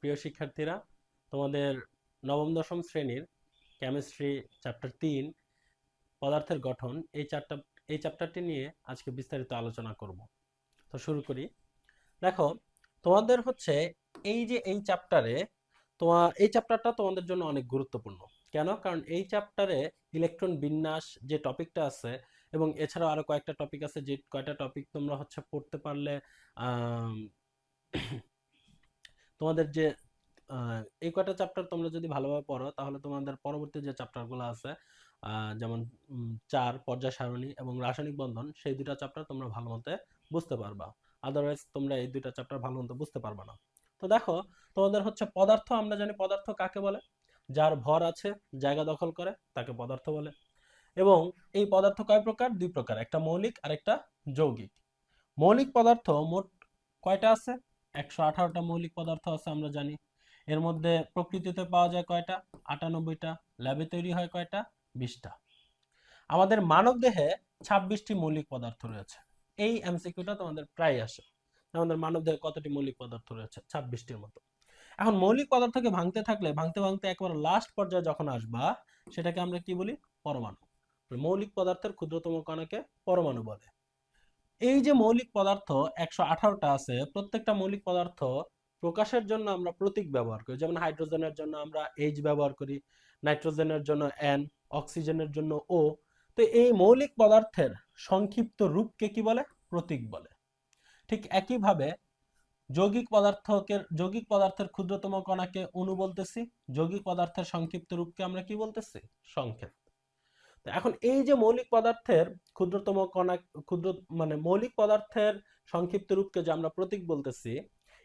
প্রিয় শিক্ষার্থীরা, তোমাদের নবম দশম শ্রেণীর কেমিস্ট্রি চ্যাপ্টার 3 পদার্থের গঠন এই চ্যাপ্টারটি নিয়ে আজকে বিস্তারিত আলোচনা করব। তো শুরু করি। দেখো, তোমাদের হচ্ছে এই চ্যাপ্টারটা তোমাদের জন্য অনেক গুরুত্বপূর্ণ। কেন? কারণ এই চ্যাপ্টারে ইলেকট্রন বিন্যাস যে টপিকটা আছে এবং এছাড়াও আরো কয়েকটা টপিক আছে, যে কয়টা টপিক তোমরা হচ্ছে পড়তে পারলে আহ তোমাদের যে এই কয়টা চ্যাপ্টার তোমরা যদি ভালোভাবে পড়ো তাহলে তোমাদের পরবর্তী যে চ্যাপ্টারগুলো আছে, যেমন 4 পর্যায় সারণী এবং রাসায়নিক বন্ধন, সেই দুইটা চ্যাপ্টার তোমরা ভালো মতে বুঝতে পারবা। আদারওয়াইজ তোমরা এই দুইটা চ্যাপ্টার ভালো মতো বুঝতে পারবা না। তো দেখো, তোমাদের হচ্ছে পদার্থ, আমরা জানি পদার্থ কাকে বলে। যার ভর আছে, জায়গা দখল করে, তাকে পদার্থ বলে। এবং এই পদার্থ কয় প্রকার? দুই প্রকার, একটা মৌলিক আর একটা যৌগিক। মৌলিক পদার্থ মোট কয়টা আছে? 118টা মৌলিক পদার্থ আছে, আমরা জানি। এর মধ্যে প্রকৃতিতে পাওয়া যায় কয়টা? 98টা। ল্যাবে তৈরি হয় কয়টা? 20টা। আমাদের মানব দেহে 26টি মৌলিক পদার্থ রয়েছে। এই এমসিকিউটা তোমাদের প্রায় আসে, আমাদের মানব দেহে কতটি মৌলিক পদার্থ রয়েছে? 26টির মতো। এখন মৌলিক পদার্থকে ভাঙতে থাকলে, ভাঙতে ভাঙতে একবার লাস্ট পর্যায়ে যখন আসবা, সেটাকে আমরা কি বলি? পরমাণু। মৌলিক পদার্থের ক্ষুদ্রতম কণাকে পরমাণু বলে। এই যে মৌলিক পদার্থ 118টা আছে, প্রত্যেকটা মৌলিক পদার্থ প্রকাশের জন্য আমরা প্রতীক ব্যবহার করি। যেমন হাইড্রোজেনের জন্য আমরা এইচ ব্যবহার করি, নাইট্রোজেনের জন্য এন, অক্সিজেনের জন্য ও। তো এই মৌলিক পদার্থের সংক্ষিপ্ত রূপকে কি বলে? প্রতীক বলে। ঠিক একইভাবে যৌগিক পদার্থের ক্ষুদ্রতম কণাকে অণু বলতেছি, যৌগিক পদার্থের সংক্ষিপ্ত রূপকে আমরা কি বলতেছি? সংক্ষেপ। এখন এই যে মৌলিক পদার্থের ক্ষুদ্রতম কণা, ক্ষুদ্র মানে মৌলিক পদার্থের সংক্ষিপ্ত রূপকে যে আমরা প্রতীক বলতেছি,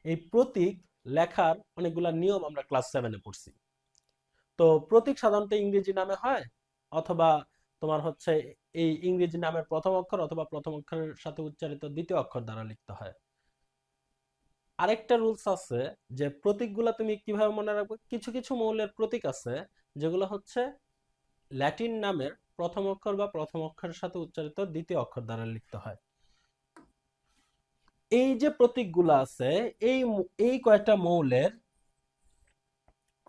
এই প্রতীক লেখার অনেকগুলা নিয়ম আমরা ক্লাস 7-এ পড়ছি। তো প্রতীক সাধারণত ইংরেজি নামে হয়, অথবা তোমার হচ্ছে এই ইংরেজি নামের প্রথম অক্ষর অথবা প্রথম অক্ষরের সাথে উচ্চারিত দ্বিতীয় অক্ষর দ্বারা লিখতে হয়। আরেকটা রুলস আছে যে প্রতীকগুলা তুমি কিভাবে মনে রাখবে। কিছু কিছু মৌলের প্রতীক আছে যেগুলো হচ্ছে ল্যাটিন নামের প্রথম অক্ষর বা প্রথম অক্ষরের সাথে উচ্চারিত দ্বিতীয় অক্ষর দ্বারা লিখতে হয়। এই যে প্রতীকগুলো আছে, এই এই কয়টা মৌলের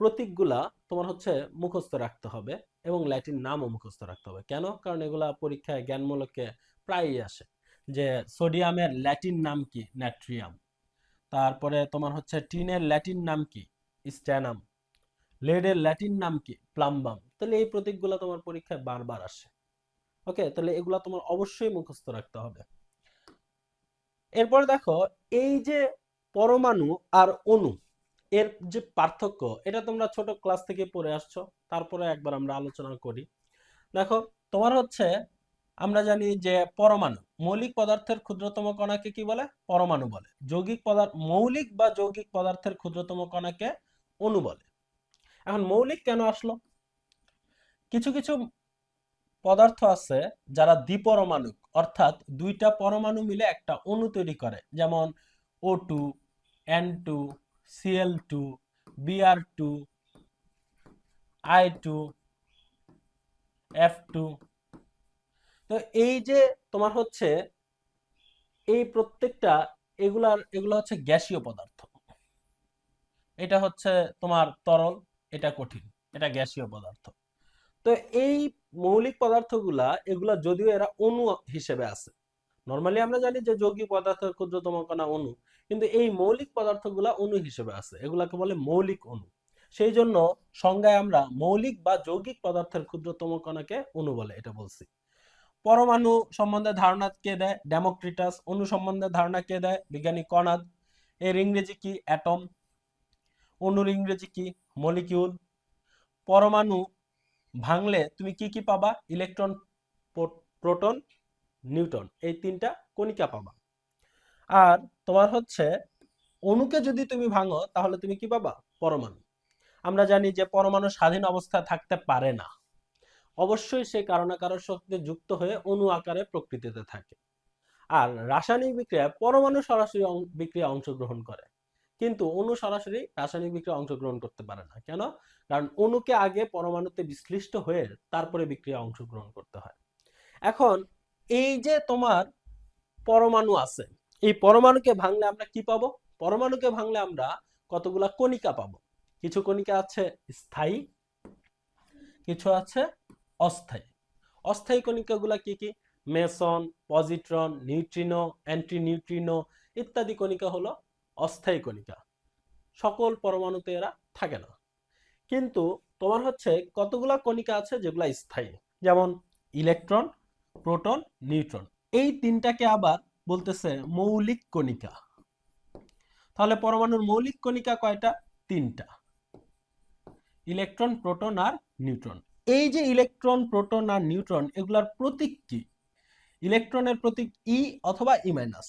প্রতীকগুলা তোমার হচ্ছে মুখস্থ রাখতে হবে এবং ল্যাটিন নামও মুখস্থ রাখতে হবে। কেন? কারণ এগুলা পরীক্ষায় জ্ঞানমূলকে প্রায়ই আসে। যে সোডিয়ামের ল্যাটিন নাম কি? নাট্রিয়াম। তারপরে তোমার হচ্ছে টিনের ল্যাটিন নাম কি? স্ট্যানাম। লেডের ল্যাটিন নাম কি? প্লাম্বাম। তাহলে এই প্রতীকগুলো তোমার পরীক্ষায় বারবার আসে। ওকে, তাহলে এগুলা তোমার অবশ্যই মুখস্থ রাখতে হবে। এরপর দেখো, এই যে পরমাণু আর অণু এর যে পার্থক্য, এটা তোমরা ছোট ক্লাস থেকে পড়ে আসছো, তারপরে একবার আমরা আলোচনা করি। দেখো, তোমার হচ্ছে আমরা জানি যে পরমাণু, মৌলিক পদার্থের ক্ষুদ্রতম কণাকে কি বলে? পরমাণু বলে। মৌলিক বা যৌগিক পদার্থের ক্ষুদ্রতম কণাকে অণু বলে। এখন মৌলিক কেন আসলো? কিছু কিছু পদার্থ আছে যারা দ্বিপরমাণুক, অর্থাৎ দুইটা পরমাণু মিলে একটা অণু তৈরি করে। যেমন O2, N2, Cl2, Br2, I2, F2। তো এই যে তোমার হচ্ছে এই প্রত্যেকটা, এগুলো হচ্ছে গ্যাসীয় পদার্থ। এটা হচ্ছে তোমার তরল, এটা কঠিন, এটা গ্যাসীয় পদার্থ। তো এই মৌলিক পদার্থগুলা, এগুলা যদিও এরা অণু হিসেবে আছে, নরমালি আমরা জানি যে যৌগিক পদার্থের ক্ষুদ্রতম কণা অণু, কিন্তু এই মৌলিক পদার্থগুলা অণু হিসেবে আছে, এগুলাকে বলে মৌলিক অণু। সেই জন্য সংজ্ঞায় আমরা মৌলিক বা যৌগিক পদার্থের ক্ষুদ্রতম কণাকে অণু বলে, এটা বলছি। পরমাণু সম্বন্ধে ধারণা কে দেয়? ডেমোক্রিটাস। অণু সম্বন্ধে ধারণা কে দেয়? বিজ্ঞানী কনাদ। এর ইংরেজি কি? অ্যাটম। অণুর ইংরেজি কি? মলিকিউল। পরমাণু ভাঙলে তুমি কি কি পাবা? ইলেকট্রন, প্রোটন, নিউট্রন, এই তিনটা কণিকা পাবা। আর তোমার হচ্ছে অণুকে যদি তুমি ভাঙো তাহলে তুমি কি পাবা? পরমাণু। আমরা জানি যে পরমাণু স্বাধীন অবস্থায় থাকতে পারে না, অবশ্যই সে কারো না কারোর সাথে যুক্ত হয়ে অণু আকারে প্রকৃতিতে থাকে। আর রাসায়নিক বিক্রিয়ায় পরমাণু সরাসরি বিক্রিয়া অংশগ্রহণ করে, কিন্তু অণু সরাসরি রাসায়নিক বিক্রিয়া অংশগ্রহণ করতে পারে না। কেন? কারণ অণুকে আগে পরমাণুতে বিশ্লিষ্ট হয়ে তারপরে বিক্রিয়া অংশগ্রহণ করতে হয়। এখন এই যে তোমার পরমাণু আছে, এই পরমাণুকে ভাঙলে আমরা কি পাবো? পরমাণুকে ভাঙলে আমরা কতগুলা কণিকা পাবো। কিছু কণিকা আছে স্থায়ী, কিছু আছে অস্থায়ী। অস্থায়ী কণিকাগুলা কি কি? Mason, positron, neutrino, anti neutrino ইত্যাদি কণিকা হলো অস্থায়ী কণিকা। সকল পরমাণুতে এরা থাকে না। কিন্তু তোমার হচ্ছে কতগুলা কণিকা আছে যেগুলা স্থায়ী, যেমন ইলেকট্রন, প্রোটন, নিউট্রন। এই তিনটাকে আবার বলতেছে মৌলিক কণিকা। তাহলে পরমাণুর মৌলিক কণিকা কয়টা? তিনটা, ইলেকট্রন, প্রোটন আর নিউট্রন। এই যে ইলেকট্রন, প্রোটন আর নিউট্রন এগুলার প্রতীক কি? ইলেকট্রনের প্রতীক ই অথবা ই মাইনাস,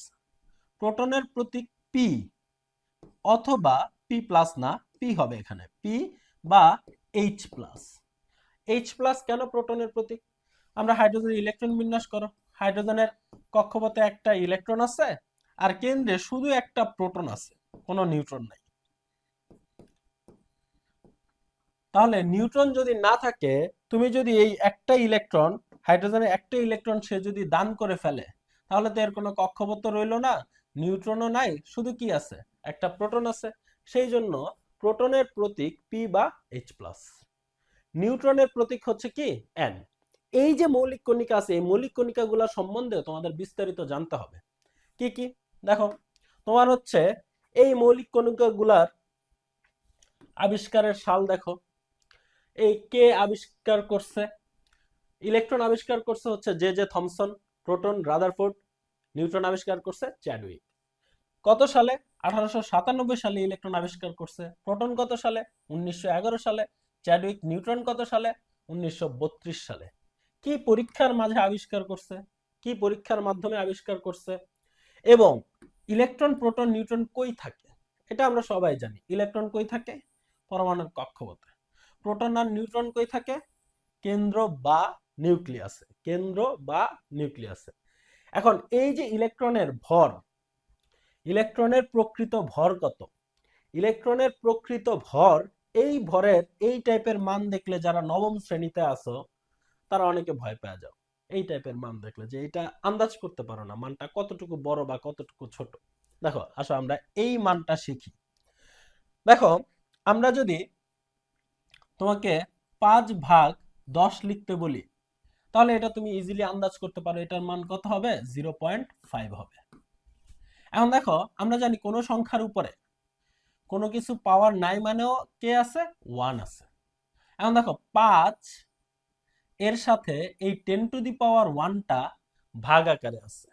প্রোটনের প্রতীক পি অথবা পি প্লাস, না পি হবে এখানে, পি বা এইচ প্লাস। এইচ প্লাস কেন প্রোটনের প্রতীক? আমরা হাইড্রোজেনের ইলেকট্রন বিন্যাস করো, হাইড্রোজেনের কক্ষপথে একটা ইলেকট্রন আছে আর কেন্দ্রে শুধু একটা প্রোটন আছে, কোনো নিউট্রন নাই। তাহলে নিউট্রন যদি না থাকে, তুমি যদি এই একটা ইলেকট্রন, হাইড্রোজেনের একটা ইলেকট্রন সে যদি দান করে ফেলে, তাহলে তো এর কোনো কক্ষপথ রইল না, নিউট্রনও নাই, শুধু কি আছে? একটা প্রোটন আছে। সেই জন্য প্রোটনের প্রতীক পি বা এইচ প্লাস, নিউট্রনের প্রতীক হচ্ছে কি এন। এই যে মৌলিক কণিকা আছে, এই মৌলিক কণিকাগুলো সম্বন্ধে তোমাদের বিস্তারিত জানতে হবে। কি কি? দেখো, তোমার হচ্ছে এই মৌলিক কণিকাগুলার আবিষ্কারের সাল দেখো। এই কে আবিষ্কার করছে? ইলেকট্রন আবিষ্কার করছে হচ্ছে J J Thomson, proton Rutherford, neutron আবিষ্কার করছে চ্যাডউইক। কত সালে? 1897 সালে ইলেকট্রন আবিষ্কার করছে। প্রোটন কত সালে? 1911 সালে। চ্যাডউইক নিউট্রন কত সালে? 1932 সালে। কি পরীক্ষার মাঝে আবিষ্কার করছে? কি পরীক্ষার মাধ্যমে আবিষ্কার করছে? এবং ইলেকট্রন, প্রোটন, নিউট্রন কই থাকে? এটা আমরা সবাই জানি। ইলেকট্রন কই থাকে? পরমাণুর কক্ষপথে। প্রোটন আর নিউট্রন কই থাকে? কেন্দ্র বা নিউক্লিয়াসে। কেন্দ্র বা নিউক্লিয়াসে। এখন এই যে ইলেকট্রনের ভর, ইলেকট্রনের প্রকৃত ভর কত? ইলেকট্রনের প্রকৃত ভর, এই ভরের এই টাইপের মান দেখলে যারা নবম শ্রেণীতে আছো তারা অনেকে ভয় পেয়ে যাও। এই টাইপের মান দেখলে যে এটা আন্দাজ করতে পারো না মানটা কতটুকু বড় বা কতটুকু ছোট। দেখো, আসো আমরা এই মানটা শিখি। দেখো, আমরা যদি তোমাকে 5/10 লিখতে বলি, তাহলে এটা তুমি ইজিলি আন্দাজ করতে পারো এটার মান কত হবে? 0.5 হবে। এখন দেখো, আমরা জানি কোনো সংখ্যার উপরে কোনো কিছু পাওয়ার নাই মানেও কে আছে? 1 আছে। এখন দেখো, 5 এর সাথে এই 10⁻1টা ভাগ আকারে আছে।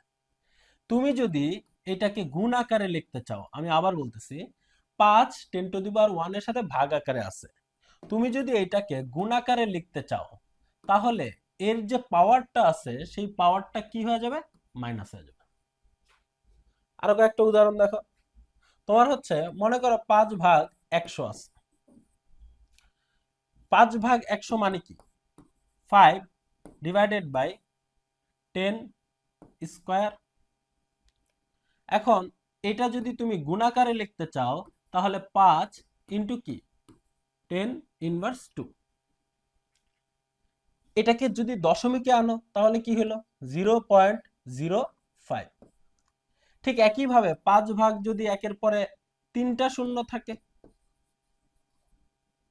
তুমি যদি এটাকে গুণ আকারে লিখতে চাও, আমি আবার বলতেছি, 5 10⁻1 এর সাথে ভাগ আকারে আছে। তুমি যদি এটাকে গুণ আকারে লিখতে চাও, তাহলে এর যে পাওয়ারটা আছে সেই পাওয়ারটা কি হয়ে যাবে? মাইনাস হয়ে যাবে। আরো কয়েকটা উদাহরণ দেখো। তোমার হচ্ছে মনে করো 5/100 আছে। 5/100 মানে কি? 5/10 স্কয়ার। এখন এটা যদি তুমি গুণাকারে লিখতে চাও, তাহলে 5 ইন্টু কি? 10⁻²। এটাকে যদি দশমিকে আনো তাহলে কি হলো? 0.05। ঠিক একইভাবে 5 যদি 1-এর পরে 3টা শূন্য থাকে,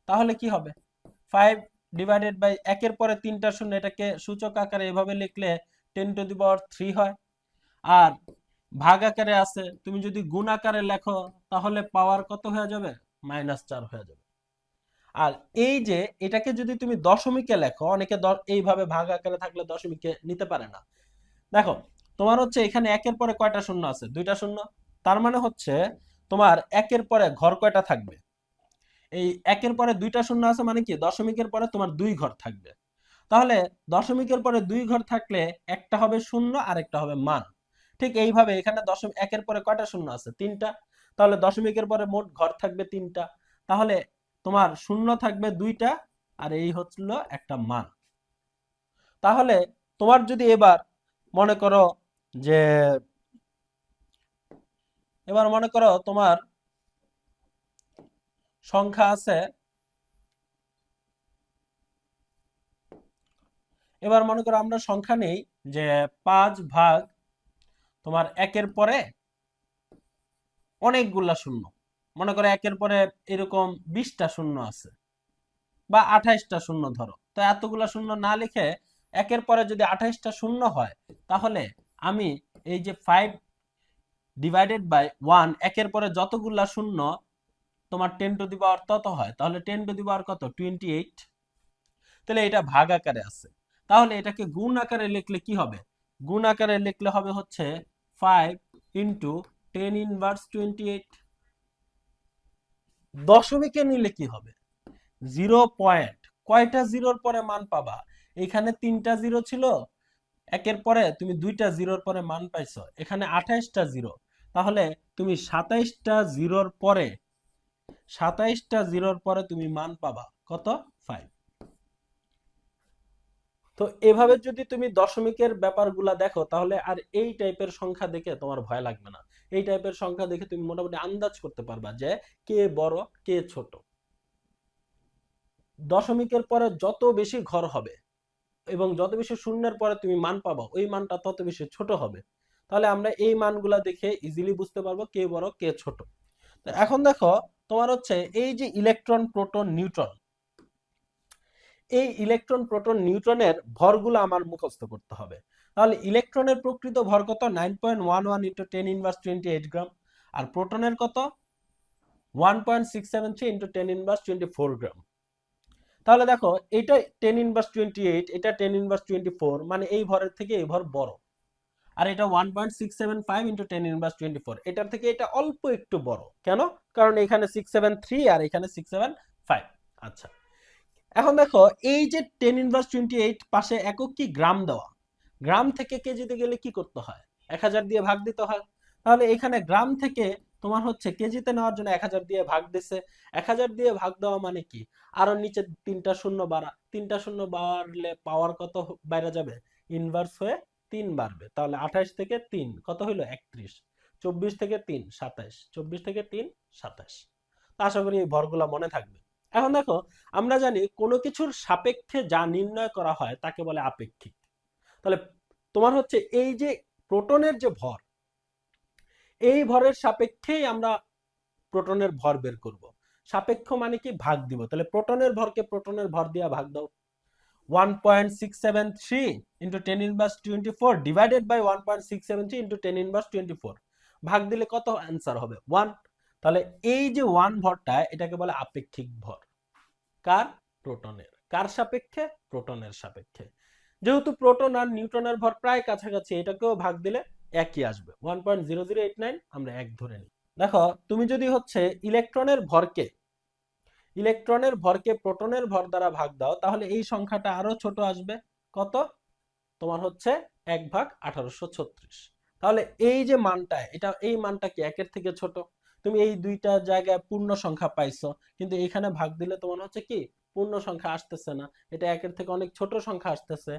তাহলে কি হবে? 5/1-এর পরে 3টা শূন্য, এটাকে সূচক আকারে এভাবে লিখলে 10⁻³ হয়। আর ভাগ আকারে আছে, তুমি যদি গুণ আকারে লেখো তাহলে পাওয়ার কত হয়ে যাবে? -4 হয়ে যাবে। আর এই যে এটাকে যদি তুমি দশমিকে লেখো, অনেকে এইভাবে ভাগ আকারে থাকলে দশমিকে নিতে পারে না। দেখো, তোমার হচ্ছে এখানে 1-এর পরে কয়টা শূন্য আছে? 2টা শূন্য। তার মানে হচ্ছে তোমার 1-এর পরে ঘর কয়টা থাকবে? এই 1-এর পরে 2টা শূন্য আছে মানে কি? দশমিকের পরে তোমার 2 ঘর থাকবে। তাহলে দশমিকের পরে 2 ঘর থাকলে একটা হবে শূন্য আর একটা হবে মান। ঠিক এইভাবে এখানে 1-এর পরে কয়টা শূন্য আছে? 3টা। তাহলে দশমিকের পরে মোট ঘর থাকবে 3টা। তাহলে তোমার শূন্য থাকবে 2টা আর এই হচ্ছিল একটা মান। তাহলে তোমার যদি এবার মনে করো যে, এবার মনে করো তোমার সংখ্যা আছে, এবার মনে করো আমরা সংখ্যা নেই যে 5 ভাগ তোমার 1-এর পরে অনেকগুলা শূন্য, মনে করো একের পরে এরকম 20টা শূন্য আছে বা 28টা শূন্য ধরো, তো এতগুলা শূন্য না লিখে একের পরে যদি 28টা শূন্য হয়, তাহলে আমি এই যে 5 ডিভাইডেড বাই 1, একের পরে যতগুলা শূন্য তোমার 10 টু দি পাওয়ার তত হয়, তাহলে 10 টু দি পাওয়ার কত, 28। তাহলে এটা ভাগ আকারে আছে, তাহলে এটাকে গুণ আকারে লিখলে কি হবে, গুণ আকারে লিখলে হবে হচ্ছে 5 ইন্টু 10 ইনভার্স 28। দশমিকে নিলে কি হবে, 0 পয়েন্ট, কয়টা জিরোর পরে মান পাবা, এখানে 3টা জিরো ছিল, একের পরে তুমি 2টা জিরোর পরে মান পাইছো, এখানে 28টা জিরো, তাহলে তুমি 27টা জিরোর পরে তুমি মান পাবা কত, 5। তো এভাবে যদি তুমি দশমিকের ব্যাপারগুলা দেখো, তাহলে আর এই টাইপের সংখ্যা দেখে তোমার ভয় লাগবে না। এই টাইপের সংখ্যা দেখে তুমি মোটামুটি আন্দাজ করতে পারবা যে কে বড় কে ছোট। দশমিকের পরে যত বেশি ঘর হবে এবং যত বেশি শূন্যের পরে তুমি মান পাবা, ওই মানটা তত বেশি ছোট হবে। তাহলে আমরা এই মানগুলা দেখে ইজিলি বুঝতে পারবো কে বড় কে ছোট। তো এখন দেখো তোমার হচ্ছে এই যে ইলেকট্রন প্রোটন নিউট্রন, এই ইলেকট্রন প্রোটন নিউট্রনের ভরগুলো আমার মুখস্থ করতে হবে। তাহলে ইলেকট্রনের প্রকৃত ভর কত, 9.11 ইন্টু 10 ইনভার্স 28 গ্রাম, আর প্রোটনের কত 1.673 ইন্টু 10 ইনভার্স 24 গ্রাম। তাহলে দেখো এটা 10 ইনভার্স 28, এটা 10 ইনভার্স 24, মানে এই ভরের থেকে এই ভর বড়। আর এটা 1.675 ইন্টু 10 ইনভার্স 24, এটার থেকে এটা অল্প একটু বড়। কেন, কারণ এখানে 673 আর এখানে 675। আচ্ছা, এখন দেখো এই যে 10 ইনভার্স 28 পাশে একক কি, গ্রাম দেওয়া, গ্রাম থেকে কেজিতে গেলে কি করতে হয়, 1000 দিয়ে ভাগ দিতে হয়। তাহলে এখানে গ্রাম থেকে তোমার হচ্ছে কেজিতে নেওয়ার জন্য 1000 দিয়ে ভাগ দিছে, 1000 দিয়ে ভাগ দেওয়া মানে কি, আরো নিচে 3টা শূন্য বাড়া, 3টা শূন্য বাড়লে পাওয়ার কত বাইরে যাবে, ইনভার্স হয়ে 3 বাড়বে। তাহলে 28 থেকে 3 কত হইলো, 31। 24 থেকে 3 27, 24 থেকে 3 27। আশা করি এই ভরগুলা মনে থাকবে। এখন দেখো আমরা জানি কোনো কিছুর সাপেক্ষে যা নির্ণয় করা হয় তাকে বলে আপেক্ষিক। তাহলে তোমার হচ্ছে এই যে প্রোটনের যে ভর, এই ভরের সাপেক্ষেই আমরা প্রোটনের ভর বের করব। সাপেক্ষ মানে কি, ভাগ দিব। তাহলে প্রোটনের ভরকে প্রোটনের ভর দিয়ে ভাগ দাও, 1.673 into 10 inverse 24 divided by 1.673 into 10 inverse 24, ভাগ দিলে কত অ্যান্সার হবে, 1। তাহলে এই যে 1 ভরটা, এটাকে বলে আপেক্ষিক ভর। কার, প্রোটনের। কার সাপেক্ষে, প্রোটনের সাপেক্ষে। যেহেতু প্রোটন আর নিউট্রনের ভর প্রায় কাছাকাছি, এটাকেও ভাগ দিলে একই আসবে, 1.0089 আমরা 1 ধরে নিই। দেখো তুমি যদি হচ্ছে ইলেকট্রনের ভরকে প্রোটনের ভর দ্বারা ভাগ দাও, তাহলে এই সংখ্যাটা আরো ছোট আসবে, কত, তোমার হচ্ছে 1/1836। তাহলে এই যে মানটা, এটা এই মানটা কি একের থেকে ছোট, তুমি এই দুইটা জায়গায় পূর্ণ সংখ্যা পাইছো, কিন্তু এখানে ভাগ দিলে তোমার হচ্ছে কি পূর্ণ সংখ্যা আসতেছে না, এটা একের থেকে অনেক ছোট সংখ্যা আসতেছে,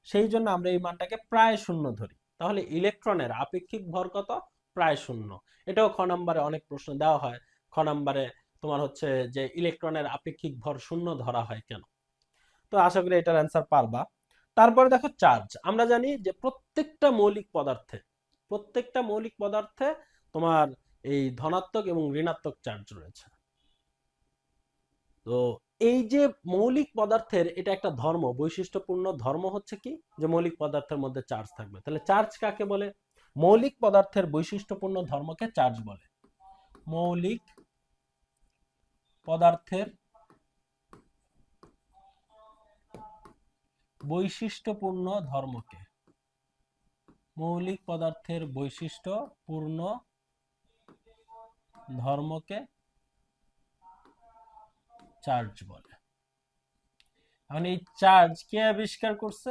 সেই জন্য আমরা এই মানটাকে প্রায় শূন্য ধরি। তাহলে ইলেকট্রনের আপেক্ষিক ভর কত, প্রায় শূন্য। এটাও খ নম্বরে অনেক প্রশ্ন দেওয়া হয়, খ নম্বরে তোমার হচ্ছে যে ইলেকট্রনের আপেক্ষিক ভর শূন্য ধরা হয় কেন। তো আশা করি এটার অ্যান্সার পারবা। তারপরে দেখো চার্জ, আমরা জানি যে প্রত্যেকটা মৌলিক পদার্থে তোমার এই ধনাত্মক এবং ঋণাত্মক চার্জ রয়েছে। তো এই যে মৌলিক পদার্থের এটা একটা ধর্ম, বৈশিষ্ট্যপূর্ণ ধর্ম হচ্ছে কি, যে মৌলিক পদার্থের মধ্যে চার্জ থাকবে। তাহলে চার্জ কাকে বলে, মৌলিক পদার্থের বৈশিষ্ট্যপূর্ণ ধর্মকে চার্জ বলে। মৌলিক পদার্থের বৈশিষ্ট্যপূর্ণ ধর্মকে, মৌলিক পদার্থের বৈশিষ্ট্যপূর্ণ ধর্মকে চার্জ বলে। এখন এই চার্জ কে আবিষ্কার করছে,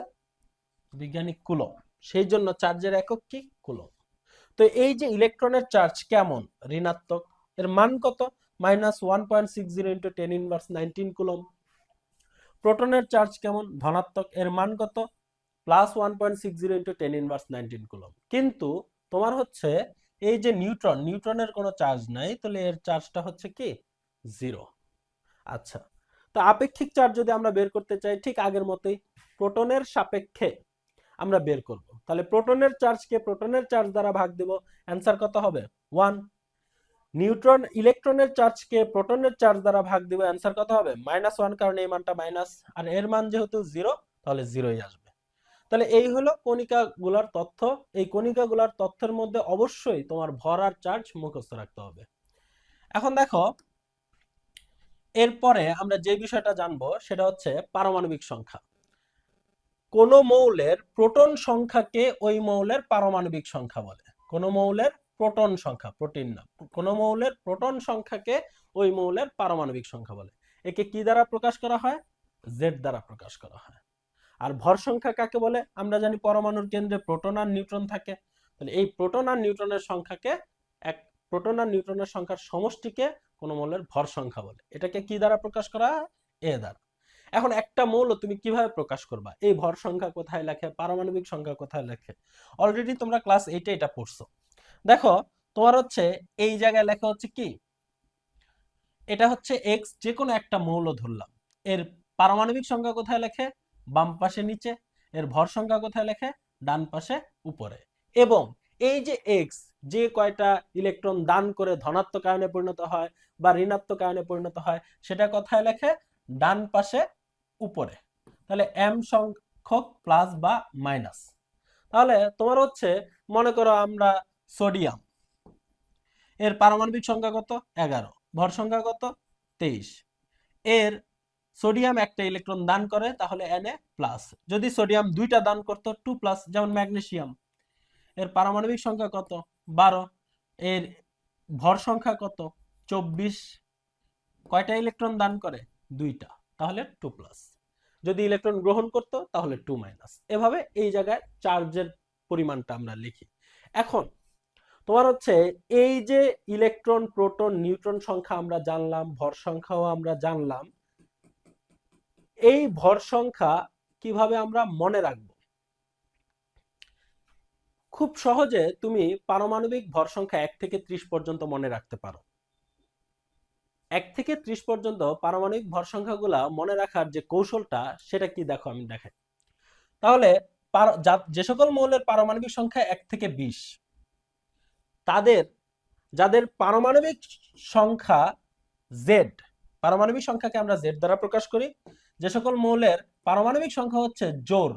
বিজ্ঞানী কুলম্ব, সেই জন্য চার্জের একক কি, কুলম্ব। তো এই যে ইলেকট্রনের চার্জ কেমন, ঋণাত্মক, এর মান কত, -1.60 ইন্টু 10 ইনভার্স 19 কুলম্ব। প্রোটনের চার্জ কেমন, ধনাত্মক, এর মান কত, +1.60 ইন্টু 10 ইনভার্স 19 কুলম্ব। কিন্তু তোমার হচ্ছে এই যে নিউট্রনের কোনো চার্জ নাই, তাহলে এর চার্জটা হচ্ছে কি 0। আচ্ছা, তো আপেক্ষিক চার্জ যদি আমরা বের করতে চাই, ঠিক আগের মতোই প্রোটনের সাপেক্ষে আমরা বের করব। তাহলে প্রোটনের চার্জকে প্রোটনের চার্জ দ্বারা ভাগ দেব, অ্যান্সার কত হবে, 1। নিউট্রন ইলেকট্রনের চার্জকে প্রোটনের চার্জ দ্বারা ভাগ দিবে, অ্যান্সার কত হবে? -1, কারণ এই মানটা মাইনাস, আর এর মান যেহেতু 0 তাহলে 0ই আসবে। তাহলে এই হলো কণিকাগুলোর তথ্য। এই কণিকাগুলোর তথ্যের মধ্যে অবশ্যই তোমার ভর আর চার্জ মুখস্থ রাখতে হবে। এখন দেখো, এরপরে আমরা যে বিষয়টা জানবো সেটা হচ্ছে পারমাণবিক সংখ্যা। কোন মৌলের প্রোটন সংখ্যাকে ওই মৌলের পারমাণবিক সংখ্যা বলে। কোন মৌলের প্রোটন সংখ্যা, প্রোটিন না, কোন মৌলের প্রোটন সংখ্যাকে ওই মৌলের পারমাণবিক সংখ্যা বলে। একে কি দ্বারা প্রকাশ করা হয়? জেড দ্বারা প্রকাশ করা হয়। আর ভর সংখ্যা কাকে বলে? আমরা জানি পরমাণুর কেন্দ্রে প্রোটন আর নিউট্রন থাকে। তাহলে এই প্রোটন আর নিউট্রনের সংখ্যাকে, এক প্রোটন আর নিউট্রনের সংখ্যার সমষ্টিকে কোন মৌলের ভর সংখ্যা বলে। এটাকে কি দ্বারা প্রকাশ করা হয়? এ দ্বারা। এখন একটা মৌল তুমি কিভাবে প্রকাশ করবা? এই ভর সংখ্যা কোথায় লেখে, পারমাণবিক সংখ্যা কোথায় লেখে? অলরেডি তোমরা ক্লাস 8-এ এটা পড়ছো। দেখো, তোমার হচ্ছে এই জায়গায় লেখা হচ্ছে কি, এটা হচ্ছে এক্স, যে কোনো একটা মৌল ধরলাম। এর পারমাণবিক সংখ্যা কোথায় লেখে? বাম পাশে নিচে। এর ভর সংখ্যা কোথায় লেখে? ডান পাশে উপরে। এবং এই যে এক্স যে কয়টা ইলেকট্রন দান করে ধনাত্মক আয়নে পরিণত হয় বা ঋণাত্মক আয়নে পরিণত হয়, সেটা কোথায় লেখে? ডান পাশে উপরে। তাহলে এম সংখ্যক প্লাস বা মাইনাস। তাহলে তোমার হচ্ছে, মনে করো আমরা সোডিয়াম, এর পারমাণবিক সংখ্যা কত? 11, ভর সংখ্যা কত? 23। এর সোডিয়াম একটা ইলেকট্রন দান করে, তাহলে Na প্লাস। যদি সোডিয়াম দুইটা দান করতো 2 প্লাস, যেমন ম্যাগনেসিয়াম। এর পারমাণবিক সংখ্যা কত? 12। এর ভর সংখ্যা কত? 24। কয়টা ইলেকট্রন দান করে? দুইটা, তাহলে 2 প্লাস। যদি ইলেকট্রন গ্রহণ করতো তাহলে 2 মাইনাস। এভাবে এই জায়গায় চার্জের পরিমাণটা আমরা লিখি। এখন তোমার হচ্ছে এই যে ইলেকট্রন, প্রোটন, নিউট্রন সংখ্যা আমরা জানলাম, ভর সংখ্যাও আমরা জানলাম। এই ভর সংখ্যা কিভাবে আমরা মনে রাখবো? খুব সহজে তুমি পারমাণবিক ভর সংখ্যা 1 থেকে 30 পর্যন্ত মনে রাখতে পারো। 1 থেকে 30 পর্যন্ত পারমাণবিক ভর সংখ্যাগুলা মনে রাখার যে কৌশলটা, সেটা কি দেখো, আমি দেখাই। তাহলে যে সকল মৌলের পারমাণবিক সংখ্যা 1 থেকে 20, যাদের পারমাণবিক সংখ্যা জেড, পারমাণবিক সংখ্যাকে আমরা জেড দ্বারা প্রকাশ করি। যে সকল মৌলের পারমাণবিক সংখ্যা হচ্ছে জোড়,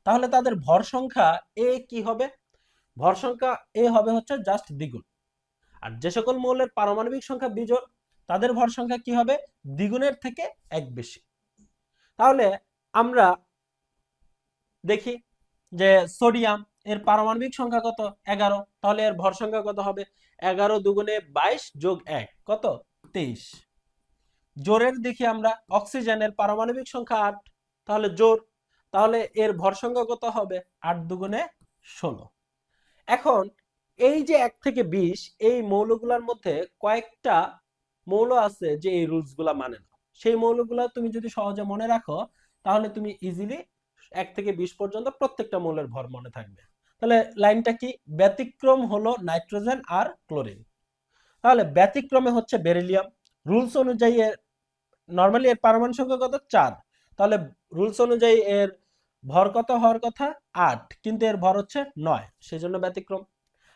তাহলে তাদের ভর সংখ্যা এ কি হবে? ভর সংখ্যা এ হবে হচ্ছে জাস্ট দ্বিগুণ। আর যে সকল মৌলের পারমাণবিক সংখ্যা বিজোড়, তাদের ভর সংখ্যা কি হবে? দ্বিগুণের থেকে 1 বেশি। তাহলে আমরা দেখি যে সোডিয়াম, এর পারমাণবিক সংখ্যা কত? 11, তাহলে এর ভর সংখ্যা কত হবে? 11 দুগুণে 22 যোগ 1 কত? 23। জোরের দেখি আমরা, অক্সিজেনের পারমাণবিক সংখ্যা 8, তাহলে জোর, তাহলে এর ভর সংখ্যা কত হবে? 8 দুগুণে 16। এখন এই যে 1 থেকে 20, এই মৌলগুলোর মধ্যে কয়েকটা মৌল আছে যে এই রুলস গুলা মানে না। সেই মৌলগুলা তুমি যদি সহজে মনে রাখো, তাহলে তুমি ইজিলি 1 থেকে 20 পর্যন্ত প্রত্যেকটা মৌলের ভর মনে থাকবে। তাহলে লাইনটা কি? ব্যতিক্রম হলো নাইট্রোজেন আর ক্লোরিন। তাহলে ব্যতিক্রমে হচ্ছে বেরিলিয়াম। রুলস অনুযায়ী নরমালি এর পারমাণবিক সংখ্যা কত? 4। তাহলে রুলস অনুযায়ী এর ভর কত হওয়ার কথা? 8, কিন্তু এর ভর হচ্ছে 9, সেজন্য ব্যতিক্রম।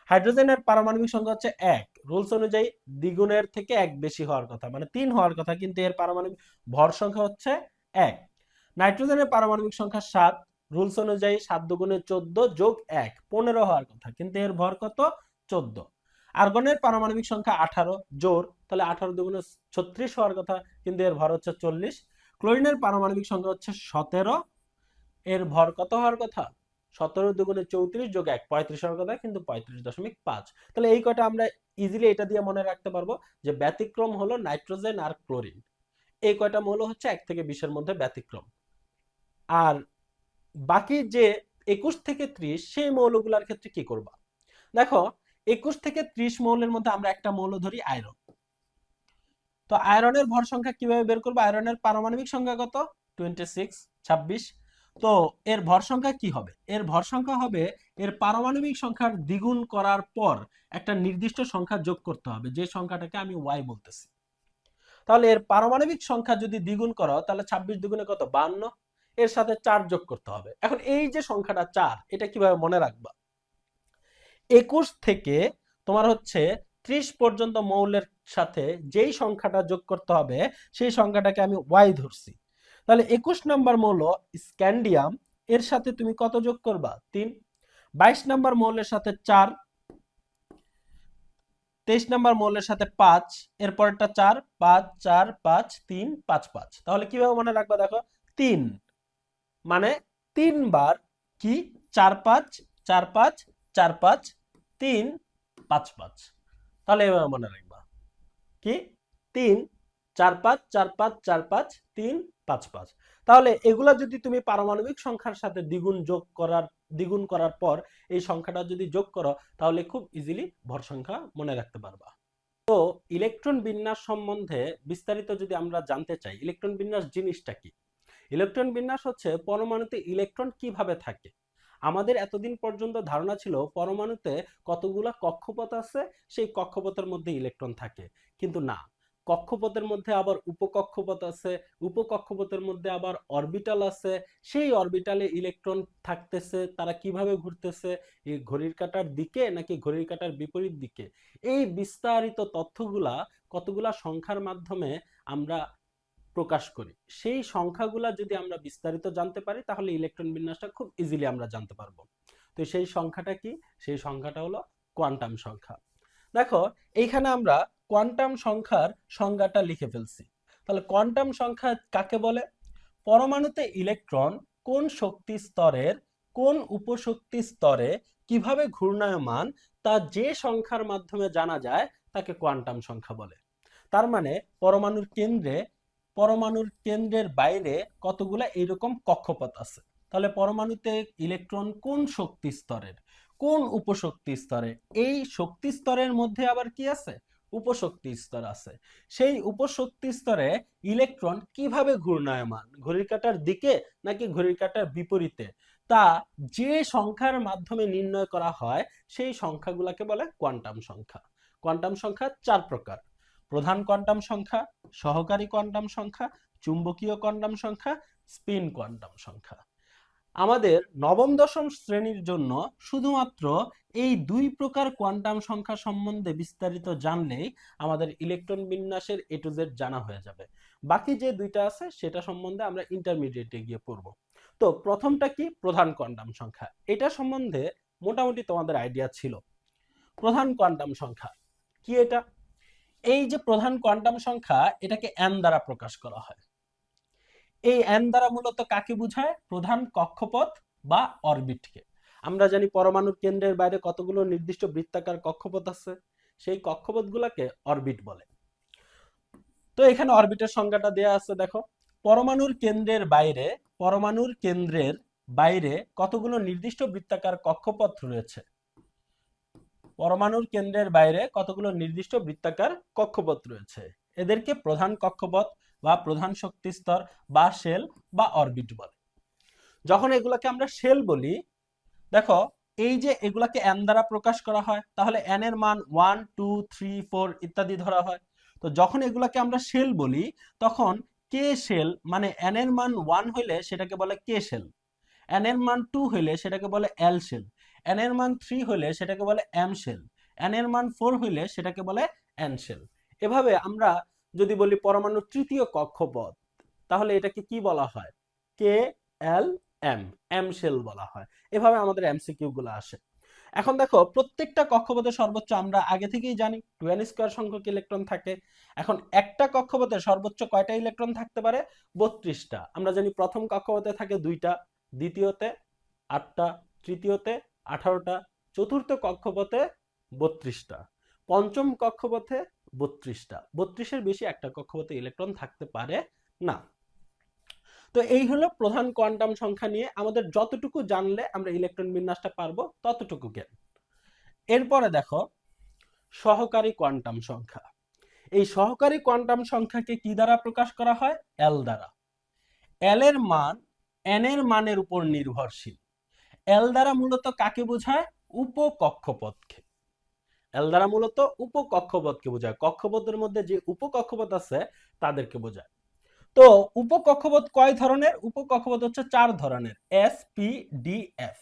হাইড্রোজেনের পারমাণবিক সংখ্যা হচ্ছে 1, রুলস অনুযায়ী দ্বিগুণের থেকে 1 বেশি হওয়ার কথা, মানে 3 হওয়ার কথা, কিন্তু এর পারমাণবিক ভর সংখ্যা হচ্ছে 1। নাইট্রোজেনের পারমাণবিক সংখ্যা 7, রুলস অনুযায়ী 7 দুগুণে 14 যোগ 1 15 হওয়ার কথা, কিন্তু এর ভর কত? 14। আর্গনের পারমাণবিক সংখ্যা 18, জোর, তাহলে 18 দুগুণে 36 হওয়ার কথা, কিন্তু এর ভর হচ্ছে 40। ক্লোরিনের পারমাণবিক সংখ্যা হচ্ছে 17, এর ভর কত হওয়ার কথা? 17 দুগুণে 34 যোগ 1 35 হওয়ার কথা, কিন্তু 35.5। তাহলে এই কয়টা আমরা ইজিলি এটা দিয়ে মনে রাখতে পারবো যে ব্যতিক্রম হলো নাইট্রোজেন আর ক্লোরিন। এই কয়টা মৌল হচ্ছে 1 থেকে 20 এর মধ্যে ব্যতিক্রম। আর বাকি যে 21 থেকে 30, সেই মৌলগুলোর ক্ষেত্রে কি করবা? দেখো, 21 থেকে 30 মৌলের মধ্যে আমরা একটা মৌল ধরি আয়রন। তো আয়রনের ভর সংখ্যা কিভাবে বের করবো? আয়রনের পারমাণবিক সংখ্যা কত? 26। তো এর ভর সংখ্যা কি হবে? এর ভর সংখ্যা হবে এর পারমাণবিক সংখ্যার দ্বিগুণ করার পর একটা নির্দিষ্ট সংখ্যা যোগ করতে হবে, যে সংখ্যাটাকে আমি y বলতেছি। তাহলে এর পারমাণবিক সংখ্যা যদি দ্বিগুণ করো, তাহলে 26 দ্বিগুণে কত? 52, এর সাথে 4 যোগ করতে হবে। এখন এই যে সংখ্যাটা 4, এটা কিভাবে মনে রাখবা? 21 থেকে তোমার হচ্ছে 30 পর্যন্ত মৌলের সাথে যেই সংখ্যাটা যোগ করতে হবে সেই সংখ্যাটাকে আমি ওয়াই ধরছি। তাহলে 21 নম্বর মৌল স্ক্যান্ডিয়াম, এর সাথে তুমি কত যোগ করবা? 3। 22 নম্বর মৌলের সাথে 4, 23 নম্বর মৌলের সাথে 5, এরপরটা 4, 5 4 5 3 5 5। তাহলে কিভাবে মনে রাখবা? দেখো 3 মানে 3 বার কি 4 5 4 5 4 5 3 5 5। তাহলে এভাবে মনে রাখবা কি 3 4 5 4 5 4 5 3 5 5। তাহলে এগুলা যদি তুমি পারমাণবিক সংখ্যার সাথে দ্বিগুণ করার পর এই সংখ্যাটা যদি যোগ করো তাহলে খুব ইজিলি ভর সংখ্যা মনে রাখতে পারবা। তো ইলেকট্রন বিন্যাস সম্বন্ধে বিস্তারিত যদি আমরা জানতে চাই, ইলেকট্রন বিন্যাস জিনিসটা কি? ইলেকট্রন বিন্যাস হচ্ছে পরমাণুতে ইলেকট্রন কিভাবে থাকে। আমাদের এতদিন পর্যন্ত ধারণা ছিল পরমাণুতে কতগুলা কক্ষপথ আছে, সেই কক্ষপথের মধ্যে ইলেকট্রন থাকে, কিন্তু না, কক্ষপথের মধ্যে আবার উপকক্ষপথ আছে, উপকক্ষপথের মধ্যে আবার অরবিটাল আছে, সেই অরবিটালে ইলেকট্রন থাকতেছে, তারা কিভাবে ঘুরতেছে, এই ঘড়ির কাঁটার দিকে নাকি ঘড়ির কাঁটার বিপরীত দিকে, এই বিস্তারিত তথ্যগুলা কতগুলা সংখ্যার মাধ্যমে আমরা প্রকাশ করি। সেই সংখ্যাগুলা যদি আমরা বিস্তারিত জানতে পারি তাহলে ইলেকট্রন বিন্যাসটা খুব ইজিলি আমরা জানতে পারবো। তো সেই সংখ্যাটা কি? সেই সংখ্যাটা হলো কোয়ান্টাম সংখ্যা। দেখো এইখানে আমরা কোয়ান্টাম সংখ্যার সংজ্ঞাটা লিখে ফেলছি। তাহলে কোয়ান্টাম সংখ্যা কাকে বলে? পরমাণুতে ইলেকট্রন কোন শক্তি স্তরের কোন উপশক্তি স্তরে কিভাবে ঘূর্ণায়মান তা যে সংখ্যার মাধ্যমে জানা যায় তাকে কোয়ান্টাম সংখ্যা বলে। তার মানে পরমাণুর কেন্দ্রের বাইরে কতগুলা এইরকম কক্ষপথ আছে। তাহলে পরমাণুতে ইলেকট্রন কোন শক্তি স্তরের কোন উপশক্তি স্তরে, এই শক্তি স্তরের মধ্যে আবার কি আছে? উপশক্তি স্তর আছে। সেই উপশক্তি স্তরে ইলেকট্রন কিভাবে ঘূর্ণায়মান, ঘড়ির কাঁটার দিকে নাকি ঘড়ির কাঁটার বিপরীতে, তা যে সংখ্যার মাধ্যমে নির্ণয় করা হয় সেই সংখ্যাগুলোকে বলে কোয়ান্টাম সংখ্যা। কোয়ান্টাম সংখ্যা 4 প্রকার: প্রধান কোয়ান্টাম সংখ্যা, সহকারী কোয়ান্টাম সংখ্যা, চুম্বকীয় কোয়ান্টাম সংখ্যা, স্পিন কোয়ান্টাম সংখ্যা। আমাদের নবম দশম শ্রেণীর জন্য শুধুমাত্র এই 2 প্রকার কোয়ান্টাম সংখ্যা সম্বন্ধে বিস্তারিত জানলেই আমাদের ইলেকট্রন বিন্যাসের এ টু জেড জানা হয়ে যাবে। বাকি যে 2টা আছে সেটা সম্বন্ধে আমরা ইন্টারমিডিয়েটে গিয়ে পড়ব। তো প্রথমটা কি? প্রধান কোয়ান্টাম সংখ্যা। এটা সম্বন্ধে মোটামুটি তোমাদের আইডিয়া ছিল। প্রধান কোয়ান্টাম সংখ্যা কি এটা? এই যে প্রধান কোয়ান্টাম সংখ্যা, এটাকে n দ্বারা প্রকাশ করা হয়। এই n দ্বারা মূলত কাকে বোঝায়? প্রধান কক্ষপথ বা অরবিটকে। আমরা জানি পরমাণুর কেন্দ্রের বাইরে কতগুলো নির্দিষ্ট বৃত্তাকার কক্ষপথ আছে, সেই কক্ষপথগুলোকে অরবিট বলে। তো এখানে অরবিটের সংজ্ঞাটা দেয়া আছে, দেখো। পরমাণুর কেন্দ্রের বাইরে কতগুলো নির্দিষ্ট বৃত্তাকার কক্ষপথ রয়েছে। পরমাণুর কেন্দ্রের বাইরে কতগুলো নির্দিষ্ট বৃত্তাকার কক্ষপথ রয়েছে, এদেরকে প্রধান কক্ষপথ বা প্রধান শক্তি স্তর বা শেল বা অরবিট বলে। যখন এগুলাকে আমরা শেল বলি, দেখো এই যে এগুলাকে n দ্বারা প্রকাশ করা হয়, তাহলে n এর মান 1 2 3 4 ইত্যাদি ধরা হয়। তো যখন এগুলাকে আমরা শেল বলি তখন কে শেল মানে n এর মান 1 হইলে সেটাকে বলে কে শেল, n এর মান 2 হইলে সেটাকে বলে এল শেল, n এর মান 3 হইলে সেটাকে বলে এম শেল, n এর মান 4 হইলে সেটাকে বলে এন শেল। এভাবে আমরা যদি বলি পরমাণুর তৃতীয় কক্ষপথ, তাহলে এটাকে কি বলা হয়? কে এল এম, এম শেল বলা হয়। এভাবে আমাদের এমসিকিউ গুলো আসে। এখন দেখো প্রত্যেকটা কক্ষপথে সর্বোচ্চ আমরা আগে থেকেই জানি 2n স্কয়ার সংখ্যক ইলেকট্রন থাকে। এখন একটা কক্ষপথে সর্বোচ্চ কয়টা ইলেকট্রন থাকতে পারে? 32টা। আমরা জানি প্রথম কক্ষপথে থাকে 2টা, দ্বিতীয়তে 8টা, তৃতীয়তে 18টা, চতুর্থ কক্ষপথে 32টা, পঞ্চম কক্ষপথে 32টা। 32-এর বেশি একটা কক্ষপথে ইলেকট্রন থাকতে পারে না। তো এই হলো প্রধান কোয়ান্টাম সংখ্যা নিয়ে আমাদের যতটুকু জানলে আমরা ইলেকট্রন বিন্যাসটা পারবো ততটুকু জ্ঞান। এরপরে দেখো সহকারী কোয়ান্টাম সংখ্যা। এই সহকারী কোয়ান্টাম সংখ্যাকে কি দ্বারা প্রকাশ করা হয়? এল দ্বারা। এল এর মান এন এর মানের উপর নির্ভরশীল। এল দ্বারা মূলত কাকে বোঝায়? উপকক্ষপথকে। এল দ্বারা মূলত উপকক্ষপথকে বোঝায়, কক্ষপথের মধ্যে যে উপকক্ষপথ আছে তাদেরকে বোঝায়। তো উপকক্ষপথ কয় ধরনের? উপকক্ষপথ হচ্ছে 4 ধরনের, এস পি ডি এফ।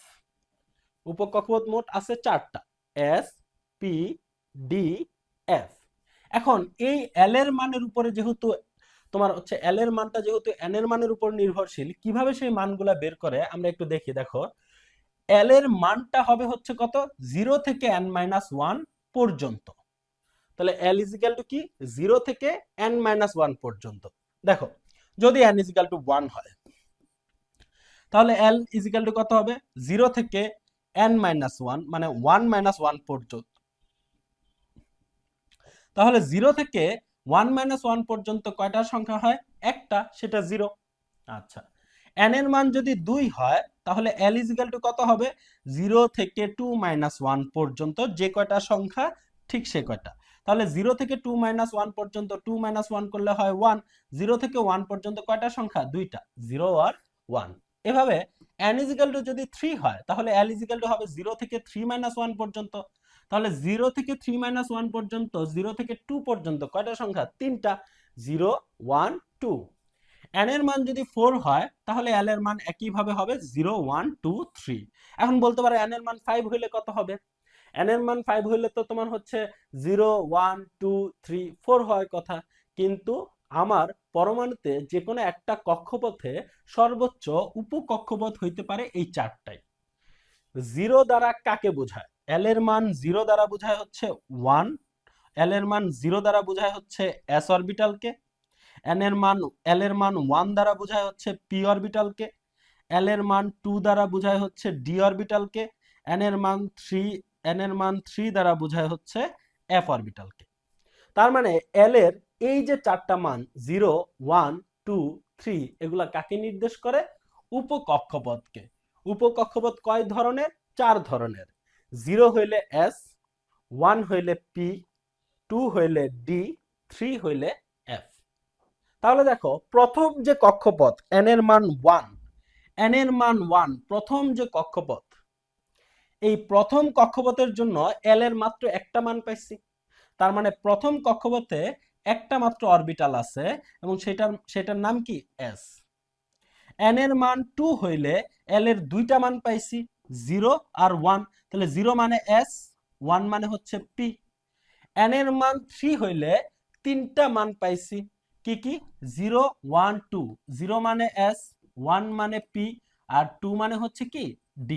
উপকক্ষপথ মোট আছে 4টা, এস পি ডি এফ। এখন এই এল এর মানের উপরে যেহেতু তোমার হচ্ছে এল এর মানটা যেহেতু এন এর মানের উপর নির্ভরশীল, কিভাবে সেই মানগুলা বের করে আমরা একটু দেখি। দেখো, এল এর মানটা হবে হচ্ছে কত, 0 থেকে n-1 পর্যন্ত। তাহলে এল ইজ ইকাল টু কি, 0 থেকে n-1 পর্যন্ত। দেখো, যদি n ইজ ইকাল টু 1 হয়, তাহলে এল ইজ ইকাল টু কত হবে, 0 থেকে n-1 মানে 1-1 পর্যন্ত। তাহলে 0 থেকে 1-1 পর্যন্ত কয়টা সংখ্যা হয়, একটা, সেটা 0। আচ্ছা, n এর মান যদি 2 হয়, তাহলে l ইজ ইকুয়াল টু কত হবে, 0 থেকে 2-1 পর্যন্ত যে কয়টা সংখ্যা ঠিক সে কয়টা। তাহলে 0 থেকে 2-1 পর্যন্ত 2-1 করলে হয় 1। 0 থেকে 1 পর্যন্ত কয়টা সংখ্যা, দুইটা, 0 আর 1। এভাবে n ইজ ইকুয়াল টু যদি 3 হয়, তাহলে l ইজ ইকুয়াল টু হবে 0 থেকে 3-1 পর্যন্ত। তাহলে 0 থেকে 3-1 পর্যন্ত, 0 থেকে 2 পর্যন্ত কয়টা সংখ্যা, তিনটা, 0 1 2। n এর মান যদি 4 হয়, তাহলে l এর মান একইভাবে হবে 0 1 2 3। এখন বলতে পারো n এর মান 5 হইলে কত হবে, n এর মান 5 হইলে তো তোমার হচ্ছে 0 1 2 3 4 হওয়ার কথা। কিন্তু আমার পরমাণুতে যে কোনো একটা কক্ষপথে সর্বোচ্চ উপকক্ষপথ হইতে পারে এই চারটাই। 0 দ্বারা কাকে বোঝায়, l এর মান 0 দ্বারা বোঝায় হচ্ছে 1, l এর মান 0 দ্বারা বোঝায় হচ্ছে s অরবিটালকে, n এর মান l এর মান 1 দ্বারা বোঝায় হচ্ছে p অরবিটালকে, l এর মান 2 দ্বারা বোঝায় হচ্ছে d অরবিটালকে, n এর মান 3 দ্বারা বোঝায় হচ্ছে f অরবিটালকে। তার মানে l এর এই যে চারটা মান 0 1 2 3 এগুলা কাকে নির্দেশ করে, উপকক্ষপথকে। উপকক্ষপথ কয় ধরনের, চার ধরনের। 0 হইলে s, 1 হইলে p, 2 হইলে d, 3 হইলে f। তাহলে দেখো, প্রথম যে কক্ষপথ n এর মান 1, n এর মান 1 প্রথম যে কক্ষপথ, এই প্রথম কক্ষপথের জন্য l এর মাত্র একটা মান পাইছি। তার মানে প্রথম কক্ষপথে একটা মাত্র অরবিটাল আছে এবং সেটার নাম কি, s। n এর মান 2 হইলে l এর দুইটা মান পাইছি, 0 আর 1। তাহলে 0 মানে s, 1 মানে হচ্ছে p। n এর মান 3 হইলে তিনটা মান পাইছি, কি কি, 0 1 2। 0 মানে s, 1 মানে p, আর 2 মানে হচ্ছে কি, d।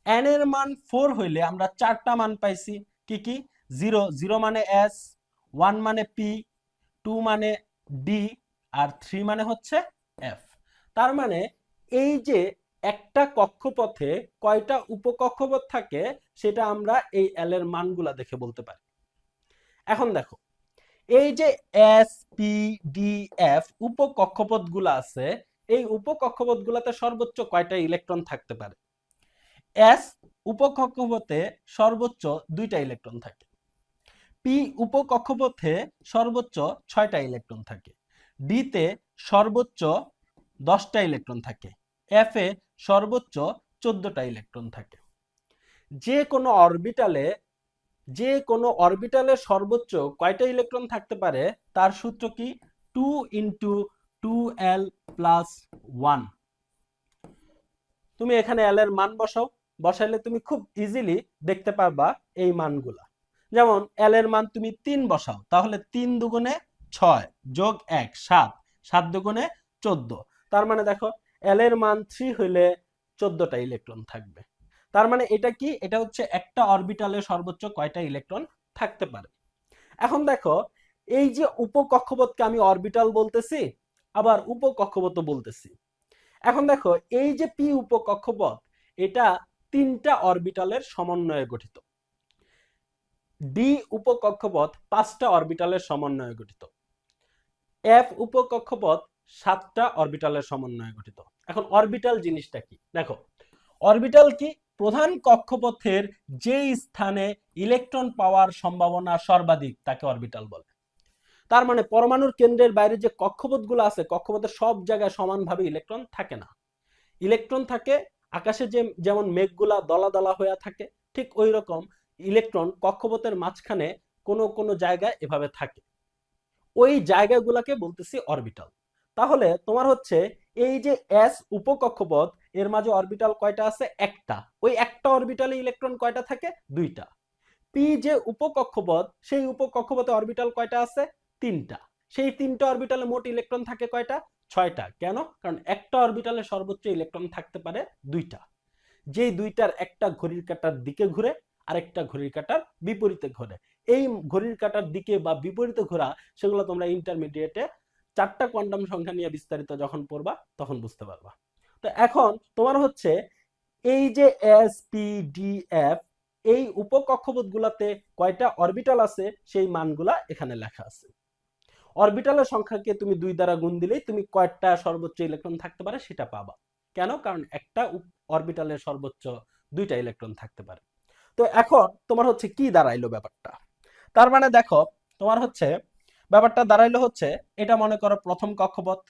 n এর মান 4 হইলে আমরা চারটা মান পাইছি, কি কি, 0 0 মানে s, 1 মানে p, 2 মানে d, আর 3 মানে হচ্ছে f। তার মানে এই যে একটা কক্ষপথে কয়টা উপকক্ষপথ থাকে সেটা আমরা এই l এর মানগুলা দেখে বলতে পারি। এখন দেখো, এই যে এস পি ডি এফ উপকক্ষপথগুলো আছে, এই উপকক্ষপথগুলোতে সর্বোচ্চ কয়টা ইলেকট্রন থাকতে পারে, এস উপকক্ষপথে সর্বোচ্চ 2টা ইলেকট্রন থাকে, পি উপকক্ষপথে সর্বোচ্চ 6টা ইলেকট্রন থাকে, ডি তে সর্বোচ্চ 10টা ইলেকট্রন থাকে, এফ এ সর্বোচ্চ 14টা ইলেকট্রন থাকে। যে কোনো অরবিটালে সর্বোচ্চ কয়টা ইলেকট্রন থাকতে পারে, তার সূত্র কি, 2 ইন্টু 2l প্লাস 1। তুমি এখানে l এর মান বসাইলে তুমি খুব ইজিলি দেখতে পারবা এই মানগুলা। যেমন l এর মান তুমি 3 বসাও, তাহলে 3 দুগুণে 6 যোগ 1 7, 7 দুগুণে 14। তার মানে দেখো, l এর মান 3 হইলে 14টা ইলেকট্রন থাকবে। তার মানে এটা কি, এটা হচ্ছে একটা অরবিটালে সর্বোচ্চ কয়টা ইলেকট্রন থাকতে পারে। এখন দেখো, এই যে উপকক্ষপথকে আমি অরবিটাল বলতেছি, আবার উপকক্ষপথও বলতেছি। এখন দেখো, এই যে পি উপকক্ষপথ, এটা 3টা অরবিটালের সমন্বয়ে গঠিত। ডি উপকক্ষপথ 5টা অরবিটালের সমন্বয়ে গঠিত। এফ উপকক্ষপথ 7টা অরবিটালের সমন্বয়ে গঠিত। এখন অরবিটাল জিনিসটা কি, দেখো, অরবিটাল কি, প্রধান কক্ষপথের যে স্থানে ইলেকট্রন পাওয়ার সম্ভাবনা সর্বাধিক তাকে অরবিটাল বলে। তার মানে পরমাণুর কেন্দ্রের বাইরে যে কক্ষপথগুলো আছে, কক্ষপথের সব জায়গায় সমানভাবে ইলেকট্রন থাকে না। ইলেকট্রন থাকে আকাশে যেমন মেঘগুলা দলা দলা হয়ে থাকে, ঠিক ওই রকম ইলেকট্রন কক্ষপথের মাঝখানে কোনো কোনো জায়গায় এভাবে থাকে। ওই জায়গাগুলোকে বলতেছি অরবিটাল। তাহলে তোমার হচ্ছে এই যে এস উপকক্ষপথ, এর মাঝে অরবিটাল কয়টা আছে, একটা। ওই একটা অরবিটালে ইলেকট্রন কয়টা থাকে, দুইটা। পি যে উপকক্ষপথ, সেই উপকক্ষপথে অরবিটাল কয়টা আছে? 3টা। সেই 3টা অরবিটালে মোট ইলেকট্রন থাকে কয়টা? 6টা। কেন? কারণ একটা অরবিটালে সর্বোচ্চ ইলেকট্রন থাকতে পারে 2টা, যেই 2টার একটা ঘড়ির কাঁটার দিকে ঘুরে, আরেকটা ঘড়ির কাঁটার বিপরীতে ঘোরে। এই ঘড়ির কাঁটার দিকে বা বিপরীতে ঘোরা, সেগুলো তোমরা ইন্টারমিডিয়েটে 4টা কোয়ান্টাম সংখ্যা নিয়ে বিস্তারিত যখন পড়বা তখন বুঝতে পারবা। তো এখন তোমার হচ্ছে এই যে এস পি ডি এফ, এই উপকক্ষপথ গুলাতে কয়টা অরবিটাল আছে সেই মানগুলা এখানে লেখা আছে। অরবিটালের সংখ্যাকে তুমি 2 দ্বারা গুণ দিলেই তুমি কয়টা সর্বোচ্চ ইলেকট্রন থাকতে পারে সেটা পাবা। কেন? কারণ একটা অরবিটালের সর্বোচ্চ 2টা ইলেকট্রন থাকতে পারে। তো এখন তোমার হচ্ছে কি দাঁড়াইলো ব্যাপারটা? তার মানে দেখো, তোমার হচ্ছে ব্যাপারটা দাঁড়াইলো হচ্ছে, এটা মনে করো প্রথম কক্ষপথ,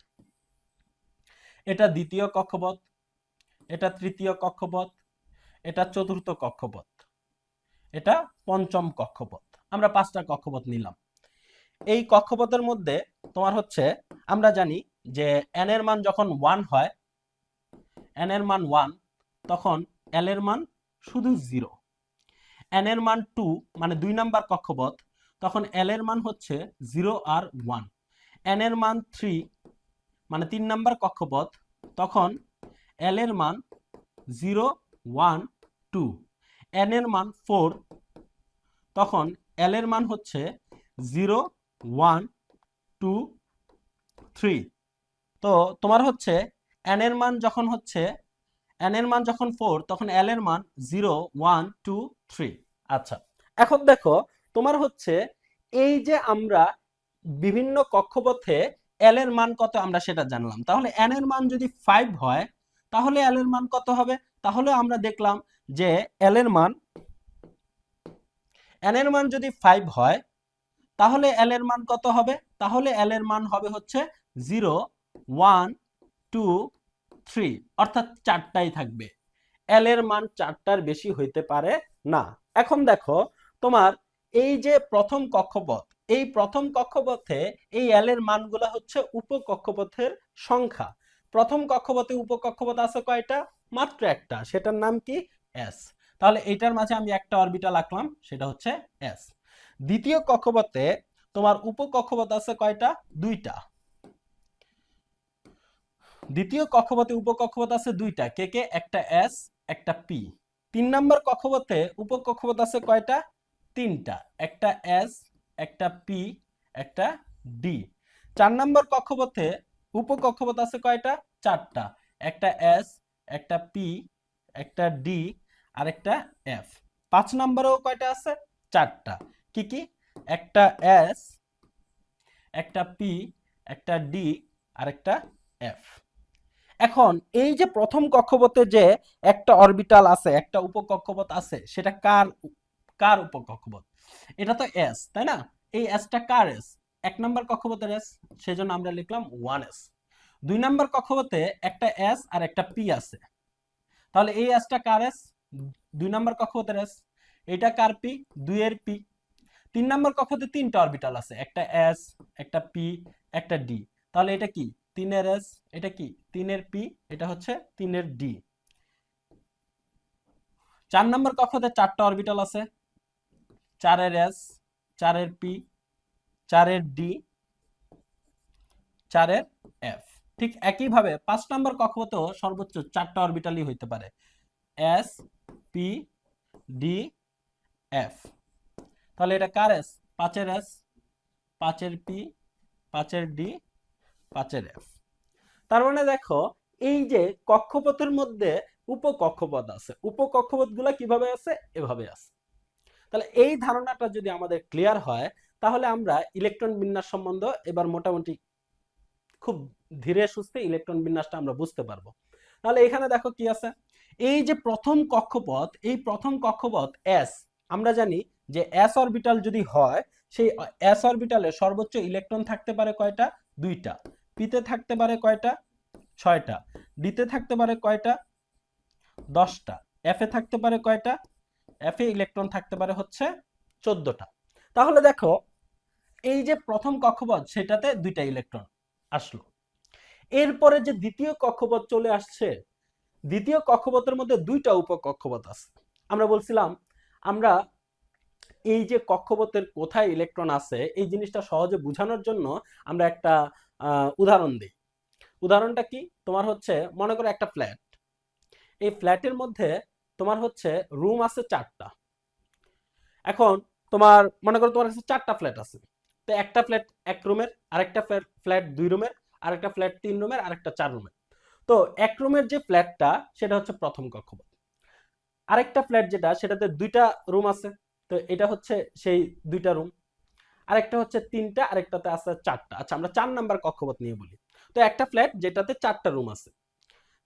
এটা দ্বিতীয় কক্ষপথ, এটা তৃতীয় কক্ষপথ, এটা চতুর্থ কক্ষপথ, এটা পঞ্চম কক্ষপথ। আমরা 5টা কক্ষপথ নিলাম। এই কক্ষপথের মধ্যে তোমার হচ্ছে আমরা জানি যে n এর মান যখন 1 হয়, n এর মান 1, তখন l এর মান শুধু 0। n এর মান 2 মানে 2 নাম্বার কক্ষপথ, তখন l এর মান হচ্ছে 0 আর 1। n এর মান 3 মানে 3 নাম্বার কক্ষপথ, তখন l এর মান 0 1 2। n এর মান 4, তখন l এর মান হচ্ছে 0 1 2 3। তো তোমার হচ্ছে n এর মান যখন হচ্ছে n এর মান যখন 4, তখন l এর মান 0 1 2 3। আচ্ছা, এখন দেখো তোমার হচ্ছে এই যে আমরা বিভিন্ন কক্ষপথে l এর মান কত আমরা সেটা জানলাম। তাহলে n এর মান যদি 5 হয়, তাহলে l এর মান কত হবে? তাহলে আমরা দেখলাম যে l এর মান, n এর মান যদি 5 হয়, তাহলে l এর মান কত হবে? তাহলে l এর মান হবে হচ্ছে 0 1 2 3, অর্থাৎ 4টাই থাকবে। l এর মান 4টার বেশি হইতে পারে না। এখন দেখো তোমার এই যে প্রথম কক্ষপথ, এই প্রথম কক্ষপথে এই l এর মানগুলো হচ্ছে উপকক্ষপথের সংখ্যা। প্রথম কক্ষপথে উপকক্ষপথ আছে কয়টা? মাত্র একটা, সেটার নাম কি? s। তাহলে এইটার মাঝে আমি একটা অরবিটাল আঁকলাম, সেটা হচ্ছে s। দ্বিতীয় কক্ষপথে তোমার উপকক্ষপথ আছে কয়টা? 2টা। দ্বিতীয় কক্ষপথে উপকক্ষপথ আছে 2টা, কে কে? একটা s, একটা p। 3 নম্বর কক্ষপথে উপকক্ষপথ আছে কয়টা? 3টা, একটা s, একটা p, একটা d। 4 নম্বর কক্ষপথে উপকক্ষপথ আছে কয়টা? 4টা, একটা s, একটা p, একটা d, আর একটা f। 5 নম্বরেও কয়টা আছে? 4টা, কি কি? একটা s, একটা p, একটা d, আর একটা f। এখন এই যে প্রথম কক্ষপথে যে একটা অরবিটাল আছে, একটা উপকক্ষপথ আছে, সেটা কার কার উপকক্ষপথ? এটা তো এস, তাই না? এই এসটা কার এস? 1 নাম্বার কক্ষপথের এস, সেজন্য আমরা লিখলাম 1s। 2 নাম্বার কক্ষপথে একটা এস আর একটা পি আছে, তাহলে এই এসটা কার এস? 2 নাম্বার কক্ষপথের এস। এটা কার পি? 2 এর পি। 3 নাম্বার কক্ষপথে 3টা অরবিটাল আছে, একটা এস, একটা পি, একটা ডি। তাহলে এটা কি? 3 এর এস, এটা কি? 3 এর পি, এটা হচ্ছে 3 এর ডি। 4 নাম্বার কক্ষপথে 4টা অরবিটাল আছে, 4 এর এস, 4 এর পি, 4 এর ডি, 4 এর এফ। ঠিক একইভাবে 5 নাম্বার কক্ষপথেও সর্বোচ্চ 4টা অরবিটালই হইতে পারে, এস, পি, ডি, এফ। তাহলে এটা কার এস? 5 এর এস, 5 এর পি, 5 এর ডি, 5 এর এফ। তার মানে দেখো এই যে কক্ষপথের মধ্যে উপকক্ষপথ আছে, উপকক্ষপথগুলো কিভাবে আছে? এভাবে আছে। তাহলে এই ধারণাটা যদি আমাদের ক্লিয়ার হয়, তাহলে আমরা ইলেকট্রন বিন্যাস সম্বন্ধে এবার মোটামুটি খুব ধীরে সুস্থে ইলেকট্রন বিন্যাসটা আমরা বুঝতে পারবো। তাহলে এখানে দেখো কি আছে, এই যে প্রথম কক্ষপথ, এই প্রথম কক্ষপথ এস, আমরা জানি যে এস অরবিটাল যদি হয়, সেই এস অরবিটালে সর্বোচ্চ ইলেকট্রন থাকতে পারে কয়টা? 2টা। পিতে থাকতে পারে কয়টা? 6টা। ডিতে থাকতে পারে কয়টা? 10টা। এফে থাকতে পারে কয়টা? এফে ইলেকট্রন থাকতে পারে হচ্ছে 14টা। তাহলে দেখো এই যে প্রথম কক্ষপথ, সেটাতে 2টা ইলেকট্রন আসলো। এরপরে যে দ্বিতীয় কক্ষপথ চলে আসছে, দ্বিতীয় কক্ষপথের মধ্যে 2টা উপকক্ষপথ আছে। আমরা বলছিলাম আমরা এই যে কক্ষপথের কোথায় ইলেকট্রন আছে এই জিনিসটা সহজে বোঝানোর জন্য আমরা একটা উদাহরণ দিই। উদাহরণটা কি, তোমার হচ্ছে মনে করো একটা ফ্ল্যাট, এই ফ্ল্যাটের মধ্যে তোমার হচ্ছে রুম আছে 4টা। এখন তোমার মনে করো তোমার কাছে 4টা ফ্ল্যাট আছে, তো একটা ফ্ল্যাট 1 রুমের, আরেকটা ফ্ল্যাট 2 রুমের, আরেকটা ফ্ল্যাট 3 রুমের, আরেকটা 4 রুমের। তো 1 রুমের যে ফ্ল্যাটটা সেটা হচ্ছে প্রথম কক্ষপথ। আরেকটা ফ্ল্যাট যেটা সেটাতে 2টা রুম আছে, তো এটা হচ্ছে সেই 2টা রুম। আরেকটা হচ্ছে 3টা, আরেকটাতে আছে 4টা। আচ্ছা, আমরা 4 নাম্বার কক্ষপথ নিয়ে বলি। তো একটা ফ্ল্যাট যেটাতে 4টা রুম আছে,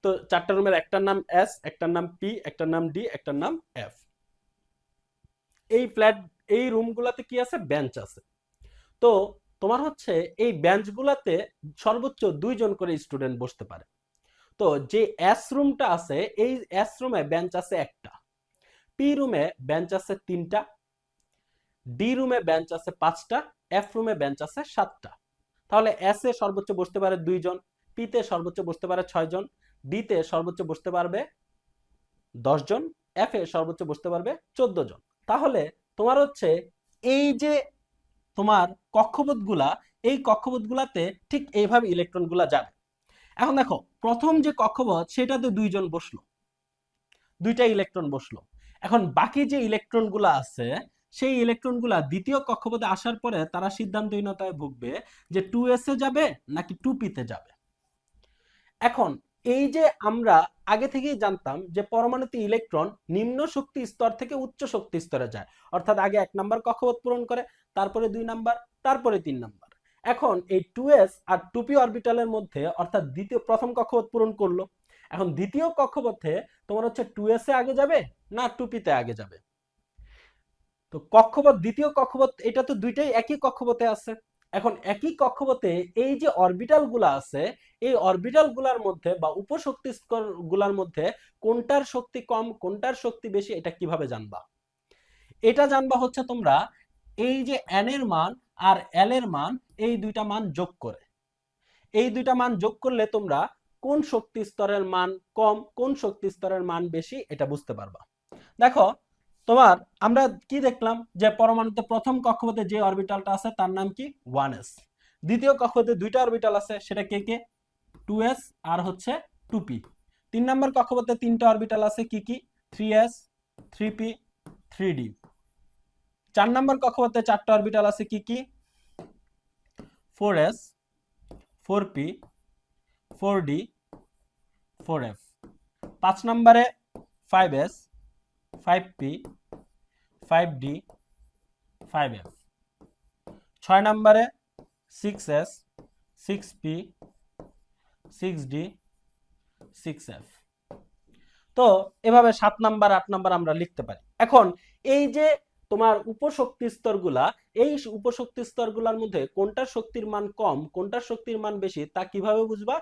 তো 4টা রুমের একটার নাম এস, একটার নাম পি, একটার নাম ডি, একটার নাম এফ। এই রুমগুলোতে কি আছে, বেঞ্চ আছে। তো তোমার হচ্ছে এই বেঞ্চগুলোতে সর্বোচ্চ 2 জন করে স্টুডেন্ট বসতে পারে। তো যে এস রুমটা আছে এই এস রুমে বেঞ্চ আছে 1টা, পি রুমে বেঞ্চ আছে 3টা, ডি রুমে বেঞ্চ আছে 5টা, এফ রুমে বেঞ্চ আছে 7টা। তাহলে এস এ সর্বোচ্চ বসতে পারে 2 জন, পি তে সর্বোচ্চ বসতে পারে 6 জন, ডি তে সর্বোচ্চ বসতে পারবে 10 জন, এফ এ সর্বোচ্চ বসতে পারবে 14 জন। তাহলে তোমার হচ্ছে এই যে তোমার কক্ষপথগুলা, এই কক্ষপথগুলাতে ঠিক এইভাবে ইলেকট্রনগুলা যাবে। এখন দেখো প্রথম যে কক্ষপথ সেটাতে 2 জন বসলো, 2টা ইলেকট্রন বসলো। এখন বাকি যে ইলেকট্রনগুলা আছে সেই ইলেকট্রনগুলা দ্বিতীয় কক্ষপথে আসার পরে তারা সিদ্ধান্তহীনতায় ভুগবে যে 2s এ যাবে নাকি 2p তে যাবে। এখন এই যে আমরা আগে থেকেই জানতাম যে পরমাণুতে ইলেকট্রন নিম্ন শক্তি স্তর থেকে উচ্চ শক্তি স্তরে যায়, অর্থাৎ আগে 1 নাম্বার কক্ষপথ পূরণ করে, তারপরে 2 নাম্বার, তারপরে 3 নাম্বার। এখন এই 2s আর 2p অরবিটালের মধ্যে অর্থাৎ প্রথম কক্ষপথ পূরণ করলো। এখন দ্বিতীয় কক্ষপথে তোমার হচ্ছে 2s এ আগে যাবে না 2p তে আগে যাবে। তো কক্ষপথ, দ্বিতীয় কক্ষপথ, এটা তো দুইটাই একই কক্ষপথে আছে। এখন একই কক্ষপথে এই যে অরবিটাল গুলা আছে এই অরবিটাল গুলার মধ্যে বা উপশক্তি স্তর গুলার মধ্যে কোনটার শক্তি কম কোনটার শক্তি বেশি এটা কিভাবে জানবা? এটা জানবা হচ্ছে তোমরা এই যে n এর মান আর l এর মান, এই দুইটা মান যোগ করে, এই দুইটা মান যোগ করলে তোমরা কোন শক্তি স্তরের মান কম কোন শক্তি স্তরের মান বেশি এটা বুঝতে পারবা। দেখো তোমার আমরা কি দেখলাম যে পরমাণুতে প্রথম কক্ষপথে যে অরবিটালটা আছে তার নাম কি 1s, দ্বিতীয় কক্ষপথে 2টা অরবিটাল আছে সেটা কে কে 2s আর হচ্ছে 2p, 3 নম্বর কক্ষপথে 3টা অরবিটাল আছে কি কি 3s 3p 3d, 4 নম্বর কক্ষপথে 4টা অরবিটাল আছে কি কি 4s 4p 4d 4f, 5 নম্বরে 5s 5p 5d 5f, 6 নম্বরে 6s 6p 6d 6f। তো এভাবে 7 নাম্বার 8 নাম্বার আমরা লিখতে পারি। এখন এই যে তোমার উপশক্তি স্তরগুলা, এই উপশক্তি স্তরগুলোর মধ্যে কোনটার শক্তির মান কম কোনটার শক্তির মান বেশি তা কিভাবে বুঝবা?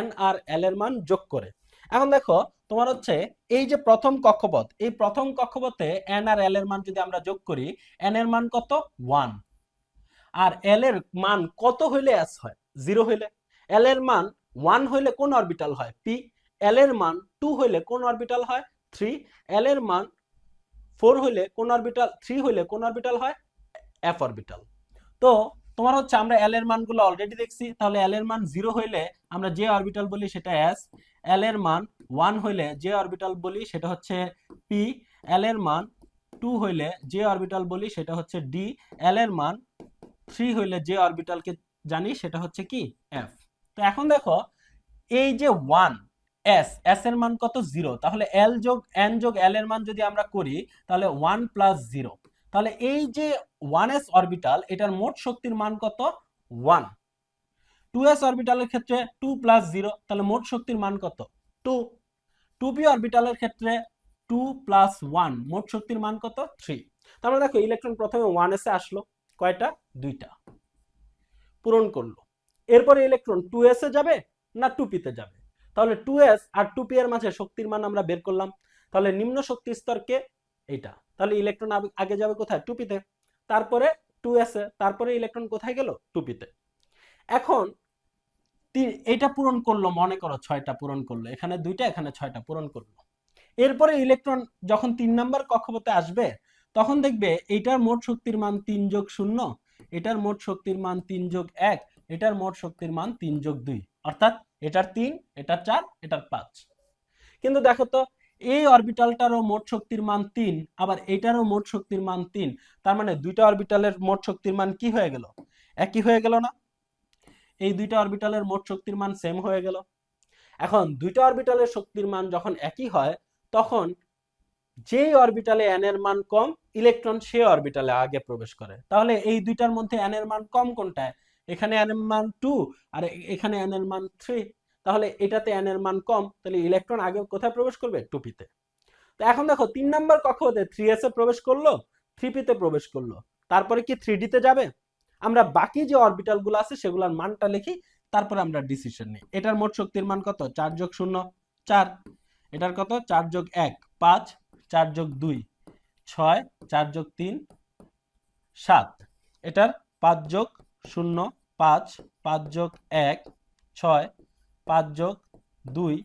n আর l এর মান যোগ করে। এখন দেখো তোমার হচ্ছে এই যে প্রথম কক্ষপথ, এই প্রথম কক্ষপথে n আর l এর মান যদি আমরা যোগ করি, n এর মান কত 1 আর l এর মান কত হইলে s হয় 0 হইলে, l এর মান 1 হইলে কোন অরবিটাল হয় p, l এর মান 2 হইলে কোন অরবিটাল হয় 3, l এর মান 4 হইলে কোন অরবিটাল 3 হইলে কোন অরবিটাল হয় f অরবিটাল। তো তোমার হচ্ছে আমরা l এর মানগুলো অলরেডি দেখছি, তাহলে l এর মান 0 হইলে আমরা যে অরবিটাল বলি সেটা s, l এর মান 1 হইলে যে অরবিটাল বলি সেটা হচ্ছে p, l এর মান 2 হইলে যে অরবিটাল বলি সেটা হচ্ছে d, l এর মান 3 হইলে যে অরবিটালকে জানি সেটা হচ্ছে কি f। তো এখন দেখো এই যে 1 s, s এর মান কত 0, তাহলে l যোগ n যোগ l এর মান যদি আমরা করি তাহলে 1 প্লাস 0, তাহলে এই যে 1s অরবিটাল এটার মোট শক্তির মান কত 1, 2s অরবিটালের ক্ষেত্রে 2 প্লাস 0 তাহলে মোট শক্তির মান কত 2, 2p অরবিটালের ক্ষেত্রে 2 প্লাস 1 মোট শক্তির মান কত 3। তাহলে দেখো ইলেকট্রন প্রথমে 1s এ আসলো, কয়টা 2টা পূরণ করলো, এরপরে ইলেকট্রন 2s এ যাবে না 2p তে যাবে, তাহলে 2s আর 2p এর মাঝে শক্তির মান আমরা বের করলাম, তাহলে নিম্ন শক্তি স্তরকে এইটা, তাহলে ইলেকট্রন আগে যাবে কোথায় 2p তে, তারপরে 2s এ, তারপরে ইলেকট্রন কোথায় গেল 2p তে। এখন এটা পূরণ করলো, মনে করো 6টা পূরণ করলো, এখানে 2টা এখানে 6টা পূরণ করলো, এরপরে ইলেকট্রন যখন 3 নাম্বার কক্ষপথে আসবে তখন দেখবে এইটার মোট শক্তির মান 3 যোগ 0, এটার মোট শক্তির মান 3 যোগ 1, এটার মোট শক্তির মান 3 যোগ 2, অর্থাৎ এটার 3, এটার 4, এটার 5। কিন্তু দেখো তো এই অরবিটালটারও মোট শক্তির মান 3, আবার এটারও মোট শক্তির মান 3, তার মানে দুইটা অরবিটালের মোট শক্তির মান কি হয়ে গেল? একই হয়ে গেল না? এই দুইটা অরবিটালের মোট শক্তির মান সেম হয়ে গেল। এখন দুইটা অরবিটালের শক্তির মান যখন একই হয়, তখন যে অরবিটালে n এর মান কম, ইলেকট্রন সে অরবিটালে আগে প্রবেশ করে। তাহলে এই দুইটার মধ্যে n এর মান কম কোনটায়? এখানে n এর মান 2 আর এখানে n এর মান 3। তাহলে এটাতে n এর মান কম, তাহলে ইলেকট্রন আগে কোথায় প্রবেশ করবে? 2p তে। তো এখন দেখো 3 নাম্বার কক্ষপথে 3s এ প্রবেশ করলো, 3p তে প্রবেশ করলো, তারপরে কি 3d তে যাবে? আমরা বাকি যে অরবিটাল গুলো আছে সেগুলোর মানটা লিখি, তারপরে আমরা ডিসিশন নিই। এটার মোট শক্তির মান কত? 4 যোগ 0 4, এটার কত? 4 যোগ 1 5, 4 যোগ 2 6, 4 যোগ 3 7, এটার 5 যোগ 0 5, 5 যোগ 1 6, 5 যোগ 2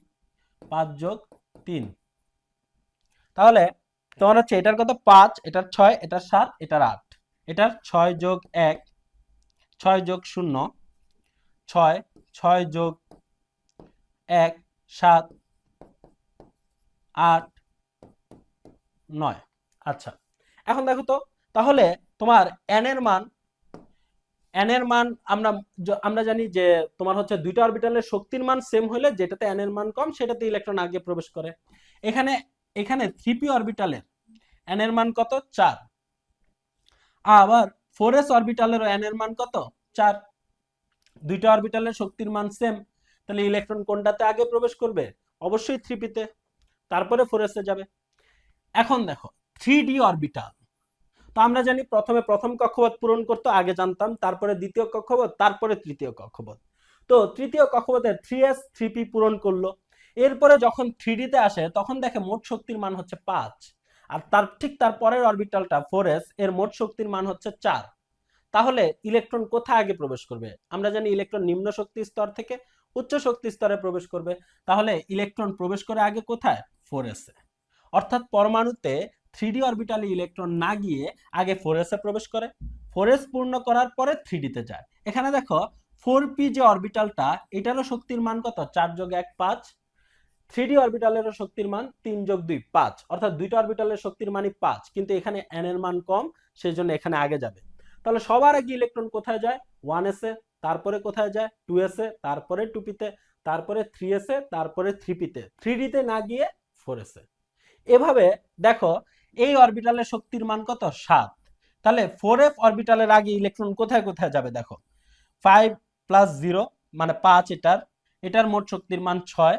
5 যোগ 3। তাহলে তোমার হচ্ছে এটার কত? 5, এটার 6, এটার 7, এটার 8, এটার 6 যোগ 1 6 যোগ 0 6, 6 যোগ 1 7 8 9। আচ্ছা, এখন দেখো তো, তাহলে তোমার n এর মান আমরা জানি যে তোমার হচ্ছে দুইটা অরবিটালের শক্তির মান সেম হলে যেটাতে n এর মান কম সেটাতে ইলেকট্রন আগে প্রবেশ করে। এখানে এখানে 3p অরবিটালের n এর মান কত? 4। আবার 4s অরবিটালেরও n এর মান কত? 4। দুইটা অরবিটালের শক্তির মান সেম, তাহলে ইলেকট্রন কোনটাতে আগে প্রবেশ করবে? অবশ্যই 3p তে, তারপরে 4s এ যাবে। এখন দেখো 3d অরবিটাল, তো আমরা জানি প্রথমে প্রথম কক্ষপথ পূরণ করতে আগে জানতাম, তারপরে দ্বিতীয় কক্ষপথ, তারপরে তৃতীয় কক্ষপথ। তো তৃতীয় কক্ষপথে 3s 3p পূরণ করলো, এরপরে যখন 3d তে আসে তখন দেখে মোট শক্তির মান হচ্ছে 5, আর ঠিক তার পরের অরবিটালটা 4s, এর মোট শক্তির মান হচ্ছে 4। তাহলে ইলেকট্রন কোথায় আগে প্রবেশ করবে? আমরা জানি ইলেকট্রন নিম্ন শক্তি স্তর থেকে উচ্চ শক্তি স্তরে প্রবেশ করবে, তাহলে ইলেকট্রন প্রবেশ করে আগে কোথায়? 4s এ। অর্থাৎ পরমাণুতে 3d অরবিটালে ইলেকট্রন না গিয়ে আগে 4s এ প্রবেশ করে, 4s পূর্ণ করার পরে 3d তে যায়। এখানে দেখো 4p যে অরবিটালটা, এটারও শক্তির মান কত? 4 যোগ 1 5, 3d অরবিটালেরও শক্তির মান 3 যোগ 2 5, অর্থাৎ দুইটা অরবিটালের শক্তির মানই 5, কিন্তু এখানে n এর মান কম, সেই জন্য এখানে আগে যাবে। তাহলে সবার আগে ইলেকট্রন কোথায় যায়? 1s এ, তারপরে কোথায় যায়? 2s এ, তারপরে 2p তে, তারপরে 3s এ, তারপরে 3p তে, 3d তে না গিয়ে 4s এ। এভাবে দেখো এই অরবিটালের শক্তির মান কত? 7। তাহলে 4f অরবিটালের আগে ইলেকট্রন কোথায় কোথায় যাবে? দেখো 5 প্লাস 0 মানে 5, এটার মোট শক্তির মান 6,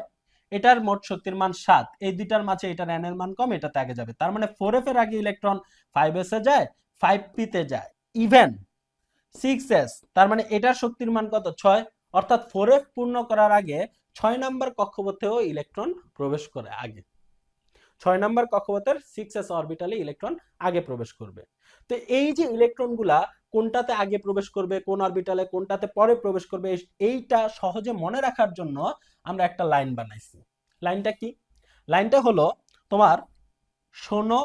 এটার মোট শক্তির মান 7, এই দুইটার মাঝে এটার n এর মান কম, এটাতে আগে যাবে। তার মানে 4f এর আগে ইলেকট্রন 5s এ যায়, 5p তে যায়, ইভেন 6s, তার মানে এটার শক্তির মান কত? 6, অর্থাৎ 4f পূর্ণ করার আগে 6 নাম্বার কক্ষপথেও ইলেকট্রন প্রবেশ করে আগে। 6 নাম্বার কক্ষপথের 6s অরবিটালে ইলেকট্রন আগে প্রবেশ করবে। তো এই যে ইলেকট্রনগুলা কোনটাতে আগে প্রবেশ করবে, কোন অরবিটালে, কোনটাতে পরে প্রবেশ করবে, এইটা সহজে মনে রাখার জন্য আমরা একটা লাইন বানাইছি। লাইনটা কি? লাইনটা হলো তোমার শোনো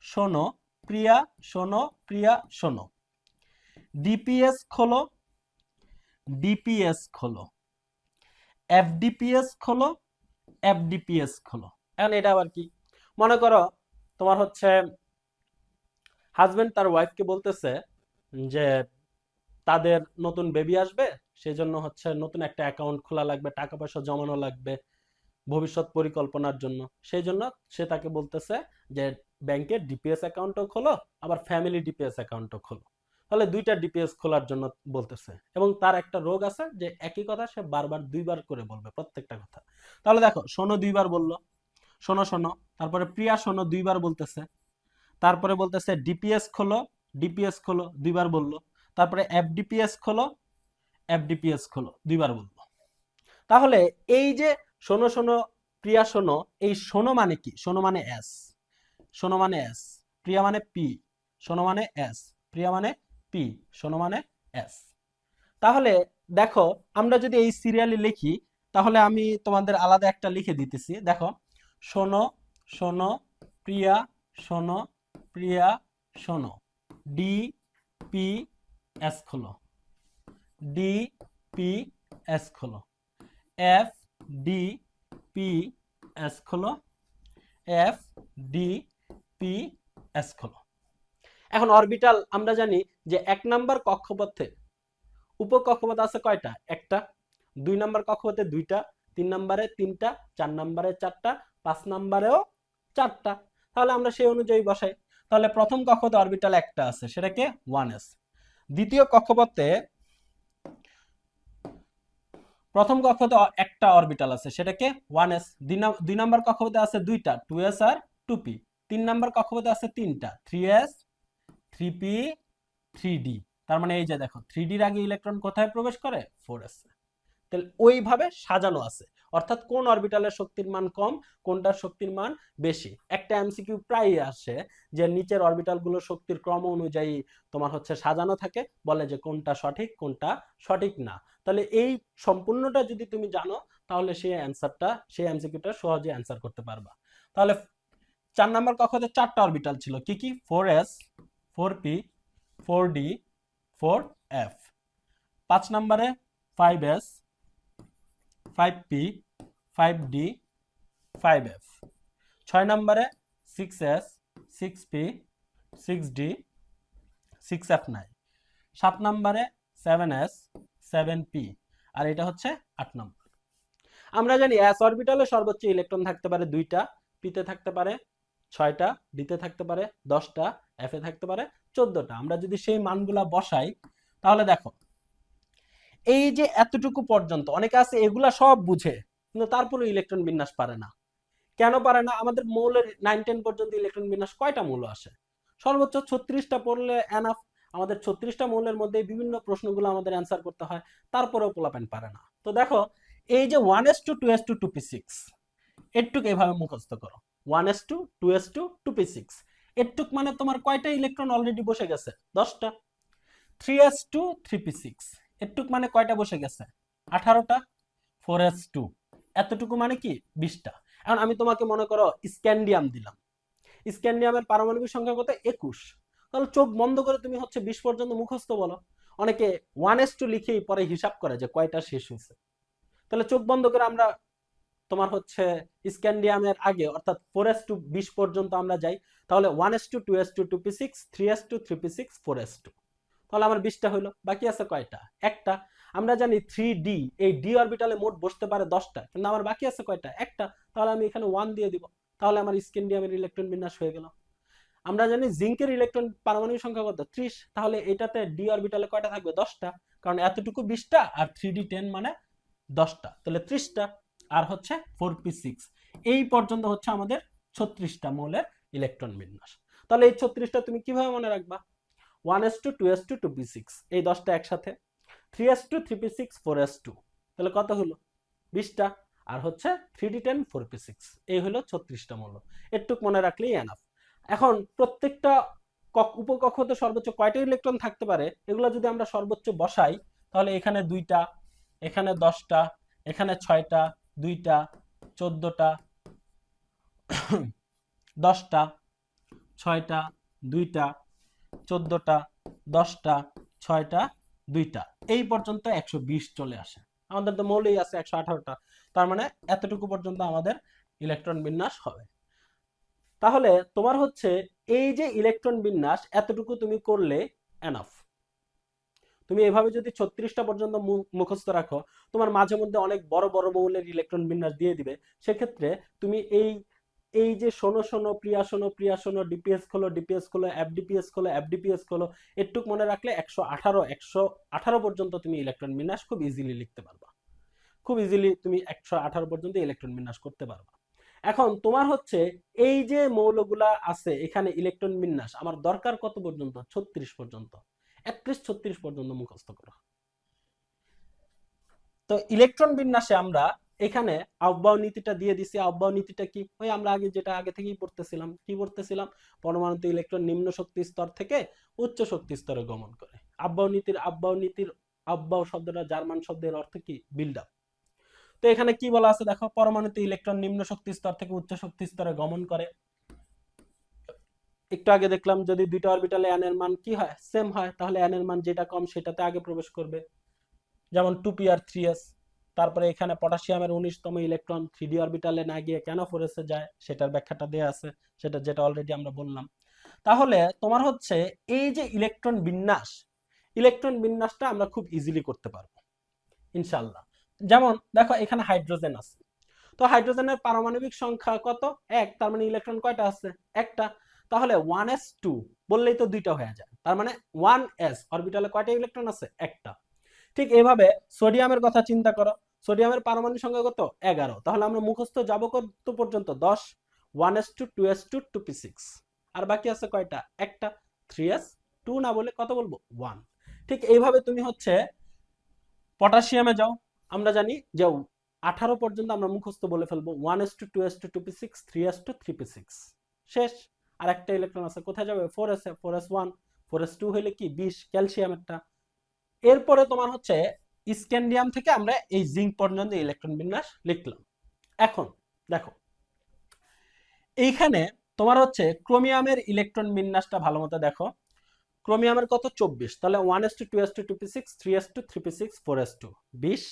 শোনো প্রিয়া, শোনো প্রিয়া, শোনো, ডিপিএস খোলো, ডিপিএস খোলো, এফডিপিএস খোলো, এফডিপিএস খোলো। এখন এটা আবার কি? মনে করো তোমার হচ্ছে হাজবেন্ড তার ওয়াইফকে বলতেছে যে তাদের নতুন বেবি আসবে, সেজন্য হচ্ছে নতুন একটা অ্যাকাউন্ট খোলা লাগবে, টাকা পয়সা জমানো লাগবে ভবিষ্যৎ পরিকল্পনার জন্য। সেই জন্য সে তাকে বলতেছে যে ব্যাংকের ডিপিএস অ্যাকাউন্টও খোলো, আবার ফ্যামিলি ডিপিএস অ্যাকাউন্টও খোলো। তাহলে দুইটা ডিপিএস খোলার জন্য বলতেছে, এবং তার একটা রোগ আছে যে একই কথা সে বারবার 2বার করে বলবে প্রত্যেকটা কথা। তাহলে দেখো শোনো 2বার বললো, শোনো শোনো, তারপরে প্রিয়া শোনো 2বার বলতেছে, তারপরে বলতেছে ডিপিএস খোলো, ডিপিএস খোলো 2বার বললো, তারপরে এফডিপিএস খোলো, এফডিপিএস খোলো 2বার বললো। তাহলে এই যে শোনো শোনো প্রিয়া শোনো, এই শোনো মানে কি? শোনো মানে এস, শোনো মানে এস, প্রিয়া মানে পি, শোনো মানে এস, প্রিয়া মানে পি, শোনো মানে এস। তাহলে দেখো আমরা যদি এই সিরিয়ালি লিখি, তাহলে আমি তোমাদের আলাদা একটা লিখে দিতেছি। দেখো শোনো শোনো প্রিয়া, শোনো প্রিয়া, শোনো, ডি পি এস খোলো, ডি পি এস খোলো, এফ ডি পি এস খোলো, এফ ডি পি এস খোলো। এখন অরবিটাল আমরা জানি যে 1 নাম্বার কক্ষপথে উপকক্ষপথ আছে কয়টা? একটা। 2 নাম্বার কক্ষপথে 2টা, 3 নাম্বারে 3টা, 4 নাম্বারে 4টা, 5 নাম্বারেও 4টা। তাহলে আমরা সেই অনুযায়ী বসাই। তাহলে প্রথম কক্ষপথে অরবিটাল একটা আছে, সেটাকে 1s। দ্বিতীয় কক্ষপথে প্রথম কক্ষপথে একটা অরবিটাল আছে, সেটাকে 1s। 2 নাম্বার কক্ষপথে আছে 2টা, 2s আর 2p। 3 নাম্বার কক্ষপথে আছে 3টা, 3s, 3p, 3d। তার মানে এই যে দেখো, 3d এর আগে ইলেকট্রন কোথায় প্রবেশ করে? 4s। তাহলে ওইভাবে সাজানো আছে, অর্থাৎ কোন অরবিটালের শক্তির মান কম, কোনটার শক্তির মান বেশি। একটা এমসিকিউ প্রায়ই আসে যে নিচের অরবিটালগুলোর শক্তির ক্রম অনুযায়ী তোমার হচ্ছে সাজানো থাকে, বলে যে কোনটা সঠিক কোনটা সঠিক না। তাহলে এই সম্পূর্ণটা যদি তুমি জানো, তাহলে সেই অ্যান্সারটা, সেই এমসিকিউটা সহজে অ্যান্সার করতে পারবা। তাহলে 4 নাম্বার কক্ষপথে 4টা অরবিটাল ছিল, কি কি? 4s, 4p, 4d, 4f। 5 নাম্বারে 5s, 5p, 5d, 5f। 6 নম্বরে 6s, 6p, 6d, 6f9। 7 নম্বরে 7s, 7p, আর এটা হচ্ছে 8 নম্বর। আমরা জানি s অরবিটালে সর্বোচ্চ ইলেকট্রন থাকতে পারে 2টা, p-তে থাকতে পারে 6টা, d-তে থাকতে পারে 10টা, f-এ থাকতে পারে 14টা। আমরা যদি সেই মানগুলা বসাই, তাহলে দেখো এই যে এতটুকু পর্যন্ত অনেকে আছে এগুলা সব বুঝে, কিন্তু তারপরে ইলেকট্রন বিন্যাস পারে না। কেন পারে না? আমাদের মৌলের 9-10 পর্যন্ত ইলেকট্রন বিন্যাস কয়টা মৌল আসে? সর্বোচ্চ 36টা পড়লে এনাফ। আমাদের 36টা মৌলের মধ্যে বিভিন্ন প্রশ্নগুলো আমাদের অ্যান্সার করতে হয়, তারপরেও পোলাপেন পারে না। তো দেখো এই যে 1s2 2s2 2p6, এরটুক এইভাবে মুখস্থ করো। 1s2 2s2 2p6, এরটুক মানে তোমার কয়টা ইলেকট্রন অলরেডি বসে গেছে? 10টা। 3s2 3p6, এরটুক মানে কয়টা বসে গেছে? 18টা। 4s2, এতটুকু মানে কি? 20টা। এখন আমি তোমাকে মনে করো স্ক্যান্ডিয়াম দিলাম, স্ক্যান্ডিয়ামের পারমাণবিক সংখ্যা কত? 21। তাহলে চোখ বন্ধ করে তুমি হচ্ছে 20 পর্যন্ত মুখস্থ বলো। অনেকে 1s2 লিখেই পরে হিসাব করে যে কয়টা শেষ হয়েছে। তাহলে চোখ বন্ধ করে আমরা তোমার হচ্ছে স্ক্যান্ডিয়ামের আগে অর্থাৎ 4s2 20 পর্যন্ত আমরা যাই, তাহলে 1s2 2s2 2p6 3s2 3p6 4s2, তাহলে আমার 20টা হলো। বাকি আছে কয়টা? একটা। আমরা জানি 3d, এই d অরবিটালে মোট বসতে পারে 10টা, কিন্তু আমার বাকি আছে কয়টা? একটা। তাহলে আমি এখানে 1 দিয়ে দিব, তাহলে আমার স্ক্যান্ডিয়ামের ইলেকট্রন বিন্যাস হয়ে গেল। আমরা জানি জিঙ্কের ইলেকট্রন পারমাণবিক সংখ্যা কত? 30, তাহলে এটাতে d অরবিটালে কয়টা থাকবে? 10টা, কারণ এতটুকু 20টা আর 3d10 মানে 10টা, তাহলে 30টা। আর হচ্ছে 4p6, এই পর্যন্ত হচ্ছে আমাদের 36টা মৌলের ইলেকট্রন বিন্যাস। তাহলে এই 36টা তুমি কিভাবে মনে রাখবা? 1s2 2s2 2p6, এই 10টা একসাথে, 3s2 3p6 4s2, তাহলে কত হলো? 20টা। আর হচ্ছে 3d10 4p6, এই হলো 36টা মৌল। এটুক মনে রাখলেই এনাফ। এখন প্রত্যেকটা উপকক্ষতে সর্বোচ্চ কয়টা ইলেকট্রন থাকতে পারে, এগুলো যদি আমরা সর্বোচ্চ বসাই, তাহলে এখানে 2টা, এখানে 10টা, এখানে 6টা, 2টা, 14টা, 10টা, 6টা, 2টা, 14টা, 10টা, 6টা, 2টা, এই পর্যন্ত 120 চলে আসে। আমাদের তো মৌলই আছে 118টা, তার মানে এতটুকু পর্যন্ত আমাদের ইলেকট্রন বিন্যাস হবে। তাহলে তোমার হচ্ছে এই যে ইলেকট্রন বিন্যাস এতটুকু তুমি করলে এনাফ। তুমি এভাবে যদি 36টা পর্যন্ত মুখস্থ রাখো, তোমার মাঝে মধ্যে অনেক বড় বড় মৌলের ইলেকট্রন বিন্যাস দিয়ে দিবে, সেক্ষেত্রে তুমি এই এই যে শোনো শোনো প্রিয়া শোনো প্রিয়া শোনো ডিপিএস খোলো ডিপিএস খোলো এফডিপিএস খোলো এফডিপিএস খোলো, এটুক মনে রাখলে 118 পর্যন্ত তুমি ইলেকট্রন বিন্যাস খুব ইজিলি লিখতে পারবা। খুব ইজিলি তুমি 118 পর্যন্ত ইলেকট্রন বিন্যাস করতে পারবা। এখন তোমার হচ্ছে এই যে মৌলগুলা আছে এখানে ইলেকট্রন বিন্যাস আমার দরকার কত পর্যন্ত? 36 পর্যন্ত। অ্যাটলিস্ট 36 পর্যন্ত মুখস্থ করো। তো ইলেকট্রন বিন্যাসে আমরা এখানে আহ্বায়ক নীতিটা দিয়ে দিছি। আহ্বায়ক নীতিটা কি? ওই আমরা আগে থেকেই পড়তেছিলাম। কি পড়তেছিলাম? পরমাণুতে ইলেকট্রন নিম্ন শক্তি স্তর থেকে উচ্চ শক্তি স্তরে গমন করে। আহ্বায়ক শব্দটা জার্মান শব্দের অর্থ কি? Build up. তো এখানে কি বলা আছে দেখো, পরমাণুতে ইলেকট্রন নিম্ন শক্তি স্তর থেকে উচ্চ শক্তি স্তরে গমন করে। একটু আগে দেখলাম যদি দুইটা অরবিটালে n এর মান কি হয়, সেম হয়, তাহলে n এর মান যেটা কম সেটাতে আগে প্রবেশ করবে, যেমন 2p আর 3s। তারপরে এখানে পটাশিয়ামের 19তম ইলেকট্রন 3d অরবিটালে না গিয়ে কেন 4s এ যায় সেটার ব্যাখ্যাটা দেয়া আছে, যেটা অলরেডি আমরা বললাম। তাহলে তোমার হচ্ছে এই যে ইলেকট্রন বিন্যাসটা আমরা খুব ইজিলি করতে পারবো ইনশাআল্লাহ। যেমন দেখো এখানে হাইড্রোজেন আছে, তো হাইড্রোজেনের পারমাণবিক সংখ্যা কত, 1, তার মানে ইলেকট্রন কয়টা আছে, একটা। তাহলে 1s2 বললেই তো দুইটা হয়ে যায়, তার মানে 1s অরবিটালে কয়টা ইলেকট্রন আছে, একটা। ঠিক এভাবে সোডিয়ামের কথা চিন্তা করো, সোডিয়ামের পারমাণবিক সংখ্যা কত, 11। তাহলে আমরা মুখস্থ যাবো কত পর্যন্ত, 10, 1s2 2s2 2p6, আর বাকি আছে কয়টা, একটা, 3s2 না বলে কত বলবো, 1। ঠিক এইভাবে তুমি হচ্ছে পটাশিয়ামে যাও, আমরা জানি যে 18 পর্যন্ত আমরা মুখস্থ বলে ফেলবো, 1s2 2s2 2p6 3s2 3p6, শেষ। আর একটা ইলেকট্রন আছে, কোথায় যাবে, 4s এ, 4s1 4s2 হইলে কি 20, ক্যালসিয়ামেরটা। এরপরে তোমার হচ্ছে স্ক্যান্ডিয়াম থেকে আমরা এই জিঙ্ক পর্যন্ত ইলেকট্রন বিন্যাস লিখলাম। এখন দেখো এইখানে তোমার হচ্ছে ক্রোমিয়ামের ইলেকট্রন বিন্যাসটা ভালো মতো দেখো। ক্রোমিয়ামের কত, 24, তাহলে 1s2 2s2 2p6 3s2 3p6 4s2 20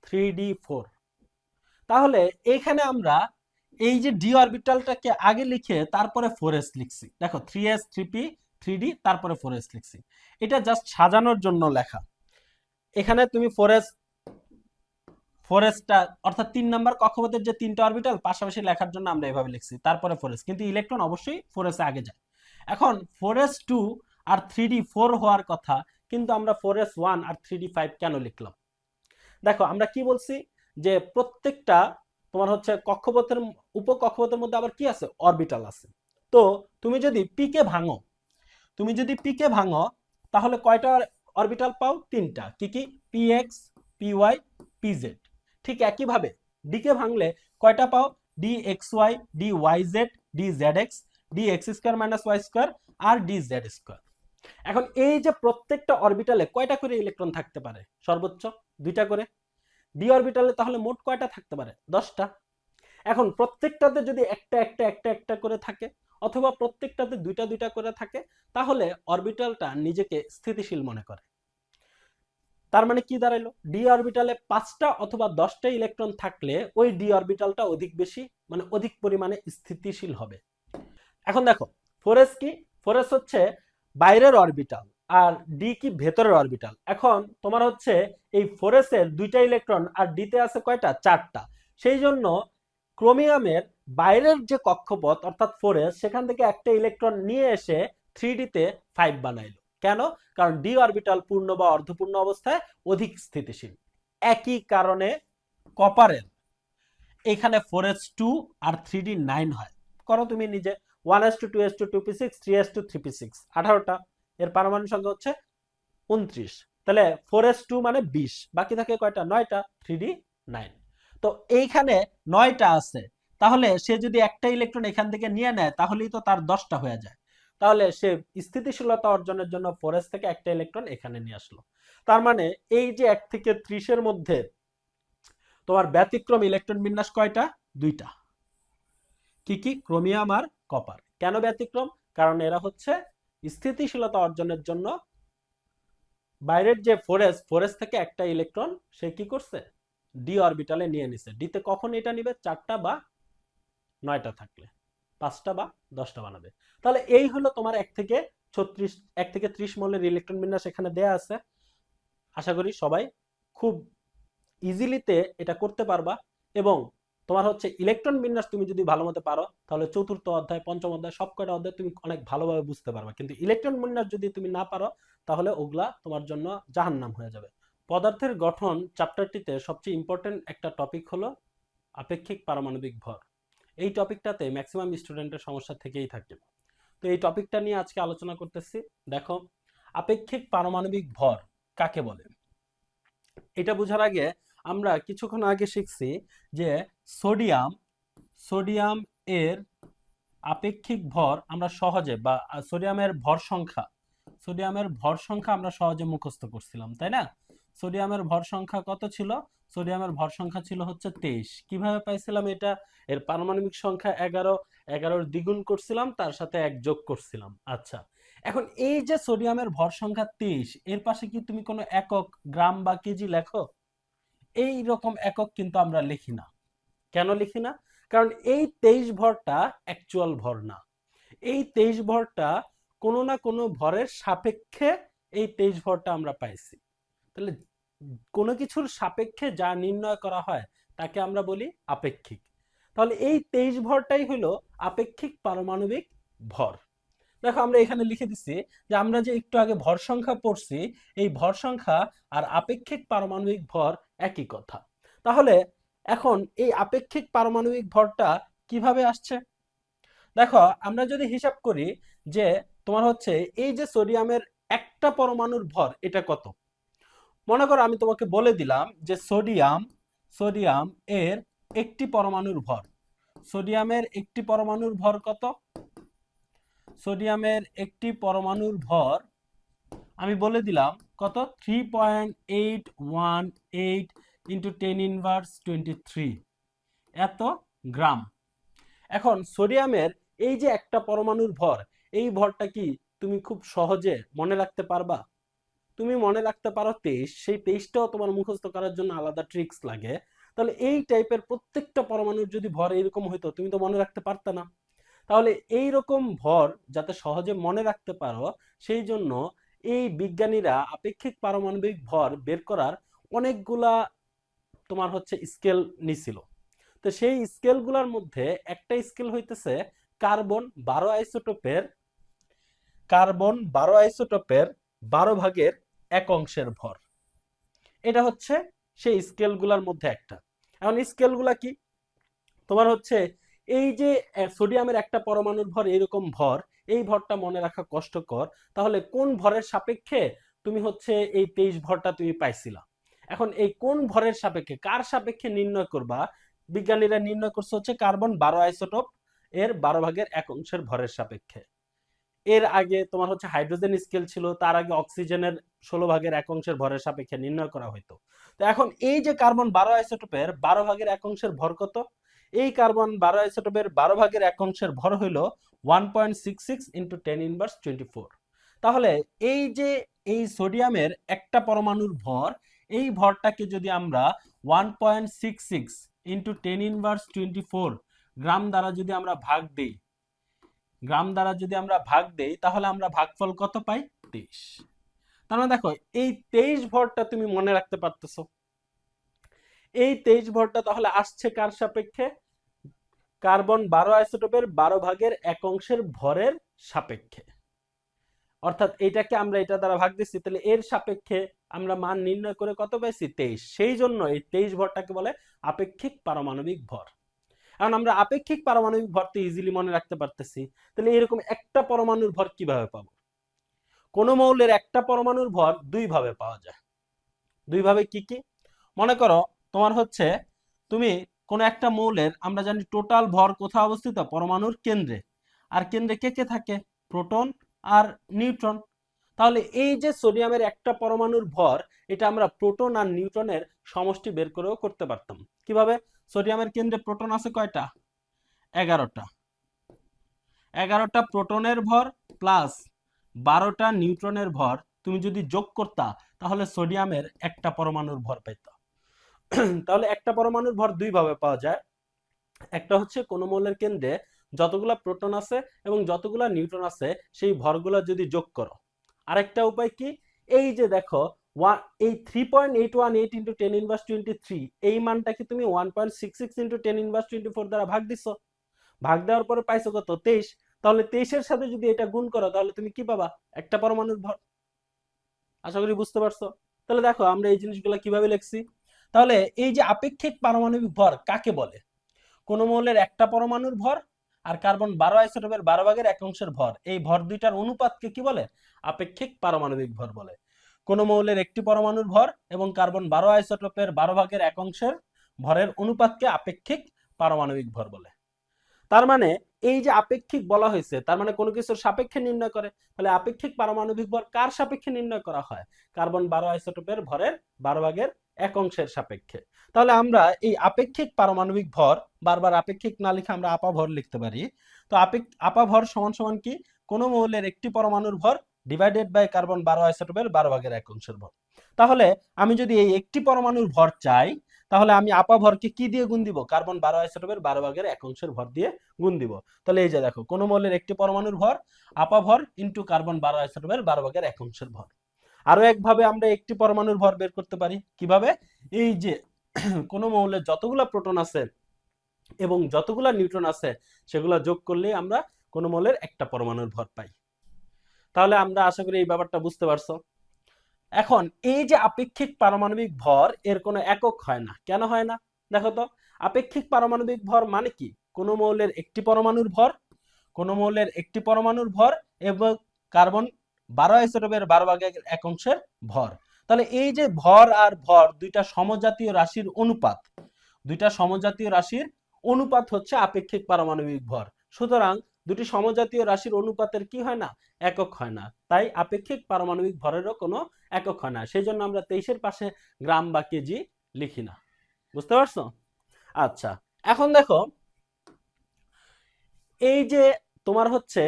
3d4। তাহলে এইখানে আমরা এই যে ডি অরবিটালটাকে আগে লিখে তারপরে 4s লিখছি, দেখো 3s 3p 3d তারপরে 4s লিখছি, এটা জাস্ট সাজানোর জন্য লেখা। এখানে তুমি 4sটা অর্থাৎ 3 নাম্বার কক্ষপথের যে তিনটা অরবিটাল পাশাপাশি লেখার জন্য আমরা এভাবে লিখছি, তারপরে 4s, কিন্তু ইলেকট্রন অবশ্যই 4s এ আগে যায়। এখন 4s2 আর 3d4 হওয়ার কথা, কিন্তু আমরা 4s1 আর 3d5 কেন লিখলাম, দেখো আমরা কি বলছি যে প্রত্যেকটা তোমার হচ্ছে কক্ষপথের উপকক্ষপথের মধ্যে আবার কি আছে, অরবিটাল আছে। তো তুমি যদি পিকে ভাঙো তাহলে কয়টা অরবিটাল পাও, তিনটা। কি কি, px py pz। ঠিক একইভাবে ডিকে ভাঙলে কয়টা পাও, dxy dyz dzx dx square minus y square আর dz স্কয়ার। এখন এই যে প্রত্যেকটা অরবিটালে কয়টা করে ইলেকট্রন থাকতে পারে, সর্বোচ্চ 2টা করে। ডি অরবিটালে তাহলে মোট কয়টা থাকতে পারে, 10টা। এখন প্রত্যেকটাতে যদি একটা একটা একটা একটা করে থাকে অথবা প্রত্যেকটাতে দুইটা দুইটা করে থাকে, তাহলে অরবিটালটা নিজেকে স্থিতিশীল মনে করে। তার মানে কি দাঁড়াইলো, ডি অরবিটালে 5টা অথবা 10টা ইলেকট্রন থাকলে ওই ডি অরবিটালটা অধিক পরিমাণে স্থিতিশীল হবে। এখন দেখো 4s কি, 4s হচ্ছে বাইরের অরবিটাল আর ডি কি, ভেতরের অরবিটাল। এখন তোমার হচ্ছে এই 4s এর দুইটা ইলেকট্রন আর ডিতে আছে কয়টা, 4টা। সেই জন্য ক্রোমিয়ামের বাইরের যে কক্ষপথ অর্থাৎ 4s, সেখান থেকে একটা ইলেকট্রন নিয়ে এসে 3d-তে 5 বানাইলো। কেন, কারণ ডি অরবিটাল পূর্ণ বা অর্ধপূর্ণ অবস্থায় অধিক স্থিতিশীল। একই কারণে কপারের এখানে 4s2 আর 3d9 হয়। করো তুমি নিজে, 1s2 2s2 2p6 3s2 3p6, 18টা, এর পারমাণবিক সংখ্যা হচ্ছে 29। তাহলে 4s2 মানে 20, বাকি থাকে কয়টা, 9টা, 3d9। তো এইখানে 9টা আছে, তাহলে সে যদি একটা ইলেকট্রন এখান থেকে নিয়ে নেয় তাহলেই তো তার 10টা হয়ে যায়। তাহলে সে স্থিতিশীলতা অর্জনের জন্য 4s থেকে একটা ইলেকট্রন এখানে নিয়ে আসলো। তার মানে এই যে 1 থেকে 30-এর মধ্যে তোমার ব্যতিক্রম ইলেকট্রন বিন্যাস কয়টা, 2টা। কি কি, ক্রোমিয়াম আর কপার। কেন ব্যতিক্রম, কারণ এরা হচ্ছে স্থিতিশীলতা অর্জনের জন্য বাইরের যে 4s থেকে একটা ইলেকট্রন সে কি করছে, ডি অরবিটালে নিয়ে নিছে। ডিতে কখন এটা নিবে, 4টা বা 9টা থাকলে, 5টা বা 10টা বানাবে। তাহলে এই হলো তোমার 1 থেকে 30 মোলের ইলেকট্রন বিন্যাস এখানে দেয়া আছে। আশা করি সবাই খুব ইজিলিতে এটা করতে পারবা, এবং তোমার হচ্ছে ইলেকট্রন বিন্যাস তুমি যদি ভালো মতো পারো তাহলে 4র্থ অধ্যায় 5ম অধ্যায় সবকটা অধ্যায় তুমি অনেক ভালোভাবে বুঝতে পারবা। কিন্তু ইলেকট্রন বিন্যাস যদি তুমি না পারো তাহলে ওগুলা তোমার জন্য জাহান্নাম হয়ে যাবে। পদার্থের গঠন চ্যাপ্টারটিতে সবচেয়ে ইম্পর্টেন্ট একটা টপিক হলো আপেক্ষিক পারমাণবিক ভর। এই টপিকটাতে ম্যাক্সিমাম স্টুডেন্টের সমস্যা থেকেই থাকে। তো এই টপিকটা নিয়ে আজকে আলোচনা করতেছি। দেখো আপেক্ষিক পারমাণবিক ভর কাকে বলে, এটা বোঝার আগে আমরা কিছুক্ষণ আগে শিখছি যে সোডিয়াম এর আপেক্ষিক ভর আমরা সহজে, বা সোডিয়ামের ভর সংখ্যা আমরা সহজে মুখস্থ করছিলাম, তাই না? সোডিয়ামের ভর সংখ্যা কত ছিল, সোডিয়ামের ভর সংখ্যা ছিল হচ্ছে 23। কিভাবে পাইছিলাম এটা? এর পারমাণবিক সংখ্যা 11, 11-র দ্বিগুণ করছিলাম, তার সাথে 1 যোগ করছিলাম। আচ্ছা, এখন এই যে সোডিয়ামের ভর সংখ্যা 23, এর পাশে কি তুমি কোনো একক, গ্রাম বা কেজি লেখো? এই রকম একক কিন্তু আমরা লিখি না। কেন লিখি না? কারণ এই 23 ভরটা অ্যাকচুয়াল ভর না। এই 23 ভরটা কোনো না কোনো ভরের সাপেক্ষে এই 23 ভরটা আমরা পাইছি। তাহলে কোনো কিছুর সাপেক্ষে যা নির্ণয় করা হয় তাকে আমরা বলি আপেক্ষিক। তাহলে এই 23 ভরটাই হলো আপেক্ষিক পারমাণবিক ভর। দেখো আমরা এখানে লিখে দিচ্ছি যে আমরা যে একটু আগে ভর সংখ্যা পড়ছি, এই ভর সংখ্যা আর আপেক্ষিক পারমাণবিক ভর একই কথা। তাহলে এখন এই আপেক্ষিক পারমাণবিক ভরটা কিভাবে আসছে? দেখো আমরা যদি হিসাব করি যে তোমার হচ্ছে এই যে সোডিয়ামের একটা পরমাণুর ভর এটা কত, মনে করো আমি তোমাকে বলে দিলাম যে সোডিয়াম এর একটি পরমাণুর ভর, সোডিয়ামের একটি পরমাণুর ভর কত? সোডিয়ামের একটি পরমাণুর ভর আমি বলে দিলাম কত, 3.818 ইন্টু 10⁻23 এত গ্রাম। এখন সোডিয়ামের এই যে একটা পরমাণুর ভর, এই ভরটা কি তুমি খুব সহজে মনে রাখতে পারবা? তুমি মনে রাখতে পারো 23, সেই 23টাও তোমার মুখস্থ করার জন্য আলাদা ট্রিক্স লাগে। তাহলে এই টাইপের প্রত্যেকটা পরমাণুর যদি ভর এরকম হইতো, তুমি তো মনে রাখতে পারতে না। তাহলে এই রকম ভর যাতে সহজে মনে রাখতে পারো, সেই জন্য এই বিজ্ঞানীরা আপেক্ষিক পারমাণবিক ভর বের করার অনেকগুলা তোমার হচ্ছে স্কেল নিছিল। তো সেই স্কেলগুলোর মধ্যে একটা স্কেল হইতেছে কার্বন 12 আইসোটোপের 12 ভাগের 1 ভর। এটা হচ্ছে সেই স্কেলগুলোর মধ্যে একটা। এখন স্কেলগুলা কি? তোমার হচ্ছে এই যে সোডিয়ামের একটা পরমাণুর ভর এরকম ভর, এই ভরটা মনে রাখা কষ্টকর। তাহলে কোন ভরের সাপেক্ষে তুমি হচ্ছে এই 23 ভরটা তুমি পাইছিলা? এখন এই কোন ভরের সাপেক্ষে, কার সাপেক্ষে নির্ণয় করবা? বিজ্ঞানীরা নির্ণয় করছে হচ্ছে কার্বন 12 আইসোটোপ এর 12 ভাগের 1 ভরের সাপেক্ষে। এর আগে তোমার হচ্ছে হাইড্রোজেন স্কেল ছিল, তার আগে অক্সিজেনের 16 ভাগের 1 ভরের সাপেক্ষে নির্ণয় করা হইতো। তো এখন এই যে কার্বন 12 আইসোটোপের 12 ভাগের 1 ভর কত? এই কার্বন 12 আইসোটোপের 12 ভাগের 1 ভর হইল 1.66 ইন্টু 10⁻24। তাহলে এই যে এই সোডিয়ামের একটা পরমাণুর ভর, এই ভরটাকে যদি আমরা 1.66 ইন্টু 10⁻24 গ্রাম দ্বারা যদি আমরা ভাগ দেই, তাহলে আমরা ভাগফল কত পাই? 23। তার মানে দেখো এই 23 ভরটা তুমি মনে রাখতে পারতেছো। এই 23 ভরটা তাহলে আসছে কার সাপেক্ষে? কার্বন 12 আইসোটোপের 12 ভাগের 1 ভরের সাপেক্ষে। অর্থাৎ এটাকে আমরা এটা দ্বারা ভাগ দিচ্ছি, তাহলে এর সাপেক্ষে আমরা মান নির্ণয় করে কত পাইছি? 23। সেই জন্য এই 23 ভরটাকে বলে আপেক্ষিক পারমাণবিক ভর। এখন আমরা আপেক্ষিক পারমাণবিক ভর তো ইজিলি মনে রাখতে পারতেছি, তাহলে এরকম একটা পরমাণুর ভর কিভাবে পাবো? কোন মৌলের একটা পরমাণুর ভর 2 ভাবে পাওয়া যায়। 2 ভাবে কি কি? মনে করো তোমার হচ্ছে তুমি কোন একটা মৌলের, আমরা জানি টোটাল ভর কোথায় অবস্থিত? পরমাণুর কেন্দ্রে। আর কেন্দ্রে কে কে থাকে? প্রোটন আর নিউট্রন। তাহলে এই যে সোডিয়ামের একটা পরমাণুর ভর, এটা আমরা প্রোটন আর নিউট্রনের সমষ্টি বের করেও করতে পারতাম। কিভাবে? সোডিয়ামের কেন্দ্রে প্রোটন আছে কয়টা? 11টা। 11টা প্রোটনের ভর প্লাস 12টা নিউট্রনের ভর তুমি যদি যোগ করতা, তাহলে সোডিয়ামের একটা পরমাণুর ভর পাইতা। তাহলে একটা পরমাণুর ভর 2 ভাবে পাওয়া যায়। একটা হচ্ছে কোন মৌলের কেন্দ্রে যতগুলা প্রোটন আছে এবং যতগুলা নিউট্রন আছে, সেই ভরগুলা যদি যোগ করো। আরেকটা উপায় কি? এই যে দেখো এই 3.818 ইন্টু 10⁻23, এই মানটাকে তুমি 1.66 ইন্টু 10⁻24 দ্বারা ভাগ দিছো। ভাগ দেওয়ার পরে পাইছো কত? 23। তাহলে 23-এর সাথে যদি এটা গুণ করো, তাহলে তুমি কি পাবা? একটা পরমাণুর ভর। আশা করি বুঝতে পারছো। তাহলে দেখো আমরা এই জিনিসগুলো কিভাবে লিখছি। তাহলে এই যে আপেক্ষিক পারমাণবিক ভর কাকে বলে? কোন মৌলের একটা পরমাণুর ভর আর কার্বন 12 আইসোটোপের 12 ভাগের 1 ভর, এই ভর দুইটার অনুপাতকে কি বলে? আপেক্ষিক পারমাণবিক ভর বলে। কোন মৌলের একটি পরমাণুর ভর এবং কার্বন 12 আইসোটোপের 12 ভাগের 1 ভরের অনুপাতকে আপেক্ষিক পারমাণবিক ভর বলে। তার মানে এই যে আপেক্ষিক বলা হয়েছে, তার মানে কোনো কিছুর সাপেক্ষে নির্ণয় করে। তাহলে আপেক্ষিক পারমাণবিক ভর কার সাপেক্ষে নির্ণয় করা হয়? কার্বন 12 আইসোটোপের ভরের এক অংশের সাপেক্ষে। তাহলে আমরা এই আপেক্ষিক পারমাণবিক ভর, বারবার আপেক্ষিক না লিখে আমরা আপাভর লিখতে পারি। তো আপাভর সমান সমান কি, কোন মৌলের একটি পরমাণুর ভর ডিভাইডেড বাই কার্বন 12 আইসোটোপের 12/1 ভর। তাহলে আমি যদি এই একটি পরমাণুর ভর চাই, তাহলে আমি আপাভরকে কি দিয়ে গুণ দিব, কার্বন 12 আইসোটোপের 12/1 ভর দিয়ে গুণ দিব। তাহলে এই যে দেখো, কোন মৌলের একটি পরমাণুর ভর আপাভর ইন্টু কার্বন 12 আইসোটোপের 12/1 ভর। আরো একভাবে আমরা একটি পরমাণুর ভর বের করতে পারি, কিভাবে, এই যে কোন মৌলের যতগুলা প্রোটন আছে এবং যতগুলা নিউট্রন আছে সেগুলা যোগ করলেই আমরা কোন মৌলের একটা পরমাণুর ভর পাই। তাহলে আমরা আশা করি এই ব্যাপারটা বুঝতে পারছো। এখন এই যে আপেক্ষিক পারমাণবিক ভর, এর কোনো একক হয় না। কেন হয় না দেখো তো। আপেক্ষিক পারমাণবিক ভর মানে কি, কোন মৌলের একটি পরমাণুর ভর, কোন মৌলের একটি পরমাণুর ভর এবং কার্বন 12 আইসোটোপের 12/1 ভর। তাহলে এই যে ভর আর ভর দুইটা সমজাতীয় রাশির অনুপাত, দুইটা সমজাতীয় রাশির অনুপাত হচ্ছে আপেক্ষিক পারমাণবিক ভর। সুতরাং দুটি সমজাতীয় রাশির অনুপাতের কি হয় না, একক হয় না। তাই আপেক্ষিক পারমাণবিক ভরেরও কোনো একক হয় না। সেই জন্য আমরা 23-এর পাশে গ্রাম বা কেজি লিখি না। বুঝতে পারছো? আচ্ছা, এখন দেখো, এই যে তোমার হচ্ছে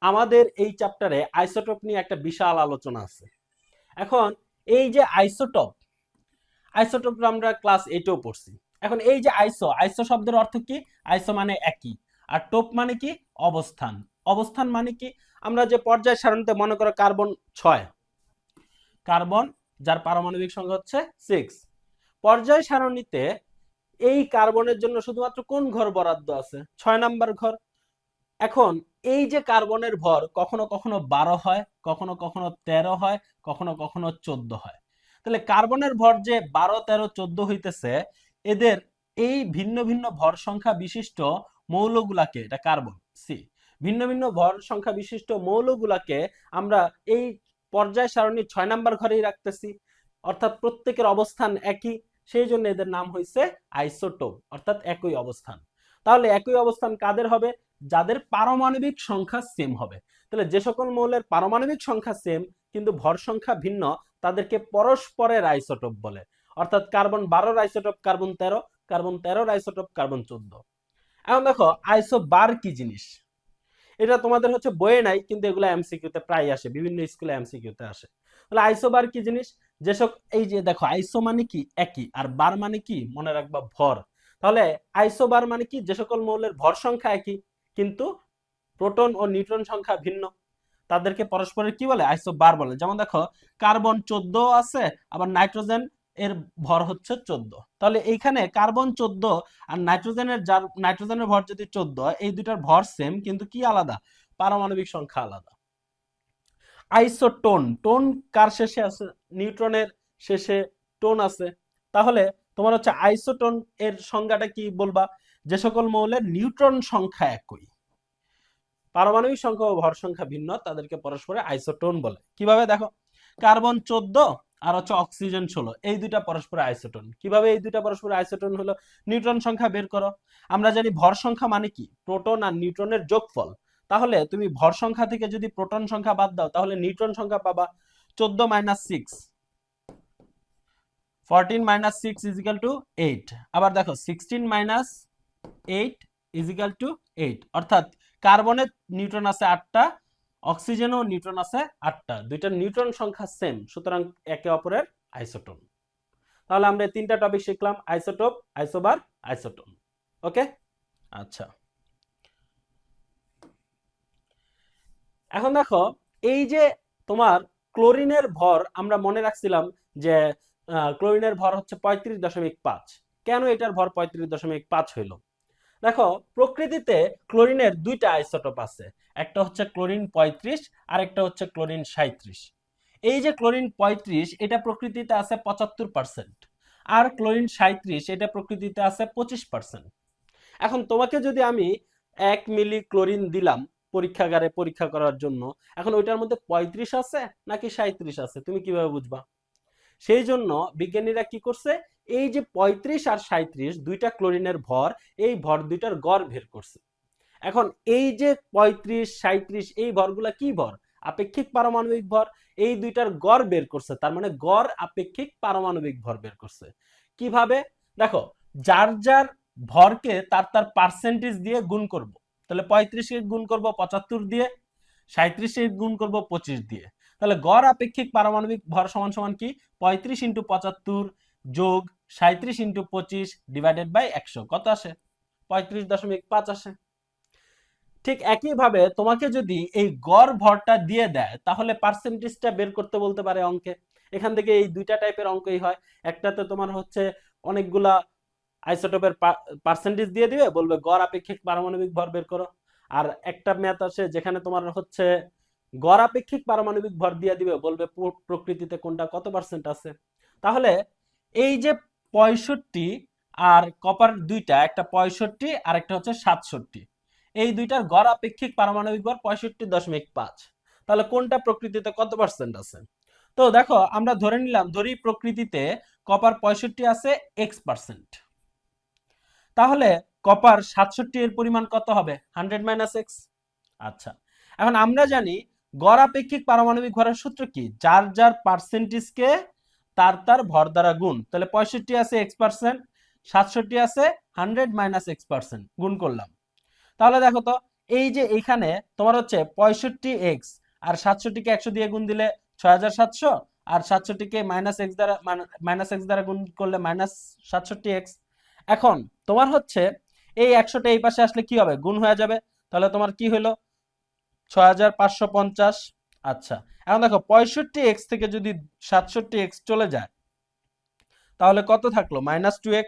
আমাদের এই চ্যাপ্টারে আইসোটোপ নিয়ে একটা বিশাল আলোচনা আছে। এখন এই যে আইসোটোপ, আইসোটোপ আমরা ক্লাস 8এও পড়ছি। এখন এই যে আইসো শব্দের অর্থ কি, আইসো মানে একই, আর টোপ মানে কি, অবস্থান। অবস্থান মানে কি, আমরা যে পর্যায় সারণীতে মনে করো কার্বন 6, কার্বন যার পারমাণবিক সংখ্যা হচ্ছে 6, পর্যায় সারণীতে এই কার্বনের জন্য শুধুমাত্র কোন ঘর বরাদ্দ আছে, 6 নাম্বার ঘর। এখন এই যে কার্বনের ভর কখনো কখনো 12 হয়, কখনো কখনো 13 হয়, কখনো কখনো 14 হয়। তাহলে কার্বনের ভর যে 12, 13, 14 হইতেছে, এদের এই ভিন্ন ভিন্ন ভর সংখ্যা বিশিষ্ট মৌলগুলাকে, এটা কার্বন সি, ভিন্ন ভিন্ন ভর সংখ্যা বিশিষ্ট মৌলগুলাকে আমরা এই পর্যায় সারণীর 6 নাম্বার ঘরেই রাখতেছি, অর্থাৎ প্রত্যেকের অবস্থান একই। সেই জন্য এদের নাম হয়েছে আইসোটোপ, অর্থাৎ একই অবস্থান। তাহলে একই অবস্থান কাদের হবে, যাদের পারমাণবিক সংখ্যা সেম হবে। তাহলে যে সকল মৌলের পারমাণবিক সংখ্যা সেম কিন্তু ভর সংখ্যা ভিন্ন, তাদেরকে পরস্পরের আইসোটোপ বলে। অর্থাৎ carbon 12 isotope carbon 13, carbon 13 isotope carbon 14। এখন দেখো আইসোবার কি জিনিস, এটা তোমাদের হচ্ছে বইয়ে নাই, কিন্তু এগুলো এমসিকিউতে প্রায় আসে, বিভিন্ন স্কুলে এমসিকিউতে আসে। তাহলে আইসোবার কি জিনিস, যেসব, এই যে দেখো আইসো মানে কি একই, আর বার মানে কি মনে রাখবা ভর। তাহলে আইসোবার মানে কি, যে সকল মৌলের ভর সংখ্যা একই কিন্তু প্রোটন ও নিউট্রন সংখ্যা ভিন্ন, তাদেরকে পরস্পরের কি বলে, আইসোবার বলে। যেমন দেখো কার্বন 14 আছে, আবার নাইট্রোজেন এর ভর হচ্ছে 14। তাহলে এইখানে কার্বন 14 আর নাইট্রোজেনের ভর যদি 14, এই দুটার ভর সেম কিন্তু কি আলাদা, পারমাণবিক সংখ্যা আলাদা। আইসোটোন, টোন কার শেষে আছে, নিউট্রনের শেষে টোন আছে। তাহলে তোমার হচ্ছে আইসোটোন এর সংজ্ঞাটা কি বলবা, যে সকল মৌলের নিউট্রন সংখ্যা একই, পারমাণবিক সংখ্যা ও ভর সংখ্যা ভিন্ন, তাদেরকে পরস্পরে আইসোটোন বলে। কিভাবে দেখো, কার্বন 14 আর হচ্ছে অক্সিজেন 16, এই দুইটা পরস্পরে আইসোটোন। কিভাবে এই দুইটা পরস্পরে আইসোটোন হলো, নিউট্রন সংখ্যা বের করো। আমরা জানি ভর সংখ্যা মানে কি, প্রোটন আর নিউট্রনের যোগফল। তাহলে তুমি ভর সংখ্যা থেকে যদি প্রোটন সংখ্যা বাদ দাও, তাহলে নিউট্রন সংখ্যা পাবা 14 - 6, 14 - 6 = 8। আবার দেখো 16 - 8 = 8। অর্থাৎ কার্বনের নিউট্রন আছে 8টা, অক্সিজেনও নিউট্রন আছে 8টা, দুইটা নিউট্রন সংখ্যা সেম, সুতরাং একে অপরের আইসোটোন। তাহলে আমরা এই তিনটা টপিক শিখলাম, আইসোটোপ, আইসোবার, আইসোটোন। ওকে, আচ্ছা। এখন দেখো, এই যে তোমার ক্লোরিনের ভর আমরা মনে রাখছিলাম যে ক্লোরিনের ভর হচ্ছে 35.5। কেন এটার ভর 35.5 হইল, দেখো প্রকৃতিতে ক্লোরিনের দুইটা আইসোটোপ আছে, একটা হচ্ছে ক্লোরিন 35 আর একটা হচ্ছে ক্লোরিন 37। এই যে ক্লোরিন 35 এটা প্রকৃতিতে আছে 75%, আর ক্লোরিন 37 এটা প্রকৃতিতে আছে 25%। এখন তোমাকে যদি আমি 1 মিলি ক্লোরিন দিলাম পরীক্ষাগারে পরীক্ষা করার জন্য, এখন ওইটার মধ্যে 35 আছে নাকি 37 আছে, তুমি কিভাবে বুঝবা? সেই জন্য বিজ্ঞানীরা কি করছে, এই যে 35 আর 37 দুইটা ক্লোরিনের ভর, এই ভর দুইটার গড় বের করছে। এখন এই যে 35, 37 এই ভরগুলা কি ভর, আপেক্ষিক পারমাণবিক ভর, এই দুইটার গড় বের করছে, তার মানে গড় আপেক্ষিক পারমাণবিক ভর বের করছে। কিভাবে? দেখো, যার যার ভরকে তার তার পার্সেন্টেজ দিয়ে গুণ করব। তাহলে 35কে গুণ করব 75 দিয়ে, 37কে গুণ করব 25 দিয়ে। তাহলে গড় আপেক্ষিক পারমাণবিক ভর সমান সমান কি? 35 ইন্টু 75 যোগ 37 ইন্টু 25 ডিভাইডেড বাই 100, কত আসে? 35.5 আসে। ঠিক একইভাবে তোমাকে যদি এই গড় ভরটা দিয়ে দেয়, তাহলে পার্সেন্টেজটা বের করতে বলতে পারে অঙ্কে। এখান থেকে এই দুইটা টাইপের অঙ্কই হয়। একটাতে তোমার হচ্ছে অনেকগুলা আইসোটোপের পার্সেন্টেজ দিয়ে দিবে, বলবে গড় আপেক্ষিক পারমাণবিক ভর বের করো। আর একটা ম্যাথ আছে যেখানে তোমার হচ্ছে গড় আপেক্ষিক পারমাণবিক ভর দিয়ে দিবে, বলবে প্রকৃতিতে কোনটা কত পার্সেন্ট আছে। তাহলে এই যে 65 আর কপার দুইটা, একটা 65 আর একটা হচ্ছে 67, এই দুইটার গড় আপেক্ষিক পারমাণবিক ভর 65.5। তাহলে কোনটা প্রকৃতিতে কত পার্সেন্ট আছে? তো দেখো, আমরা ধরে নিলাম, ধরি প্রকৃতিতে কপার 65 আছে x%, তাহলে কপার 67 এর পরিমাণ কত হবে? 100 মাইনাস এক্স। আচ্ছা, এখন আমরা জানি গড় আপেক্ষিক পারমাণবিক ভরের সূত্র কি? যার যার পার্সেন্টেজকে তার তার ভর দ্বারা গুণ। তাহলে 65 আছে x%, 67 আছে 100 মাইনাস x%, গুণ করলাম। তাহলে দেখো তো, এই যে এইখানে তোমার হচ্ছে 65x আর 67কে 100 দিয়ে গুণ দিলে 6700, আর 67কে মাইনাস এক্স দ্বারা গুণ করলে মাইনাস 67x। এখন তোমার হচ্ছে এই 100টা এই পাশে আসলে কি হবে? গুণ হয়ে যাবে। তাহলে তোমার কি হলো? 6550। আচ্ছা, এখন দেখো 65x থেকে যদি 67x চলে যায়, তাহলে কত থাকলো? -2x।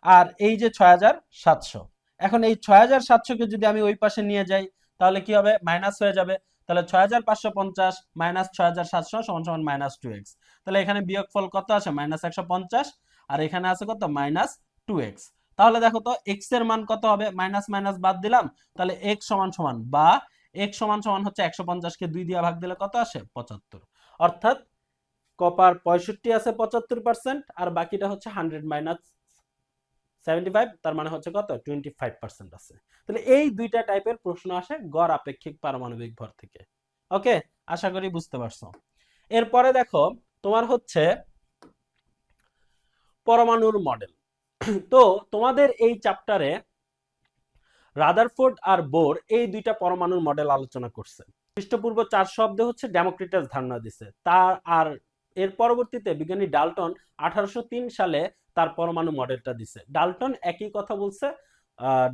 আর এই যে 6700, এখন এই 6700কে যদি আমি ওই পাশে নিয়ে যাই, তাহলে কি হবে? মাইনাস হয়ে যাবে। তাহলে 6550 মাইনাস 6700 সমান সমান -2x। তাহলে এখানে বিয়োগফল কত আসে? -150। আর এখানে আছে কত? -2x। তাহলে দেখো তো x এর মান কত হবে? মাইনাস মাইনাস বাদ দিলাম, তাহলে x সমান সমান, বা x সমান সমান হচ্ছে 150কে 2 দিয়ে ভাগ দিলে কত আসে? 75। অর্থাৎ কপার 65 আছে 75%, আর বাকিটা হচ্ছে 100 মাইনাস 75, তার মানে হচ্ছে কত? 25% আছে। তাহলে এই দুইটা টাইপের প্রশ্ন আসে গড় আপেক্ষিক পারমাণবিক ভর থেকে। ওকে, আশা করি বুঝতে পারছো। এরপরে দেখো, তোমার হচ্ছে পরমাণুর মডেল। তো তোমাদের এই চ্যাপ্টারে রাদারফোর্ড আর বোর এই দুইটা পরমাণুর মডেল আলোচনা করছে। খ্রিস্টপূর্ব 400 অব্দে হচ্ছে ডেমোক্রিটাস ধারণা দিছে তার, আর এর পরবর্তীতে বিজ্ঞানী ডাল্টন 1803 সালে তার পরমাণু মডেলটা দিছে। ডাল্টন একই কথা বলছে,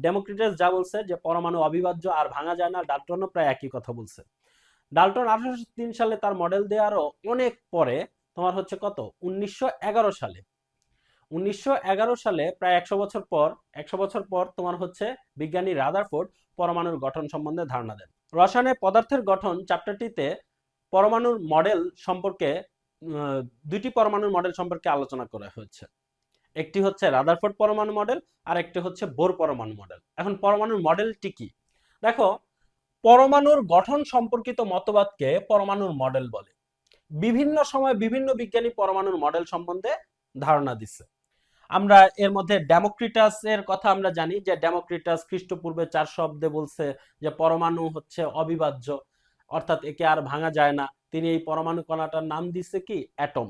ডেমোক্রিটাস যা বলছে যে পরমাণু অবিভাজ্য আর ভাঙা যায় না, ডাল্টনও প্রায় একই কথা বলছে। ডাল্টন 1803 সালে তার মডেল দেওয়ারও অনেক পরে তোমার হচ্ছে কত? 1911 সালে, 1911 সালে প্রায় 100 বছর পর তোমার হচ্ছে বিজ্ঞানী রাদারফোর্ড পরমাণুর গঠন সম্বন্ধে ধারণা দেন। রসায়নে পদার্থের গঠন চ্যাপ্টারটিতে পরমাণুর মডেল সম্পর্কে দুইটি পরমাণুর মডেল সম্পর্কে আলোচনা করা হয়েছে। একটি হচ্ছে রাদারফোর্ড পরমাণু মডেল, আর একটি হচ্ছে বোর পরমাণু মডেল। এখন পরমাণুর মডেলটি কি? দেখো, পরমাণুর গঠন সম্পর্কিত মতবাদকে পরমাণুর মডেল বলে। বিভিন্ন সময় বিভিন্ন বিজ্ঞানী পরমাণুর মডেল সম্বন্ধে ধারণা দিচ্ছে। আমরা এর মধ্যে ডেমোক্রিটাস এর কথা আমরা জানি, যে ডেমোক্রিটাস খ্রিস্টপূর্বে 400 অব্দে বলছে যে পরমাণু হচ্ছে অবিভাজ্য, অর্থাৎ একে আর ভাঙা যায় না। তিনি এই পরমাণু কণাটার নাম দিচ্ছে কি? অ্যাটম।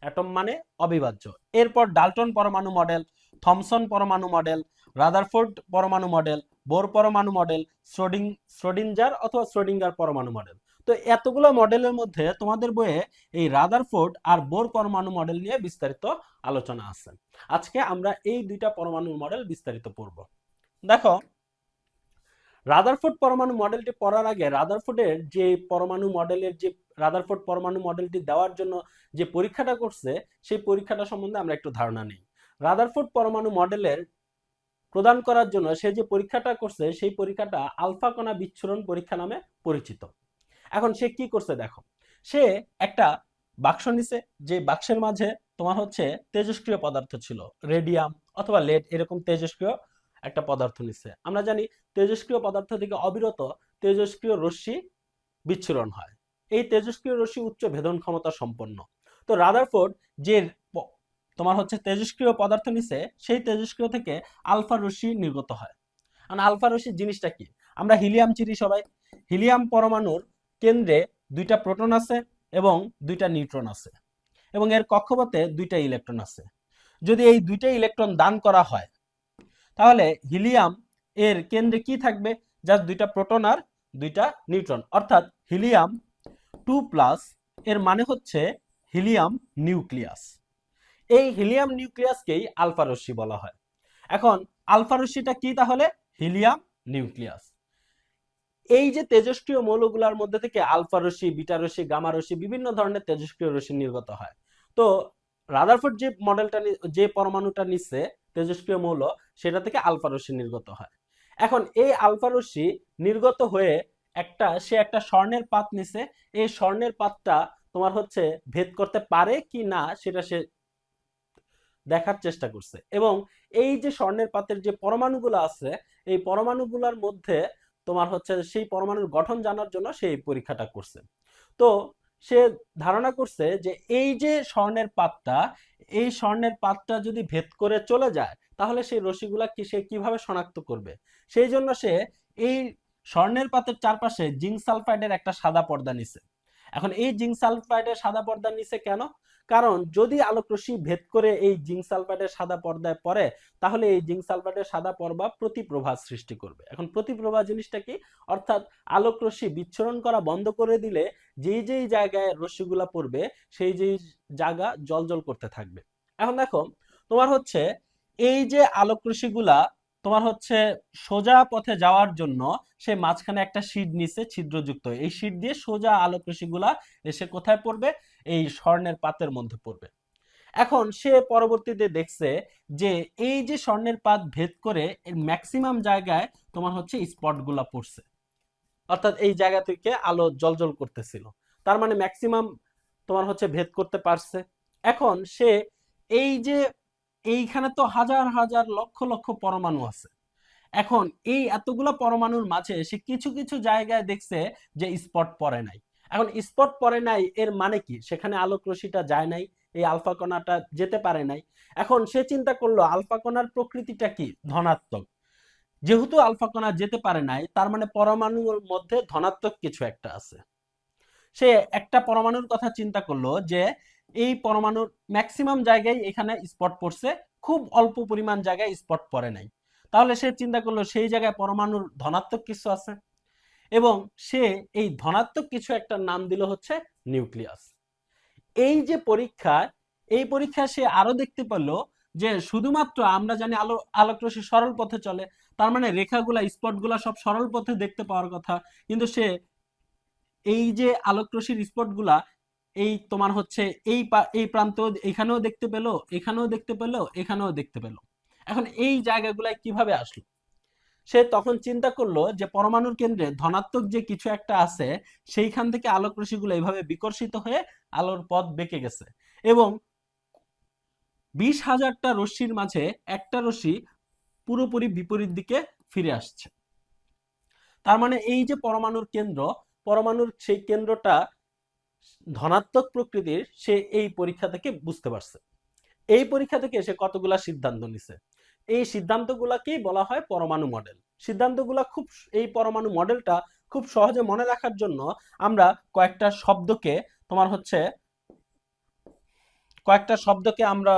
অ্যাটম মানে অবিভাজ্য। এরপর ডাল্টন পরমাণু মডেল, থমসন পরমাণু মডেল, রাদারফোর্ড পরমাণু মডেল, বোর পরমাণু মডেল, শ্রোডিঞ্জার অথবা শ্রোডিঙ্গার পরমাণু মডেল। তো এতগুলো মডেলের মধ্যে তোমাদের বইয়ে এই রাদারফোর্ড আর বোর পরমাণু মডেল নিয়ে বিস্তারিত আলোচনা আছে। আজকে আমরা এই দুইটা পরমাণুর মডেল বিস্তারিত পড়ব। দেখো, রাদারফোর্ড পরমাণু মডেলটি পড়ার আগে রাদারফোর্ডের যে পরমাণু মডেলের যে রাদারফোর্ড পরমাণু মডেলটি দেওয়ার জন্য যে পরীক্ষাটা করছে, সেই পরীক্ষাটা সম্বন্ধে আমরা একটু ধারণা নিই। রাদারফোর্ড পরমাণু মডেলের প্রদান করার জন্য সে যে পরীক্ষাটা করছে, সেই পরীক্ষাটা আলফা কণা বিচ্ছুরণ পরীক্ষা নামে পরিচিত। এখন সে কি করছে দেখো, সে একটা বাক্স নিছে, যে বাক্সের মাঝে তোমার হচ্ছে তেজস্ক্রিয় পদার্থ ছিল, রেডিয়াম অথবা লেড, এরকম তেজস্ক্রিয় একটা পদার্থ নিচ্ছে। আমরা জানি তেজস্ক্রিয় পদার্থ থেকে অবিরত তেজস্ক্রিয় রশ্মি বিচ্ছুরণ হয়। এই তেজস্ক্রিয় রশ্মি উচ্চ ভেদন ক্ষমতা সম্পন্ন। তো রাদারফোর্ড যে তোমার হচ্ছে তেজস্ক্রিয় পদার্থ নিছে, সেই তেজস্ক্রিয় থেকে আলফা রশ্মি নির্গত হয়। আর আলফা রশ্মি জিনিসটা কি? আমরা হিলিয়াম চিনি সবাই। হিলিয়াম পরমাণুর কেন্দ্রে দুইটা প্রোটন আছে এবং দুইটা নিউট্রন আছে এবং এর কক্ষপথে দুইটা ইলেকট্রন আছে। যদি এই দুইটা ইলেকট্রন দান করা হয় তাহলে হিলিয়াম এর কেন্দ্রে কি থাকবে? জাস্ট দুইটা প্রোটন আর দুইটা নিউট্রন, অর্থাৎ হিলিয়াম 2+, এর মানে হচ্ছে হিলিয়াম নিউক্লিয়াস। এই হিলিয়াম নিউক্লিয়াসকেই আলফা রশ্মি বলা হয়। এখন আলফা রশ্মিটা কি তাহলে? Helium nucleus. এই যে তেজস্ক্রিয় মৌলগুলোর মধ্যে থেকে আলফা রশ্মি, বিটা রশ্মি, গামা রশ্মি, বিভিন্ন ধরনের তেজস্ক্রিয় রশ্মি নির্গত হয়। তো রাদারফোর্ড যে মডেলটা, যে পরমাণুটা নিচ্ছে তেজস্ক্রিয় মৌল, সেটা থেকে আলফা রশ্মি নির্গত হয়। এখন এই আলফা রশ্মি নির্গত হয়ে সে একটা স্বর্ণের পাত নিছে। এই স্বর্ণের পাতটা তোমার হচ্ছে ভেদ করতে পারে কি না সেটা সে দেখার চেষ্টা করছে এবং এই যে স্বর্ণের পাতের যে পরমাণুগুলো আছে, এই পরমাণুগুলোর মধ্যে তোমার হচ্ছে সেই পরমাণুর গঠন জানার জন্য সেই পরীক্ষাটা করছে। তো সে ধারণা করছে যে এই যে স্বর্ণের পাতটা, এই স্বর্ণের পাতটা যদি ভেদ করে চলে যায় তাহলে সেই রশ্মিগুলা সে কিভাবে শনাক্ত করবে। সেই জন্য সে এই স্বর্ণের পাতের চারপাশে জিঙ্ক সালফাইডের একটা সাদা পর্দা নিছে। এখন এই জিঙ্ক সালফাইডের সাদা পর্দা নিছে কেন? কারণ যদি আলোকরশ্মি ভেদ করে এই জিঙ্ক সালফাইডের সাদা পর্দায় পড়ে তাহলে এই জিঙ্ক সালফাইডের সাদা পর্দা প্রতিপ্রভা সৃষ্টি করবে। এখন প্রতিপ্রভা জিনিসটা কি? অর্থাৎ আলোকরশ্মি বিচ্ছুরণ করা বন্ধ করে দিলে যেই যেই জায়গায় রশ্মিগুলা পড়বে সেই যেই জায়গা জ্বলজ্বল করতে থাকবে। এখন দেখো তোমার হচ্ছে এই যে আলোকরশ্মিগুলা তোমার হচ্ছে সোজা পথে যাওয়ার জন্য সে মাঝখানে একটা শীট নিচে ছিদ্রযুক্ত, এই শীট দিয়ে সোজা আলোকরশ্মিগুলা এসে কোথায় পড়বে? এই স্বর্ণের পাতের মধ্যে পড়বে। এখন সে পরবর্তীতে দেখছে যে এই যে স্বর্ণের পাত ভেদ করে এর ম্যাক্সিমাম জায়গায় তোমার হচ্ছে স্পটগুলা পড়ছে, অর্থাৎ এই জায়গা থেকে আলো জ্বলজ্বল করতেছিল, তার মানে ম্যাক্সিমাম তোমার হচ্ছে ভেদ করতে পারছে। এখন সে এই যে এইখানে তো হাজার হাজার লক্ষ লক্ষ পরমাণু আছে, এখন এই এতগুলো পরমাণুর মাঝে সে কিছু কিছু জায়গায় দেখছে যে স্পট পড়ে নাই। এখন স্পট পড়ে নাই এর মানে কি? সেখানে আলোক রশ্মিটা যায় নাই, এই আলফা কণাটা যেতে পারে নাই। এখন সে চিন্তা করলো আলফা কণার প্রকৃতিটা কি? ধনাত্মক। যেহেতু আলফা কণা যেতে পারে নাই তার মানে পরমাণুর মধ্যে ধনাত্মক কিছু একটা আছে। সে একটা পরমাণুর কথা চিন্তা করলো যে এই পরমাণুর ম্যাক্সিমাম জায়গায় এখানে স্পট পড়ছে, খুব অল্প পরিমাণ জায়গায় স্পট পড়ে নাই। তাহলে সে চিন্তা করলো সেই জায়গায় পরমাণুর ধনাত্মক কিছু আছে এবং সে এই ধনাত্মক কিছু একটা নাম দিল হচ্ছে নিউক্লিয়াস। এই যে পরীক্ষা, এই পরীক্ষায় সে আরো দেখতে পেল যে শুধুমাত্র আমরা জানি আলোকরশ্মি সরল পথে চলে, তার মানে রেখাগুলা, স্পটগুলা সব সরল পথে দেখতে পাওয়ার কথা, কিন্তু সে এই যে আলোকরশ্মির স্পটগুলা এই তোমার হচ্ছে এই প্রান্ত এখানেও দেখতে পেল, এখানেও দেখতে পেল, এখানেও দেখতে পেল। এখন এই জায়গাগুলাই কিভাবে আসলো? সে তখন চিন্তা করলো যে পরমাণুর কেন্দ্রে ধনাত্মক যে কিছু একটা আছে সেইখান থেকে আলোক রশ্মিগুলো এইভাবে বিকর্ষিত হয়ে আলোর পথ বেঁকে গেছে এবং 20,000টা রশ্মির মাঝে একটা রশ্মি পুরোপুরি বিপরীত দিকে ফিরে আসছে। তার মানে এই যে পরমাণুর কেন্দ্র, পরমাণুর সেই কেন্দ্রটা ধনাত্মক প্রকৃতির, সে এই পরীক্ষা থেকে বুঝতে পারছে। এই পরীক্ষা থেকে সে কতগুলা সিদ্ধান্ত নিছে। এই সিদ্ধান্তগুলাকেই বলা হয় পরমাণু মডেল। সিদ্ধান্তগুলা এই পরমাণু মডেলটা খুব সহজে মনে রাখার জন্য আমরা কয়েকটা শব্দকে আমরা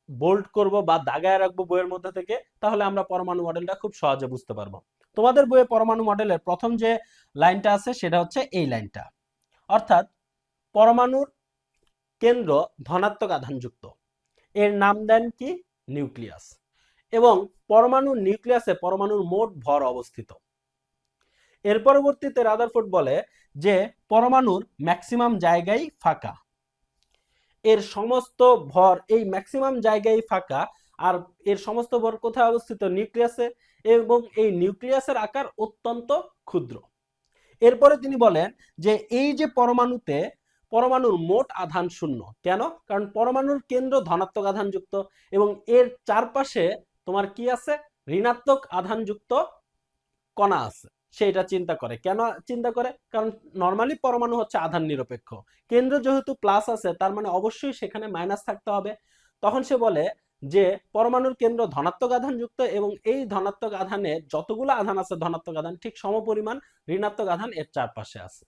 বোল্ড করব বা দাগায় রাখবো বইয়ের মধ্যে থেকে, তাহলে আমরা পরমাণু মডেলটা খুব সহজে বুঝতে পারবো। তোমাদের বইয়ে পরমাণু মডেলের প্রথম যে লাইনটা আছে সেটা হচ্ছে এই লাইনটা, অর্থাৎ পরমাণুর কেন্দ্র ধনাত্মক আধানযুক্ত, এর নাম দেন কি? নিউক্লিয়াস। এবং পরমাণুর নিউক্লিয়াসে পরমাণুর মোট ভর অবস্থিত। এর পরবর্তীতে রাদারফোর্ড বলে যে পরমাণুর ম্যাক্সিমাম জায়গায় ফাঁকা, এর সমস্ত ভর এই ম্যাক্সিমাম জায়গায় ফাঁকা, আর এর সমস্ত ভর কোথায় অবস্থিত? নিউক্লিয়াসে, এবং এই নিউক্লিয়াসের আকার অত্যন্ত ক্ষুদ্র। এরপরে তিনি বলেন যে এই যে পরমাণুতে পরমাণুর মোট আধান শূন্য। কেন? কারণ পরমাণুর কেন্দ্র ধনাত্মক আধানযুক্ত এবং এর চারপাশে তোমার কি আছে? ঋণাত্মক আধানযুক্ত কণা আছে। সে এটা চিন্তা করে। কেন চিন্তা করে? কারণ নর্মালি পরমাণু হচ্ছে আধান নিরপেক্ষ, কেন্দ্র যেহেতু প্লাস আছে তার মানে অবশ্যই সেখানে মাইনাস থাকতে হবে। তখন সে বলে যে পরমাণুর কেন্দ্র ধনাত্মক আধানযুক্ত এবং এই ধনাত্মক আধানে যতগুলো আধান আছে ধনাত্মক আধান ঠিক সমপরিমাণ ঋণাত্মক আধান এর চারপাশে আছে।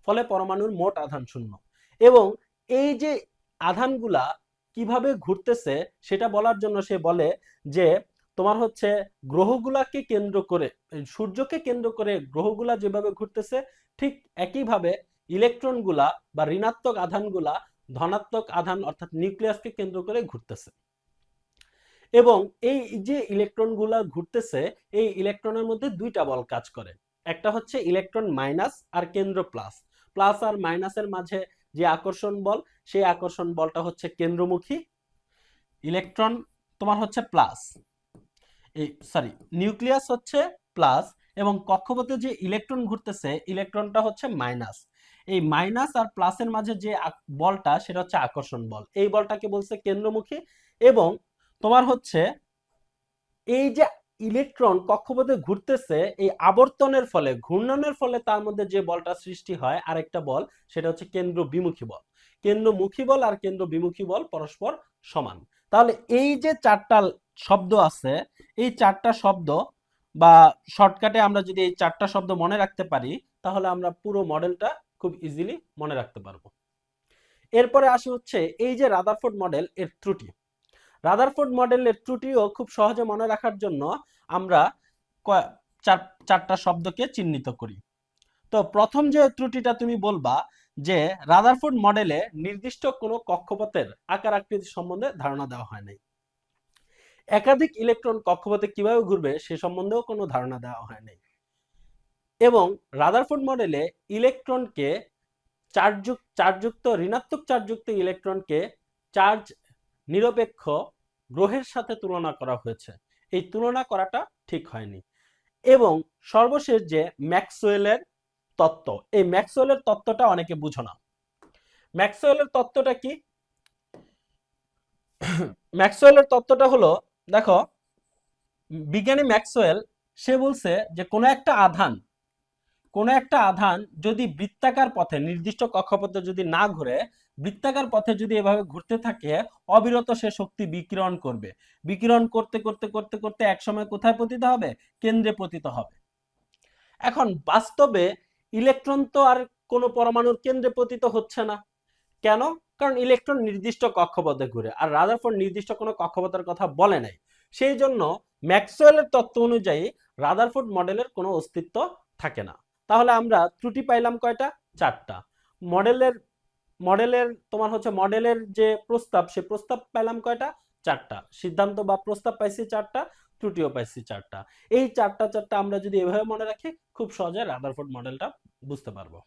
ফলে পরমাণুর মোট আধান শূন্য। এবং এই যে আধানগুলা কিভাবে ঘুরতেছে সেটা বলার জন্য সে বলে যে তোমার হচ্ছে গ্রহগুলাকে কেন্দ্র করে, সূর্যকে কেন্দ্র করে গ্রহগুলা যেভাবে ঘুরতেছে ঠিক একইভাবে ইলেকট্রনগুলা বা ঋণাত্মক আধানগুলা ধনাত্মক আধান অর্থাৎ নিউক্লিয়াসকে কেন্দ্র করে ঘুরতেছে। এবং এই যে ইলেকট্রনগুলা ঘুরতেছে, এই ইলেকট্রনের মধ্যে দুইটা বল কাজ করে। একটা হচ্ছে ইলেকট্রন মাইনাস আর কেন্দ্র প্লাস। প্লাস আর মাইনাসের মাঝে যে আকর্ষণ বল, সেই আকর্ষণ বলটা হচ্ছে কেন্দ্রমুখী। ইলেকট্রন তোমার হচ্ছে প্লাস, নিউক্লিয়াস হচ্ছে প্লাস, এবং কক্ষপথে যে ইলেকট্রন ঘুরতেছে ইলেকট্রনটা হচ্ছে মাইনাস। এই মাইনাস আর প্লাসের মাঝে যে বলটা সেটা হচ্ছে আকর্ষণ বল, এই বলটাকে বলছে কেন্দ্রমুখী। এবং তোমার হচ্ছে এই যে ইলেকট্রন কক্ষপথে ঘুরতেছে, এই আবর্তনের ফলে, ঘূর্ণনের ফলে তার মধ্যে যে বলটা সৃষ্টি হয় আরেকটা বল, সেটা হচ্ছে কেন্দ্র বিমুখী বল। কেন্দ্রমুখী বল আর কেন্দ্র বিমুখী বল পরস্পর সমান। তাহলে এই যে চারটা শব্দ আছে, এই চারটা শব্দ বা শর্টকাটে আমরা যদি এই চারটা শব্দ মনে রাখতে পারি, তাহলে আমরা পুরো মডেলটা খুব ইজিলি মনে রাখতে পারবো। এরপরে আসি হচ্ছে এই যে রাদারফোর্ড মডেল এর ত্রুটি। রাদারফোর্ড মডেলের ত্রুটিও খুব সহজে মনে রাখার জন্য আমরা চারটা শব্দকে চিহ্নিত করি। তো প্রথম যে ত্রুটিটা তুমি বলবা যে রাদারফোর্ড মডেলে নির্দিষ্ট কোনো কক্ষপথের আকার আকৃতি সম্বন্ধে ধারণা দেওয়া হয় নাই। একাধিক ইলেকট্রন কক্ষপথে কিভাবে ঘুরবে সে সম্বন্ধেও কোনো ধারণা দেওয়া হয় নাই। এবং রাদারফোর্ড মডেলে ইলেকট্রনকে চার্জযুক্ত ঋণাত্মক চার্জযুক্ত ইলেকট্রনকে চার্জ নিরপেক্ষ গ্রহের সাথে তুলনা করা হয়েছে। এই তুলনা করাটা ঠিক হয়নি। এবং সর্বশেষ যে ম্যাক্সওয়েলের তত্ত্ব, এই ম্যাক্সওয়েলের তত্ত্বটা অনেকে বুঝো না। ম্যাক্সওয়েলের তত্ত্বটা কি? ম্যাক্সওয়েলের তত্ত্বটা হলো, দেখো, বিজ্ঞানী ম্যাক্সওয়েল সে বলছে যে কোনো একটা আধান যদি বৃত্তাকার পথে, নির্দিষ্ট কক্ষপথে যদি না ঘুরে, বৃত্তাকার পথে যদি এভাবে ঘুরতে থাকে, অবিরত সে শক্তি বিকিরণ করবে। বিকিরণ করতে করতে করতে করতে একসময় কোথায় পতিত হবে? কেন্দ্রে পতিত হবে। এখন বাস্তবে ইলেকট্রন তো আর কোনো পরমাণুর কেন্দ্রে পতিত হচ্ছে না। কেন? কারণ ইলেকট্রন নির্দিষ্ট কক্ষপথে ঘুরে, আর রাদারফোর্ড নির্দিষ্ট কোনো কক্ষপথের কথা বলে নাই। সেই জন্য ম্যাক্সওয়েলের তত্ত্ব অনুযায়ী রাদারফোর্ড মডেলের কোনো অস্তিত্ব থাকে না। তাহলে আমরা ত্রুটি পাইলাম কয়টা? চারটা। মডেলের তোমার হচ্ছে মডেলের যে প্রস্তাব, সে প্রস্তাব পাইলাম কয়টা? চারটা। সিদ্ধান্ত বা প্রস্তাব পাইছি চারটা, ত্রুটিও পাইছি চারটা। এই চারটা আমরা যদি এভাবে মনে রাখি, খুব সহজে রাদারফোর্ড মডেলটা বুঝতে পারবো।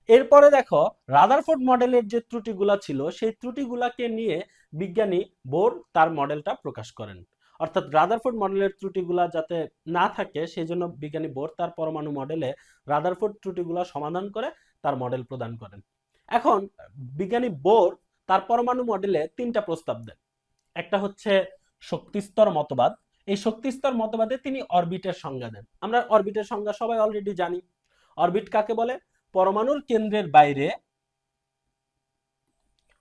এরপরে দেখো, রাদারফোর্ড মডেলের যে ত্রুটিগুলা ছিল, সেই ত্রুটিগুলাকে নিয়ে বিজ্ঞানী বোর তার মডেলটা প্রকাশ করেন। অর্থাৎ রাদারফোর্ড মডেলের ত্রুটিগুলা যাতে না থাকে, সেই জন্য বিজ্ঞানী বোর তার পরমাণু মডেলে রাদারফোর্ড ত্রুটিগুলা সমাধান করে তার মডেল প্রদান করেন। এখন বিজ্ঞানী বোর তার পরমাণু মডেলে তিনটা প্রস্তাব দেন। একটা হচ্ছে শক্তিস্তর মতবাদ। এই শক্তিস্তর মতবাদে তিনি অরবিটের সংজ্ঞা দেন। আমরা অরবিটের সংজ্ঞা সবাই অলরেডি জানি। অরবিট কাকে বলে? পরমাণুর কেন্দ্রের বাইরে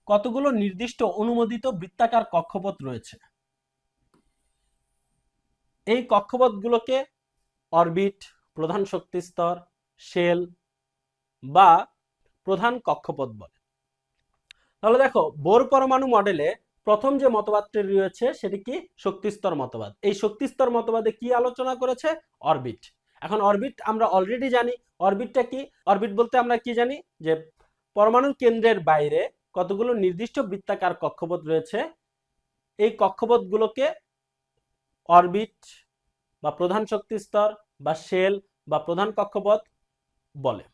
কতগুলো নির্দিষ্ট অনুমোদিত বৃত্তাকার কক্ষপথ রয়েছে, এই কক্ষপথগুলোকে অরবিট, প্রধান শক্তিস্তর, শেল বা প্রধান কক্ষপথ বলে। তাহলে দেখো, বোর পরমাণু মডেলে প্রথম যে মতবাদটি রয়েছে সেটি কি? শক্তিস্তর মতবাদ। এই শক্তিস্তর মতবাদে কি আলোচনা করেছে? অরবিট। এখন অরবিট আমরা অলরেডি জানি। অরবিটটা কি? অরবিট বলতে আমরা কি জানি? যে পরমাণুর কেন্দ্রের বাইরে কতগুলো নির্দিষ্ট বৃত্তাকার কক্ষপথ রয়েছে, এই কক্ষপথগুলোকে অরবিট বা প্রধান শক্তিস্তর বা শেল বা প্রধান কক্ষপথ বলে।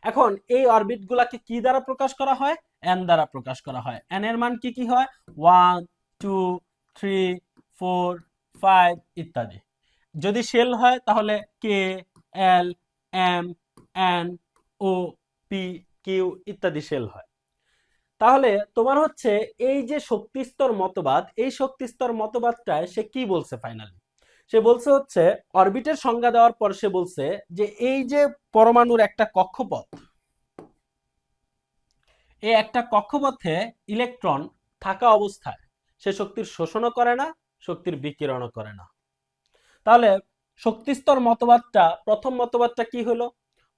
এখন এই অরবিট গুলাকে কি দ্বারা প্রকাশ করা হয়? এন দ্বারা প্রকাশ করা হয়। এন এর মান কি কি হয়? 1, 2, 3, 4, 5 ইত্যাদি। যদি শেল হয় তাহলে কে, এল, এম, এন, ও, পি, কিউ ইত্যাদি শেল হয়। তাহলে তোমার হচ্ছে এই যে শক্তিস্তর মতবাদ, এই শক্তিস্তর মতবাদটায় সে কি বলছে ফাইনালি? সে বলছে হচ্ছে, অরবিটের সংজ্ঞা দেওয়ার পর সে বলছে যে এই যে পরমাণুর একটা কক্ষপথ, এই একটা কক্ষপথে ইলেকট্রন থাকা অবস্থায় সে শক্তির শোষণও করে না, শক্তির বিকিরণও করে না। তাহলে শক্তিস্তর মতবাদটা, প্রথম মতবাদটা কি হলো?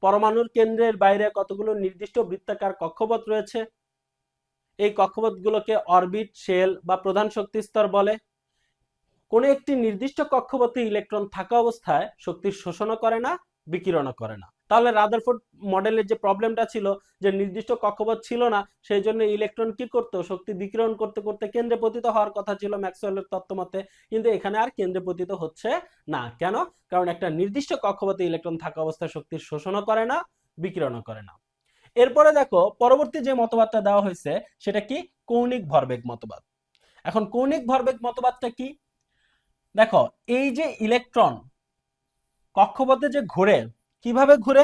পরমাণুর কেন্দ্রের বাইরে কতগুলো নির্দিষ্ট বৃত্তাকার কক্ষপথ রয়েছে। এই কক্ষপথগুলোকে অরবিট, শেল বা প্রধান শক্তি স্তর বলে। কোনো একটি নির্দিষ্ট কক্ষপথে ইলেকট্রন থাকা অবস্থায় শক্তির শোষণও করে না, বিকিরণও করে না। তাহলে রাদারফোর্ড মডেলের যে প্রবলেমটা ছিল যে নির্দিষ্ট কক্ষপথ ছিল না, সেই জন্য ইলেকট্রন কি করতো, শক্তি বিকিরণ করতে করতে কেন্দ্রে পতিত হওয়ার কথা ছিল ম্যাক্সওয়েলের তত্ত্ব মতে, কিন্তু এখানে আর কেন্দ্রে পতিত হচ্ছে না। কেন? কারণ একটা নির্দিষ্ট কক্ষপথে ইলেকট্রন থাকা অবস্থায় শক্তির শোষণও করে না, বিকিরণও করে না। এরপরে দেখো পরবর্তী যে মতবাদটা দেওয়া হয়েছে সেটা কি, কৌণিক ভরবেগ মতবাদ। এখন কৌণিক ভরবেগ মতবাদটা কি, দেখো এই যে ইলেকট্রন কক্ষপথে যে ঘুরে, কিভাবে ঘুরে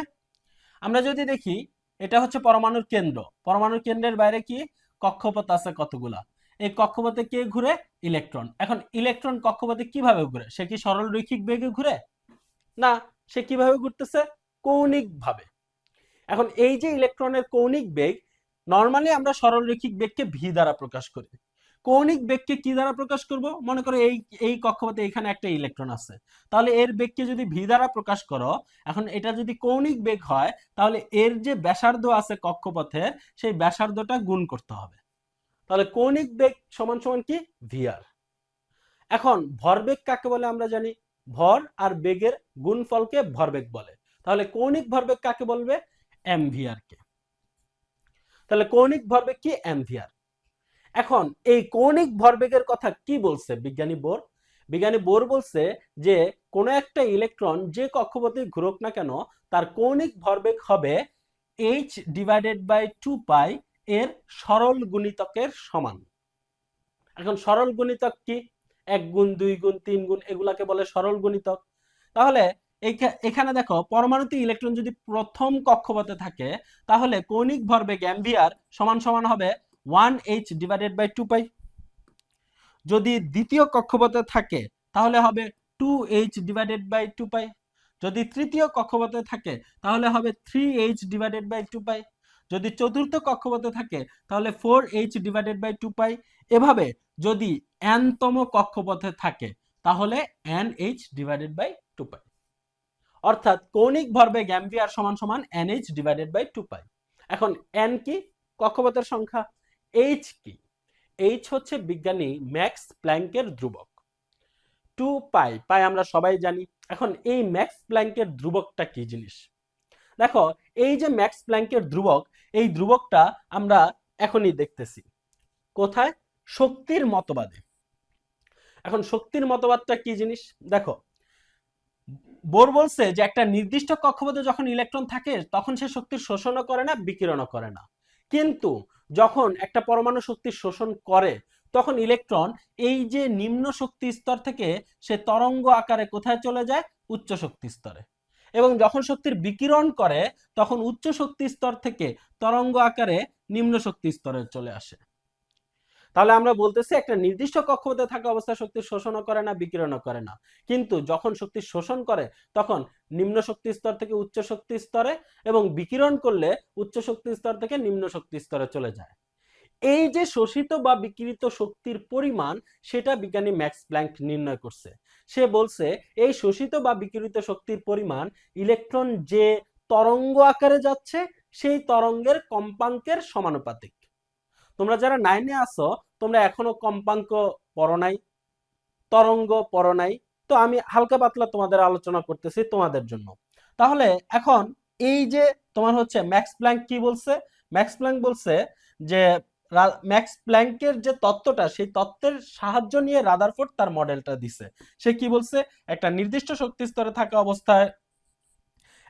আমরা যদি দেখি, এটা হচ্ছে পরমাণুর কেন্দ্র, পরমাণুর কেন্দ্রের বাইরে কি কক্ষপথ আছে কতগুলা, এই কক্ষপথে কে ঘুরে, ইলেকট্রন। এখন ইলেকট্রন কক্ষপথে কিভাবে ঘুরে, সে কি সরল রৈখিক বেগে ঘুরে না, সে কিভাবে ঘুরতেছে, কৌণিক ভাবে। এখন এই যে ইলেকট্রনের কৌণিক বেগ, নরমালি আমরা সরল রৈখিক বেগকে ভি দ্বারা প্রকাশ করি, কৌণিক বেগকে কি দ্বারা প্রকাশ করব, মনে করো এই কক্ষপথে এখানে একটা ইলেকট্রন আছে, তাহলে এর বেগকে যদি ভি দ্বারা প্রকাশ করো, এখন এটা যদি কৌণিক বেগ হয় তাহলে এর যে ব্যাসার্ধ আছে কক্ষপথের সেই ব্যাসার্ধটা গুণ করতে হবে, তাহলে কৌণিক বেগ সমান সমান কি, ভি আর। এখন ভরবেগ কাকে বলে আমরা জানি, ভর আর বেগের গুণফলকে ভরবেগ বলে, তাহলে কৌণিক ভরবেগ কাকে বলবে, এম ভি আর কে। তাহলে কৌণিক ভরবেগ কি, এম ভি আর। এখন এই কৌণিক ভরবেগের কথা কি বলছে বিজ্ঞানী বোর, বিজ্ঞানী বোর বলছে যে কোনো একটা ইলেকট্রন যে কক্ষপথে ঘুরুক না কেন তার কৌণিক ভরবেগ হবে h ডিভাইডেড বাই 2 পাই এর সরল গুণিতকের সমান। এখন সরল গুণিতক কি, 1 গুণ 2 গুণ 3 গুণ, এগুলাকে বলে সরল গুণিতক। তাহলে এখানে দেখো পরমাণুতে ইলেকট্রন যদি প্রথম কক্ষপথে থাকে তাহলে কৌণিক ভরবেগ mvr সমান সমান হবে 1h ডিভাইডেড বাই 2 পাই। যদি দ্বিতীয় কক্ষপথে থাকে তাহলে হবে 2h ডিভাইডেড বাই 2 পাই। যদি তৃতীয় কক্ষপথে থাকে তাহলে হবে 3h ডিভাইডেড বাই 2 পাই। যদি চতুর্থ কক্ষপথে থাকে তাহলে 4h ডিভাইডেড বাই 2 পাই। এভাবে যদি n তম কক্ষপথে থাকে তাহলে nh ডিভাইডেড বাই 2 পাই। অর্থাৎ কৌণিক ভরবেগ mvr সমান সমান nh ডিভাইডেড বাই 2 পাই। এখন n কি, কক্ষপথের সংখ্যা। h কি, h হচ্ছে বিজ্ঞানী ম্যাক্স প্ল্যাঙ্কের ধ্রুবক। 2 পাই, পাই আমরা সবাই জানি। এখন এই ম্যাক্স প্ল্যাঙ্কের ধ্রুবকটা কি জিনিস, দেখো এই যে ম্যাক্স প্ল্যাঙ্কের ধ্রুবক, এই ধ্রুবকটা আমরা এখনই দেখতেছি কোথায়, শক্তির মতবাদে। এখন শক্তির মতবাদটা কি জিনিস, দেখো বোর বলছে যে একটা নির্দিষ্ট কক্ষপথে যখন ইলেকট্রন থাকে তখন সে শক্তির শোষণও করে না, বিকিরণও করে না, কিন্তু যখন একটা পরমাণু শক্তির শোষণ করে তখন ইলেকট্রন এই যে নিম্ন শক্তি স্তর থেকে সে তরঙ্গ আকারে কোথায় চলে যায়, উচ্চ শক্তি স্তরে, এবং যখন শক্তির বিকিরণ করে তখন উচ্চ শক্তি স্তর থেকে তরঙ্গ আকারে নিম্ন শক্তি স্তরে চলে আসে। তাহলে আমরা বলতেছি একটা নির্দিষ্ট কক্ষপথে থাকা অবস্থায় শক্তির শোষণও করে না, বিকিরণও করে না, কিন্তু যখন শক্তির শোষণ করে তখন নিম্ন শক্তি স্তর থেকে উচ্চ শক্তি স্তরে, এবং বিকিরণ করলে উচ্চ শক্তি স্তর থেকে নিম্ন শক্তি স্তরে চলে যায়। এই যে শোষিত বা বিকিরিত শক্তির পরিমাণ সেটা বিজ্ঞানী ম্যাক্স প্ল্যাঙ্ক নির্ণয় করছে। সে বলছে এই শোষিত বা বিকিরিত শক্তির পরিমাণ ইলেকট্রন যে তরঙ্গ আকারে যাচ্ছে সেই তরঙ্গের কম্পাঙ্কের সমানুপাতিক। তোমরা যারা 9-এ আছো তোমরা এখনো কম্পাঙ্ক পড়ো নাই, তরঙ্গ পড়ো নাই, তো আমি হালকা পাতলা তোমাদের আলোচনা করতেছি তোমাদের জন্য। তাহলে এখন এই যে তোমার হচ্ছে ম্যাক্স প্ল্যাঙ্ক কি বলছে, ম্যাক্স প্ল্যাঙ্ক বলছে যে ম্যাক্স প্ল্যাঙ্কের যে তত্ত্বটা সেই তত্ত্বের সাহায্য নিয়ে রাদারফোর্ড তার মডেলটা দিছে। সে কি বলছে, একটা নির্দিষ্ট শক্তি স্তরে থাকা অবস্থায়,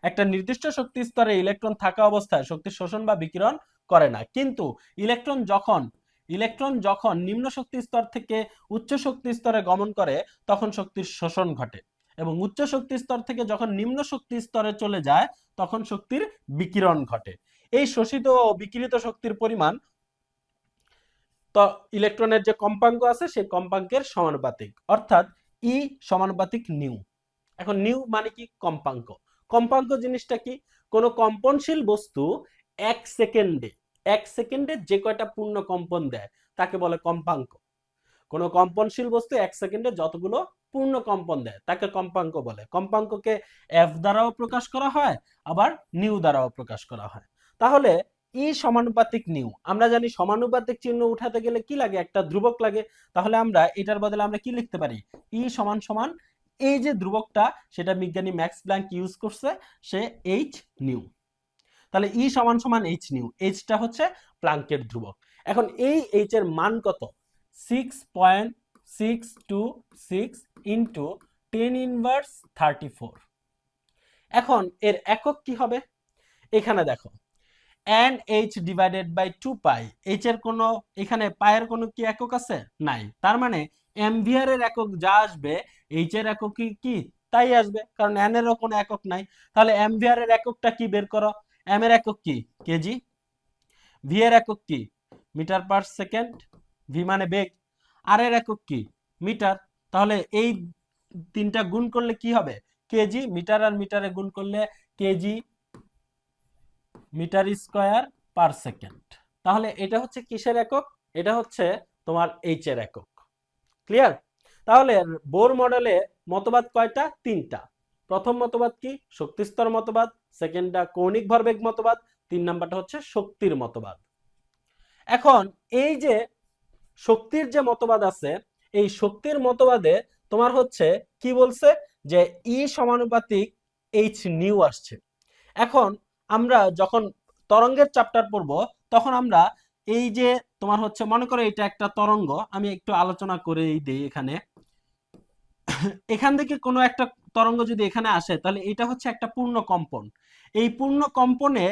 একটা নির্দিষ্ট শক্তি স্তরে ইলেকট্রন থাকা অবস্থায় শক্তি শোষণ বা বিকিরণ করে না, কিন্তু ইলেকট্রন যখন নিম্ন শক্তি স্তর থেকে উচ্চ শক্তি স্তরে গমন করে তখন শক্তির শোষণ ঘটে, এবং উচ্চ শক্তি স্তর থেকে যখন নিম্ন শক্তি স্তরে চলে যায় তখন শক্তির বিকিরণ ঘটে। এই শোষিত ও বিকিরিত শক্তির পরিমাণ তো ইলেকট্রনের যে কম্পাঙ্ক আছে সেই কম্পাঙ্কের সমানুপাতিক, অর্থাৎ ই সমানুপাতিক নিউ। এখন নিউ মানে কি, কম্পাঙ্ক। কম্পাঙ্ক জিনিসটা কি, কোন কম্পনশীল বস্তু এক সেকেন্ডে যে কয়টা পূর্ণ কম্পন দেয় তাকে বলে কম্পাঙ্ক। কোনো কম্পনশীল বস্তু 1 সেকেন্ডে যতগুলো পূর্ণ কম্পন দেয় তাকে কম্পাঙ্ক বলে। কম্পাঙ্ককে এফ দ্বারাও প্রকাশ করা হয়, আবার নিউ দ্বারাও প্রকাশ করা হয়। তাহলে ই সমানুপাতিক নিউ, আমরা জানি সমানুপাতিক চিহ্ন উঠাতে গেলে কি লাগে, একটা ধ্রুবক লাগে। তাহলে আমরা এটার বদলে আমরা কি লিখতে পারি, ই সমান সমান এই যে ধ্রুবকটা সেটা বিজ্ঞানী ম্যাক্স প্ল্যাঙ্ক ইউজ করছে, সে এইচ নিউ। তাহলে ই সমান সমান এইচ নিউ, এইচটা হচ্ছে প্ল্যাঙ্কের ধ্রুবক। এখন এই এইচ এর মান কত, 6.626 ইন্টু 10^34। এখন এর একক কি হবে, এখানে দেখো n(h) divided by 2 pi, h এর কোনো এখানে পায়ের কোনো কি একক আছে, নাই। তার মানে অ্যাম্পিয়ার এর একক যা আসবে h এর একক কি তাই আসবে, কারণ n এরও কোনো একক নাই। তাহলে অ্যাম্পিয়ার এর এককটা কি বের করো, m এর একক কি কেজি, v এর একক কি মিটার পার সেকেন্ড, v মানে বেগ, r এর একক কি মিটার। তাহলে এই তিনটা গুণ করলে কি হবে, কেজি, মিটার আর মিটারে গুণ করলে KG metre square per second. তাহলে এটা হচ্ছে কিসের একক, এটা হচ্ছে তোমার এইচ এর একক। ক্লিয়ার? তাহলে বোর মডেলে মতবাদ কয়টা, তিনটা। প্রথম মতবাদ কি, শক্তিস্তর মতবাদ, সেকেন্ডটা কৌণিক ভরবেগ মতবাদ, 3 নাম্বারটা হচ্ছে শক্তির মতবাদ। এখন এই যে শক্তির যে মতবাদ আছে, এই শক্তির মতবাদে তোমার হচ্ছে কি বলছে, যে ই সমানুপাতিক এইচ নিউ আসছে। এখন আমরা যখন তরঙ্গের চ্যাপ্টার পড়ব তখন আমরা এই যে তোমার হচ্ছে মনে করো এটা একটা তরঙ্গ, আমি একটু আলোচনা করেই দেই এখানে। এখান থেকে কোনো একটা তরঙ্গ যদি এখানে আসে তাহলে এটা হচ্ছে একটা পূর্ণ কম্পন। এই পূর্ণ কম্পনে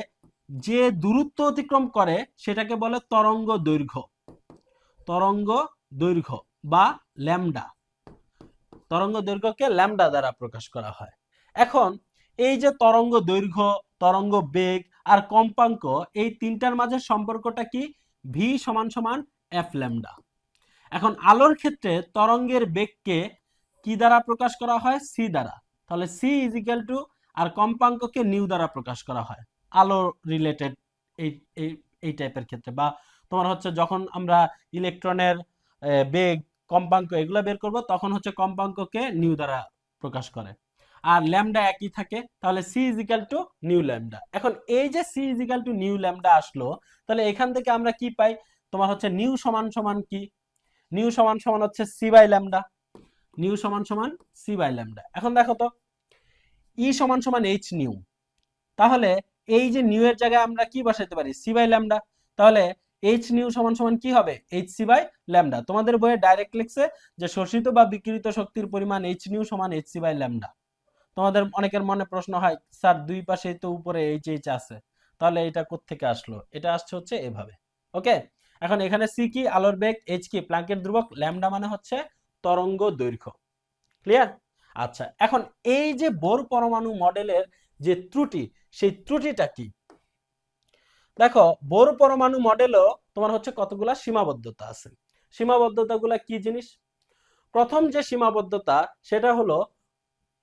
যে দূরত্ব অতিক্রম করে সেটাকে বলে তরঙ্গ দৈর্ঘ্য, তরঙ্গ দৈর্ঘ্য বা ল্যামডা। তরঙ্গ দৈর্ঘ্যকে ল্যামডা দ্বারা প্রকাশ করা হয়। এখন এই যে তরঙ্গ দৈর্ঘ্য, তরঙ্গ বেগ আর কম্পাঙ্ক, এই তিনটার মাঝে সম্পর্কটা কি, ভি সমান সমান এফ ল্যামডা। এখন আলোর ক্ষেত্রে তরঙ্গের বেগকে কি দ্বারা প্রকাশ করা হয়, সি দ্বারা। তাহলে সি ইজ ইকুয়াল টু, আর কম্পাঙ্ককে নিউ দ্বারা প্রকাশ করা হয় আলো রিলেটেড এই এই টাইপের ক্ষেত্রে। বা তোমার হচ্ছে যখন আমরা ইলেকট্রনের বেগ, কম্পাঙ্ক এগুলো বের করব তখন হচ্ছে কম্পাঙ্ককে নিউ দ্বারা প্রকাশ করে, আর ল্যামডা একই থাকে। তাহলে C is equal to nu lambda. এখন এই যে C is equal to nu lambda আসলো, তাহলে এখান থেকে আমরা কি পাই, তোমার হচ্ছে নিউ সমান সমান কি, নিউ সমান সমান হচ্ছে সি বাই ল্যামডা, নিউ সমান সমান সি বাই ল্যামডা। এখন দেখো তো ই সমান সমান এইচ নিউ, তাহলে এই যে নিউ এর জায়গায় আমরা কি বসাইতে পারি, সি বাই ল্যামডা। তাহলে এইচ নিউ সমান সমান কি হবে, এইচ সি বাই ল্যামডা। তোমাদের বইয়ে ডাইরেক্ট লিখছে যে শোষিত বা বিকিরিত শক্তির পরিমাণ এইচ নিউ সমান এইচ সি বাই ল্যামডা। তোমাদের অনেকের মনে প্রশ্ন হয়, স্যার দুই পাশে তো উপরে এইচ এইচ আছে, তাহলে এটা কোত্থেকে আসলো, এটা আসছে হচ্ছে এভাবে। ওকে, এখন এখানে সি কি আলোর বেগ, এইচ কি প্ল্যাঙ্কের ধ্রুবক, ল্যামডা মানে হচ্ছে তরঙ্গ দৈর্ঘ্য। ক্লিয়ার? আচ্ছা, এখন এই যে বোর পরমাণু মডেলের যে ত্রুটি, সেই ত্রুটিটা কি, দেখো বোর পরমাণু মডেলও তোমার হচ্ছে কতগুলা সীমাবদ্ধতা আছে। সীমাবদ্ধতাগুলা কি জিনিস, প্রথম যে সীমাবদ্ধতা সেটা হলো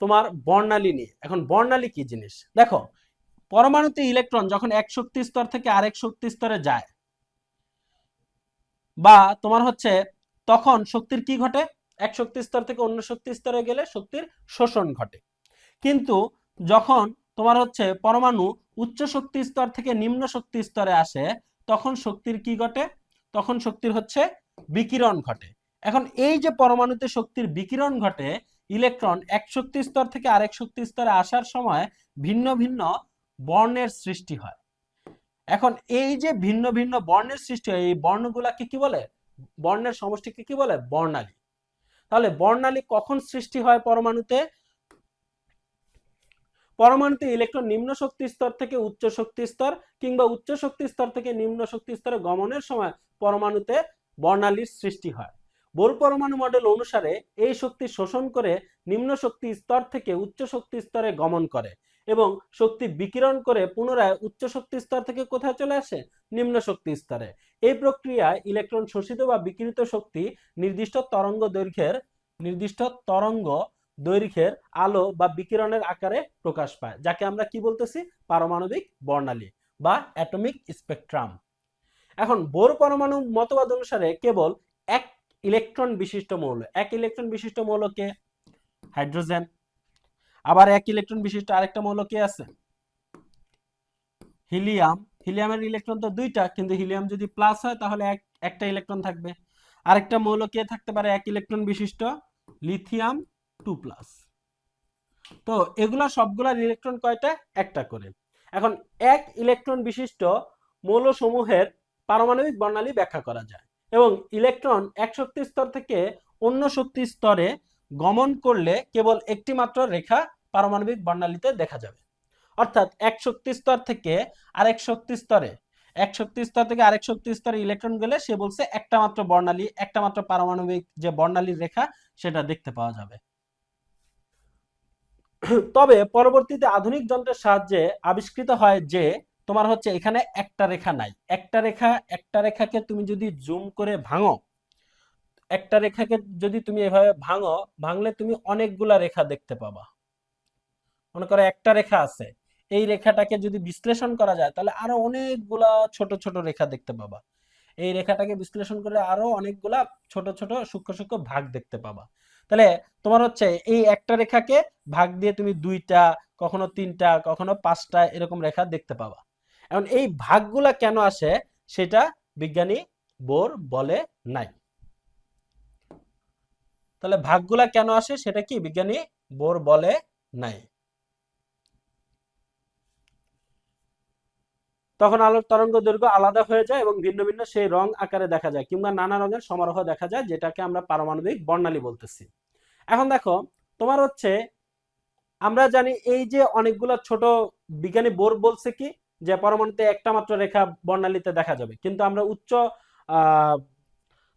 তোমার বর্ণালী নিয়ে। এখন বর্ণালী কি জিনিস, দেখো পরমাণুতে ইলেকট্রন যখন এক শক্তি স্তর থেকে আরেক শক্তি স্তরে যায়, বা তোমার হচ্ছে তখন শক্তির কি ঘটে, এক শক্তি স্তর থেকে অন্য শক্তি স্তরে গেলে শক্তির শোষণ ঘটে। কিন্তু যখন তোমার হচ্ছে পরমাণু উচ্চ শক্তি স্তর থেকে নিম্ন শক্তি স্তরে আসে তখন শক্তির কি ঘটে, তখন শক্তির হচ্ছে বিকিরণ ঘটে। এখন এই যে পরমাণুতে শক্তির বিকিরণ ঘটে, ইলেকট্রন এক শক্তি স্তর থেকে আরেক শক্তি স্তরে আসার সময় ভিন্ন ভিন্ন বর্ণের সৃষ্টি হয়। এখন এই যে ভিন্ন ভিন্ন বর্ণের সৃষ্টি হয়, এই বর্ণগুলাকে কি বলে, বর্ণের সমষ্টিকে কি বলে, বর্ণালী। তাহলে বর্ণালী কখন সৃষ্টি হয় পরমাণুতে, পরমাণুতে ইলেকট্রন নিম্ন শক্তি স্তর থেকে উচ্চ শক্তি স্তর কিংবা উচ্চ শক্তি স্তর থেকে নিম্ন শক্তি স্তরে গমনের সময় পরমাণুতে বর্ণালীর সৃষ্টি হয়। বোর পরমাণু মডেল অনুসারে এই শক্তি শোষণ করে নিম্ন শক্তি স্তর থেকে উচ্চ শক্তি স্তরে গমন করে এবং শক্তি বিকিরণ করে পুনরায় উচ্চ শক্তি স্তর থেকে কোথায় চলে আসে, নিম্ন শক্তি স্তরে। এই প্রক্রিয়ায় ইলেকট্রন শোষিত বা বিকিরিত শক্তি নির্দিষ্ট তরঙ্গ দৈর্ঘ্যের আলো বা বিকিরণের আকারে প্রকাশ পায়, যাকে আমরা কি বলতেছি, পারমাণবিক বর্ণালী বা অ্যাটমিক স্পেকট্রাম। এখন বোর পরমাণু মতবাদ অনুসারে কেবল ইলেকট্রন বিশিষ্ট মৌল। এক ইলেকট্রন বিশিষ্ট মৌল কে? হাইড্রোজেন। আবার এক ইলেকট্রন বিশিষ্ট আরেকটা মৌল কে আছে? হিলিয়াম। হিলিয়ামের ইলেকট্রন তো দুইটা, কিন্তু হিলিয়াম যদি প্লাস হয় তাহলে একটা ইলেকট্রন থাকবে। আরেকটা মৌল কে থাকতে পারে এক ইলেকট্রন বিশিষ্ট? লিথিয়াম 2+। তো এগুলা সবগুলার ইলেকট্রন কয়টা? একটা করে। এখন এক ইলেকট্রন বিশিষ্ট মৌল সমূহের পারমাণবিক বর্ণালী ব্যাখ্যা করা যায়, এবং ইলেকট্রন এক শক্তি স্তর থেকে অন্য শক্তি স্তরে গমন করলে কেবল একটি মাত্র রেখা পারমাণবিক বর্ণালীতে দেখা যাবে। অর্থাৎ এক শক্তি স্তর থেকে আরেক শক্তি স্তরে, এক শক্তি স্তর থেকে আরেক শক্তি স্তরে ইলেকট্রন গেলে সে বলছে একটা মাত্র বর্ণালী, একটা মাত্র পারমাণবিক যে বর্ণালীর রেখা সেটা দেখতে পাওয়া যাবে। তবে পরবর্তীতে আধুনিক যন্ত্রের সাহায্যে আবিষ্কৃত হয় যে তোমার হচ্ছে এখানে একটা রেখা নাই। একটা রেখাকে তুমি যদি জুম করে ভাঙো, একটা রেখাকে যদি তুমি এভাবে ভাঙলে তুমি অনেকগুলা রেখা দেখতে পাবা। মনে করো একটা রেখা আছে, এই রেখাটাকে যদি বিশ্লেষণ করা যায় তাহলে আরো অনেকগুলা ছোট ছোট রেখা দেখতে পাবা। এই রেখাটাকে বিশ্লেষণ করে আরো অনেকগুলা ছোট ছোট সূক্ষ্ম সূক্ষ্ম ভাগ দেখতে পাবা। তাহলে তোমার হচ্ছে এই একটা রেখাকে ভাগ দিয়ে তুমি দুইটা, কখনো তিনটা, কখনো পাঁচটা এরকম রেখা দেখতে পাবা। এখন এই ভাগগুলা কেন আসে সেটা বিজ্ঞানী বোর বলে নাই। তাহলে ভাগগুলা কেন আসে সেটা কি বিজ্ঞানী বোর বলে নাই। তখন আলোর তরঙ্গ দৈর্ঘ্য আলাদা হয়ে যায় এবং ভিন্ন ভিন্ন সেই রং আকারে দেখা যায়, কিংবা নানা রঙের সমারোহ দেখা যায়, যেটাকে আমরা পারমাণবিক বর্ণালী বলতেছি। এখন দেখো তোমার হচ্ছে আমরা জানি এই যে অনেকগুলো ছোট, বিজ্ঞানী বোর বলছে কি যে পরমাণুতে একটা মাত্র রেখা বর্ণালীতে দেখা যাবে, কিন্তু আমরা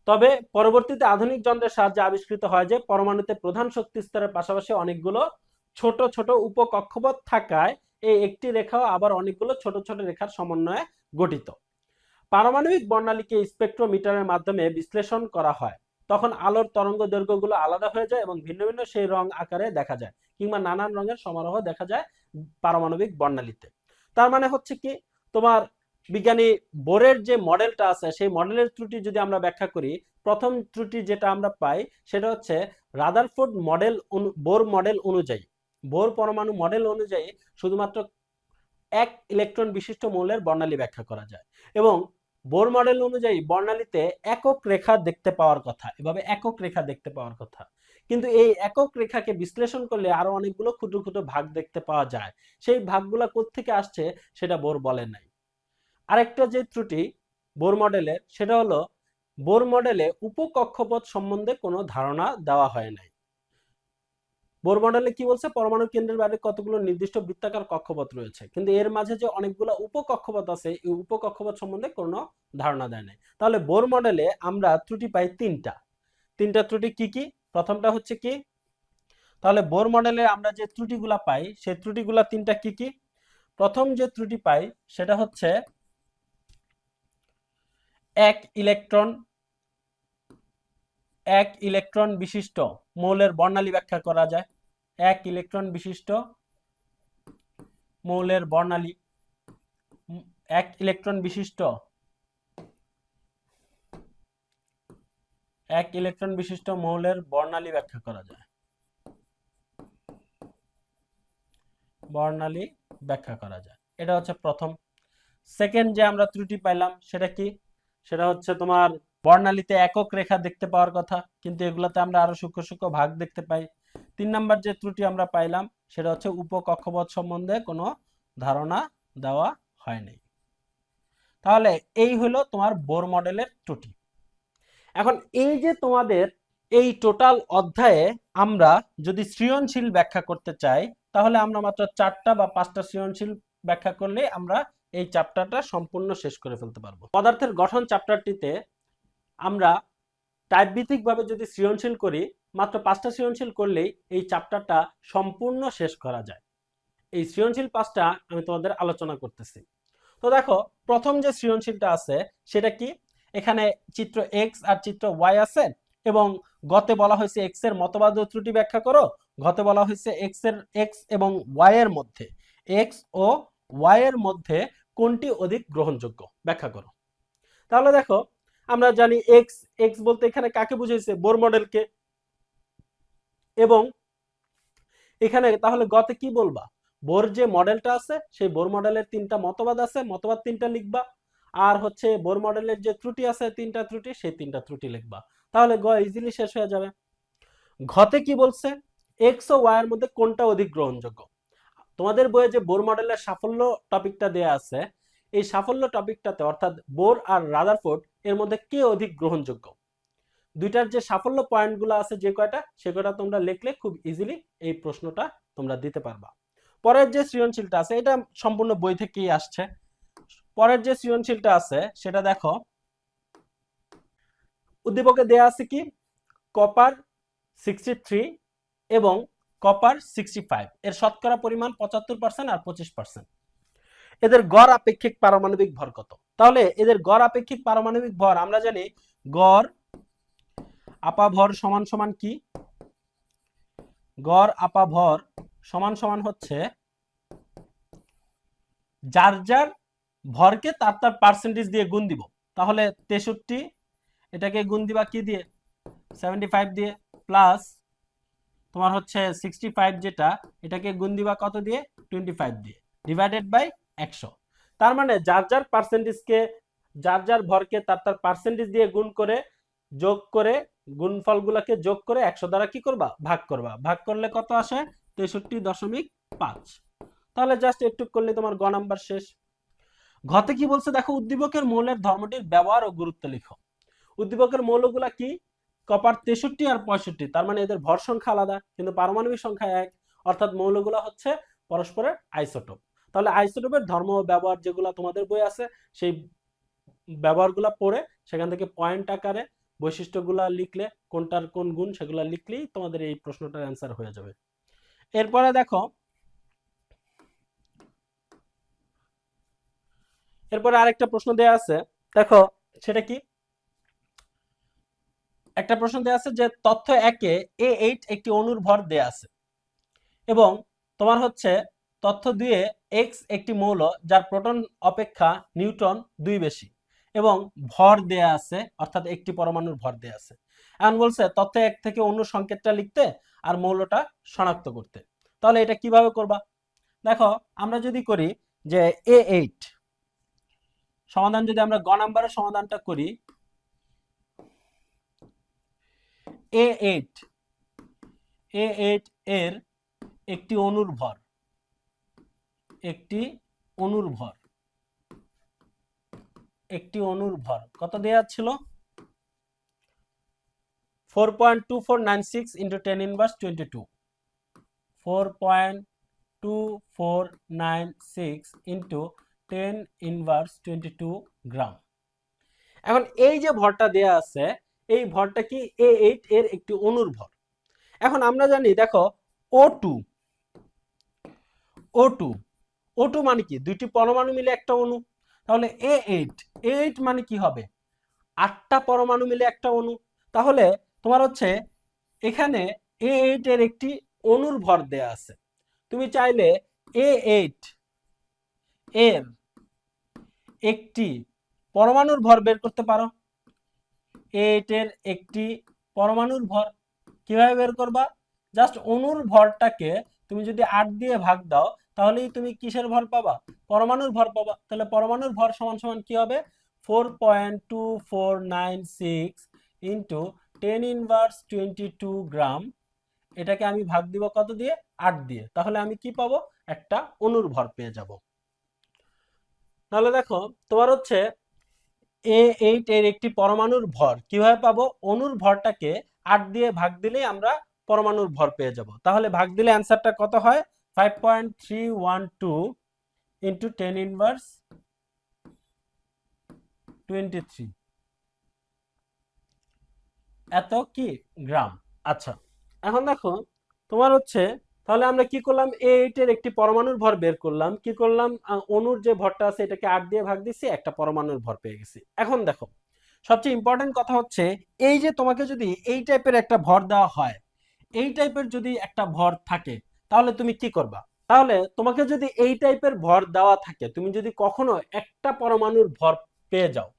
তবে পরবর্তীতে আধুনিক যন্ত্রের সাহায্যে আবিষ্কৃত হয় যে পরমাণুতে প্রধান শক্তি স্তরের পাশাপাশি অনেকগুলো ছোট ছোট উপকক্ষপথ থাকায় এই একটি রেখাও আবার অনেকগুলো ছোট ছোট রেখার সমন্বয়ে গঠিত। পারমাণবিক বর্ণালীকে স্পেকট্রোমিটারের মাধ্যমে বিশ্লেষণ করা হয়, তখন আলোর তরঙ্গ দৈর্ঘ্যগুলো আলাদা হয়ে যায় এবং ভিন্ন ভিন্ন সেই রং আকারে দেখা যায়, কিংবা নানান রঙের সমারোহ দেখা যায় পারমাণবিক বর্ণালীতে। তার মানে হচ্ছে কি, তোমার বিজ্ঞানী বোরের যে মডেলটা আছে সেই মডেলের ত্রুটি যদি আমরা ব্যাখ্যা করি, প্রথম ত্রুটি যেটা আমরা পাই সেটা হচ্ছে রাদারফোর্ড মডেল, বোর মডেল অনুযায়ী, বোর পরমাণু মডেল অনুযায়ী শুধুমাত্র এক ইলেকট্রন বিশিষ্ট মৌলের বর্ণালী ব্যাখ্যা করা যায়, এবং বোর মডেল অনুযায়ী বর্ণালীতে একক রেখা দেখতে পাওয়ার কথা, এভাবে একক রেখা দেখতে পাওয়ার কথা। কিন্তু এই একক রেখাকে বিশ্লেষণ করলে আরো অনেকগুলো ক্ষুদ্র ক্ষুদ্র ভাগ দেখতে পাওয়া যায়। সেই ভাগগুলো কোত্থেকে আসছে সেটা বোর বলে নাই। আরেকটা যে ত্রুটি বোর মডেলের, সেটা হলো বোর মডেলে উপকক্ষপথ সম্বন্ধে কোনো ধারণা দেওয়া হয় নাই। বোর মডেলে কি বলছে, পরমাণু কেন্দ্রের বাইরে কতগুলো নির্দিষ্ট বৃত্তাকার কক্ষপথ রয়েছে, কিন্তু এর মাঝে যে অনেকগুলো উপকক্ষপথ আছে এই উপকক্ষপথ সম্বন্ধে কোনো ধারণা দেয় নাই। তাহলে বোর মডেলে আমরা ত্রুটি পাই তিনটা ত্রুটি কি কি? প্রথমটা হচ্ছে কি, তাহলে বোর মডেলে আমরা যে ত্রুটিগুলা পাই সেই ত্রুটিগুলা তিনটা কি কি? প্রথম যে ত্রুটি পাই সেটা হচ্ছে এক ইলেকট্রন বিশিষ্ট মৌলের বর্ণালী ব্যাখ্যা করা যায়। এক ইলেকট্রন বিশিষ্ট মৌলের বর্ণালী, এক ইলেকট্রন বিশিষ্ট মৌলের বর্ণালী ব্যাখ্যা করা যায়, বর্ণালী ব্যাখ্যা করা যায়। এটা হচ্ছে প্রথম। সেকেন্ড যে আমরা ত্রুটি পাইলাম সেটা কি? সেটা হচ্ছে তোমার বর্ণালীতে একক রেখা দেখতে পাওয়ার কথা, কিন্তু এগুলোতে আমরা আরো সূক্ষ্ম সূক্ষ্ম ভাগ দেখতে পাই। 3 নাম্বার যে ত্রুটি আমরা পাইলাম সেটা হচ্ছে উপকক্ষপথ সম্বন্ধে কোনো ধারণা দেওয়া হয়নি। তাহলে এই হলো তোমার বোর মডেলের ত্রুটি। এখন এই যে তোমাদের এই টোটাল অধ্যায়ে আমরা যদি সৃজনশীল ব্যাখ্যা করতে চাই, তাহলে আমরা মাত্র 4টা বা 5টা সৃজনশীল ব্যাখ্যা করলে আমরা এই চ্যাপ্টারটা সম্পূর্ণ শেষ করে ফেলতে পারবো। পদার্থের গঠন চ্যাপ্টারটিতে আমরা টাইপ ভিত্তিকভাবে যদি সৃজনশীল করি, মাত্র 5টা সৃজনশীল করলেই এই চ্যাপ্টারটা সম্পূর্ণ শেষ করা যায়। এই সৃজনশীল 5টা আমি তোমাদের আলোচনা করতেছি। তো দেখো প্রথম যে সৃজনশীলটা আছে সেটা কি, এখানে চিত্র এক্স আর চিত্র ওয়াই আছে, এবং গতে বলা হয়েছে এক্স এর মতবাদ ও ত্রুটি ব্যাখ্যা করো। ঘতে বলা হয়েছে এক্স এবং ওয়াই এর মধ্যে, এক্স ও ওয়াই এর মধ্যে কোনটি অধিক গ্রহণযোগ্য ব্যাখ্যা করো। তাহলে দেখো আমরা জানি এক্স, এক্স বলতে এখানে কাকে বুঝাইছে? বোর মডেলকে। এবং এখানে তাহলে গতে কি বলবা? বোর যে মডেলটা আছে সেই বোর মডেলের 3টা মতবাদ আছে, মতবাদ 3টা লিখবা। আর হচ্ছে বোর মডেলের যে ত্রুটি আছে 3টা ত্রুটি, সেই 3টা ত্রুটি লিখবা। তাহলে গ ইজিলি শেষ হয়ে যাবে। ঘতে কি বলছে? এক্স ও ওয়াই এর মধ্যে কোনটা অধিক গ্রহণযোগ্য? তোমাদের বইয়ে যে বোর মডেলের সাফল্য টপিকটা দেয়া আছে, এই সাফল্য টপিকটাতে অর্থাৎ বোর আর রাদারফোর্ড এর মধ্যে কে অধিক গ্রহণযোগ্য? দুইটার যে সাফল্য পয়েন্টগুলো আছে যে কয়টা, সে কয়টা তোমরা লিখলে খুব ইজিলি এই প্রশ্নটা তোমরা দিতে পারবা। পরের যে সৃজনশীলটা আছে এটা সম্পূর্ণ বই থেকেই আসছে। পরের যে সৃজনশীলটা আছে সেটা দেখো, উদ্দীপকে দেয়া আছে কি? কপার 63 এবং কপার 65 এর শতকরা পরিমাণ 75% আর 25%। এদের গড় আপেক্ষিক পারমাণবিক ভর কত? তাহলে এদের গড় আপেক্ষিক পারমাণবিক ভর আমরা জানি গড় আপা ভর সমান সমান কি? গড় আপা ভর সমান সমান হচ্ছে যার যার ভরকে তার তার পার্সেন্টেজ দিয়ে গুণ দিব। তাহলে 63 এটাকে গুণ দিবা কি দিয়ে? 75 দিয়ে, প্লাস তোমার হচ্ছে 65 যেটা, এটাকে গুণ দিবা কত দিয়ে? 25 দিয়ে, ডিভাইডেড বাই 100। তার মানে যার যার পার্সেন্টেজকে, যার যার ভরকে তার তার পার্সেন্টেজ দিয়ে গুণ করে, যোগ করে, গুণফলগুলোকে যোগ করে 100 দ্বারা কি করবা? ভাগ করবা। ভাগ করলে কত আসে? 63.5। তাহলে জাস্ট একটু করলে তোমার গ নাম্বার শেষ। ঘতে কি বলছে দেখো, উদ্দীপকের মৌলের ধর্মটির ব্যবহার ও গুরুত্ব লিখো। উদ্দীপকের মৌলগুলা কি? কপার 63 আর 65, তার মানে এদের ভর সংখ্যা আলাদা কিন্তু পারমাণবিক সংখ্যা এক, অর্থাৎ মৌলগুলা হচ্ছে পরস্পরের আইসোটোপ। তাহলে আইসোটোপের ধর্ম ও ব্যবহার যেগুলো তোমাদের বই আছে সেই ব্যবহারগুলো পড়ে সেখান থেকে পয়েন্ট আকারে বৈশিষ্ট্যগুলা লিখলে, কোনটার কোন গুণ সেগুলো লিখলেই তোমাদের এই প্রশ্নটার অ্যান্সার হয়ে যাবে। এরপরে দেখো, এরপরে আরেকটা প্রশ্ন দেয়া আছে, দেখো সেটা কি? একটা প্রশ্ন দেয়া আছে যে তথ্য একে A8 একটি অণুর ভর দেয়া আছে এবং তোমার হচ্ছে তথ্য 2 X একটি মৌল যার প্রোটন অপেক্ষা নিউট্রন 2 বেশি এবং ভর দেয়া আছে, অর্থাৎ একটি পরমাণুর ভর দেয়া আছে। এখন বলছে তথ্য 1 থেকে অণুর সংকেতটা লিখতে আর মৌলটা শনাক্ত করতে। তাহলে এটা কিভাবে করবা? দেখো আমরা যদি করি যে A8 সমাধান, যদি আমরা গ নাম্বারের সমাধানটা করি, A8 এর একটি অণুর ভর, একটি অণুর ভর, একটি অণুর ভর কত দেয়া ছিল? 4.2496 ইন্টু 10 ইনভার্স 22, 4.2496 ইন্টু 10 ইনভার্স 22 গ্রাম। এখন এই যে ভরটা দেয়া আছে, এই ভরটা কি? A8 এর একটি অণুর ভর। এখন আমরা জানি দেখো O2, O2, O2 মানে কি? দুইটি পরমাণু মিলে একটা অণু। তাহলে A8 মানে কি হবে? 8টা পরমাণু মিলে একটা অণু। তাহলে তোমার হচ্ছে এখানে A8 এর একটি অণুর ভর দেয়া আছে। তুমি চাইলে A8 এর একটি পরমাণুর ভর বের করতে পারো। A8 এর একটি পরমাণুর ভর কিভাবে বের করবা? জাস্ট অণুর ভরটাকে তুমি যদি 8 দিয়ে ভাগ দাও তাহলেই তুমি কিসের ভর পাবা? পরমাণুর ভর পাবা। তাহলে পরমাণুর ভর সমান সমান কি হবে? 4.2496 ইন্টু 10 ইনভার্স 22 গ্রাম। এটাকে আমি ভাগ দিব কত দিয়ে? 8 দিয়ে। তাহলে আমি কি পাবো? একটা অণুর ভর পেয়ে যাব। তাহলে দেখো তোমার হচ্ছে A8 এর একটি পরমাণুর ভর কিভাবে পাবো? অণুর ভরটাকে 8 দিয়ে ভাগ দিলেই আমরা পরমাণুর ভর পেয়ে যাব। তাহলে ভাগ দিলে অ্যান্সারটা কত হয়? 5.312 ইন্টু 10 ইনভার্স 23, এত কি গ্রাম। আচ্ছা এখন দেখো তোমার হচ্ছে, তাহলে আমরা কি করলাম? A8 এর একটি পরমাণুর ভর বের করলাম, কি করলাম? অণুর যে ভরটা আছে এটাকে 8 দিয়ে ভাগ দিচ্ছি, একটা পরমাণুর ভর পেয়ে গেছি। এখন দেখো সবচেয়ে ইম্পর্টেন্ট কথা হচ্ছে, এই যে তোমাকে যদি এই টাইপের একটা ভর দেওয়া হয়, এই টাইপের যদি একটা ভর থাকে তাহলে তুমি কি করবা? তাহলে তোমাকে যদি এই টাইপের ভর দেওয়া থাকে, তুমি যদি কখনো একটা পরমাণুর ভর পেয়ে যাও,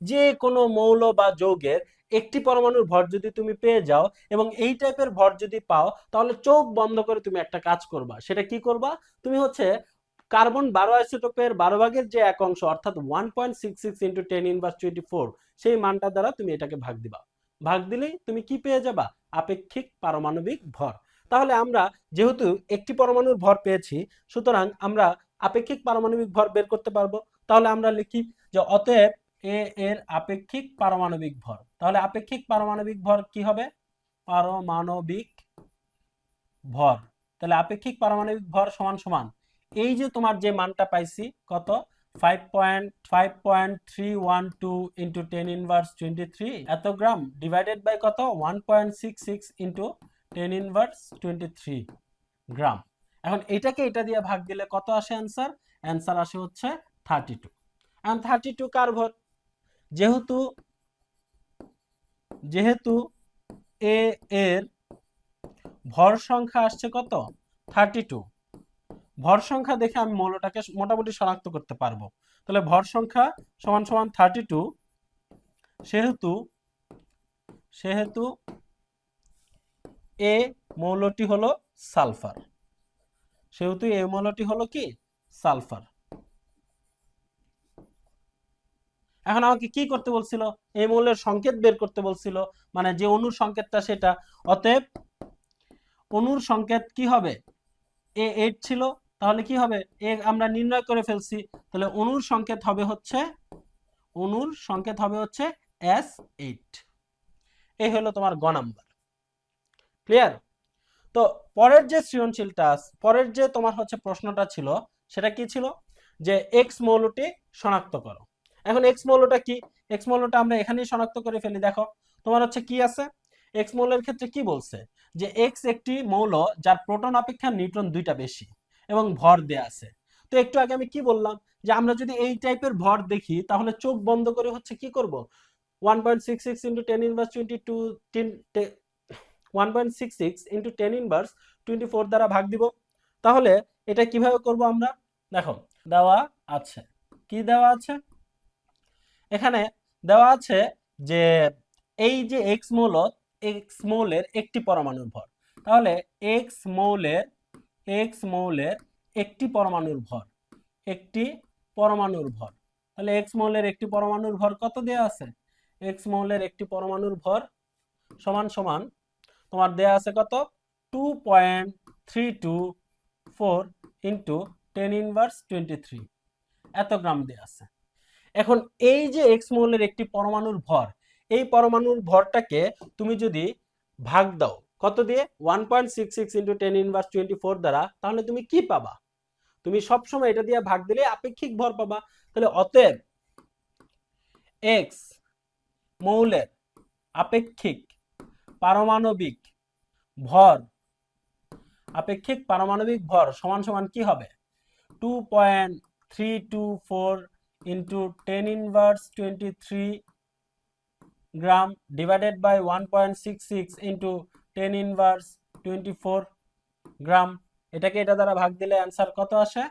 যে কোনো মৌল বা যৌগের একটি পরমাণুর ভর যদি তুমি পেয়ে যাও এবং এই টাইপের ভর যদি পাও, তাহলে চোখ বন্ধ করে তুমি একটা কাজ করবা। সেটা কি করবা? তুমি হচ্ছে কার্বন 12 আইসোটোপের 12 ভাগের যে এক অংশ অর্থাৎ 1.66 ইন্টু 10^24 সেই মানটা দ্বারা তুমি এটাকে ভাগ দিবা। ভাগ দিলেই তুমি কি পেয়ে যাবা? আপেক্ষিক পারমাণবিক ভর। তাহলে আমরা যেহেতু একটি পরমাণুর ভর পেয়েছি, সুতরাং আমরা আপেক্ষিক পারমাণবিক ভর বের করতে পারবো। তাহলে আমরা লিখি যে অতএব এ এর আপেক্ষিক পারমাণবিক ভর। তাহলে আপেক্ষিক পারমাণবিক ভর কি হবে? পারমাণবিক ভর। তাহলে আপেক্ষিক পারমাণবিক ভর সমান সমান এই যে তোমার যে মানটা পাইছি কত, 5.312 ইন্টু 10^23 এত গ্রাম ডিভাইডেড বাই কত, 1.66 ইন্টু 10^23 গ্রাম। এখন এটাকে এটা দিয়ে ভাগ দিলে কত আসে অ্যান্সার? অ্যান্সার আসে হচ্ছে 32। এখন 32 কার ভর? যেহেতু এ এর ভর সংখ্যা আসছে কত, 32, ভর সংখ্যা দেখে আমি মৌলটাকে মোটামুটি শনাক্ত করতে পারবো। তাহলে ভর সংখ্যা সমান সমান 32, সেহেতু এ মৌলটি হলো সালফার। সেহেতু এই মৌলটি হলো কি? সালফার। এখন আমাকে কি করতে বলছিল? এই মৌলের সংকেত বের করতে বলছিল, মানে যে অণুর সংকেতটা সেটা। অতএব অণুর সংকেত কি হবে? A8 ছিল, তাহলে কি হবে? আমরা নির্ণয় করে ফেলছি। তাহলে অণুর সংকেত হবে হচ্ছে S8। এই হলো তোমার গ নাম্বার। ক্লিয়ার? তো পরের যে সৃজনশীলটা পরের যে তোমার হচ্ছে প্রশ্নটা ছিল, সেটা কি ছিল? যে এক্স মৌলটি শনাক্ত করো। এখন এক্স মৌলটা কি? এক্স মৌলটা আমরা এখানেই শনাক্ত করে ফেলি। দেখো তোমার হচ্ছে কি আছে, এক্স মৌলের ক্ষেত্রে কি বলছে যে এক্স একটি মৌল যার প্রোটন অপেক্ষা নিউট্রন দুইটা বেশি এবং ভর দেয়া আছে। তো একটু আগে আমি কি বললাম যে আমরা যদি এই টাইপের ভর দেখি তাহলে চোখ বন্ধ করে হচ্ছে কি করব, 1.66 ইন্টু 10^22 1.66 ইন্টু 10^24 দ্বারা ভাগ দিব। তাহলে এটা কিভাবে করব আমরা? দেখো দেওয়া আছে, কি দেওয়া আছে এখানে? দেওয়া আছে যে এই যে এক্স মৌলের একটি পরমাণুর ভর। তাহলে এক্স মৌলের একটি পরমাণুর ভর, তাহলে এক্স মৌলের একটি পরমাণুর ভর কত দেওয়া আছে? এক্স মৌলের একটি পরমাণুর ভর সমান সমান তোমার দেয়া আছে কত, 2.324 ইন্টু 10^23 এত গ্রাম দেয়া আছে। এখন এই যে এক্স মৌলের একটি পরমাণুর ভর, এই পরমাণুর ভরটাকে তুমি যদি ভাগ দাও কত দিয়ে, 1.66 ইন্টু 10^24 দ্বারা, তাহলে তুমি কি পাবা? তুমি সবসময় এটা দিয়ে ভাগ দিলে আপেক্ষিক ভর পাবা। তাহলে অতএব এক্স মৌলের আপেক্ষিক পারমাণবিক ভর সমান সমান কি হবে? 2.324 into 10^23 gram divided by 1.66 into 10^24 gram. এটাকে এটা দ্বারা ভাগ দিলে অ্যান্সার কত আসে?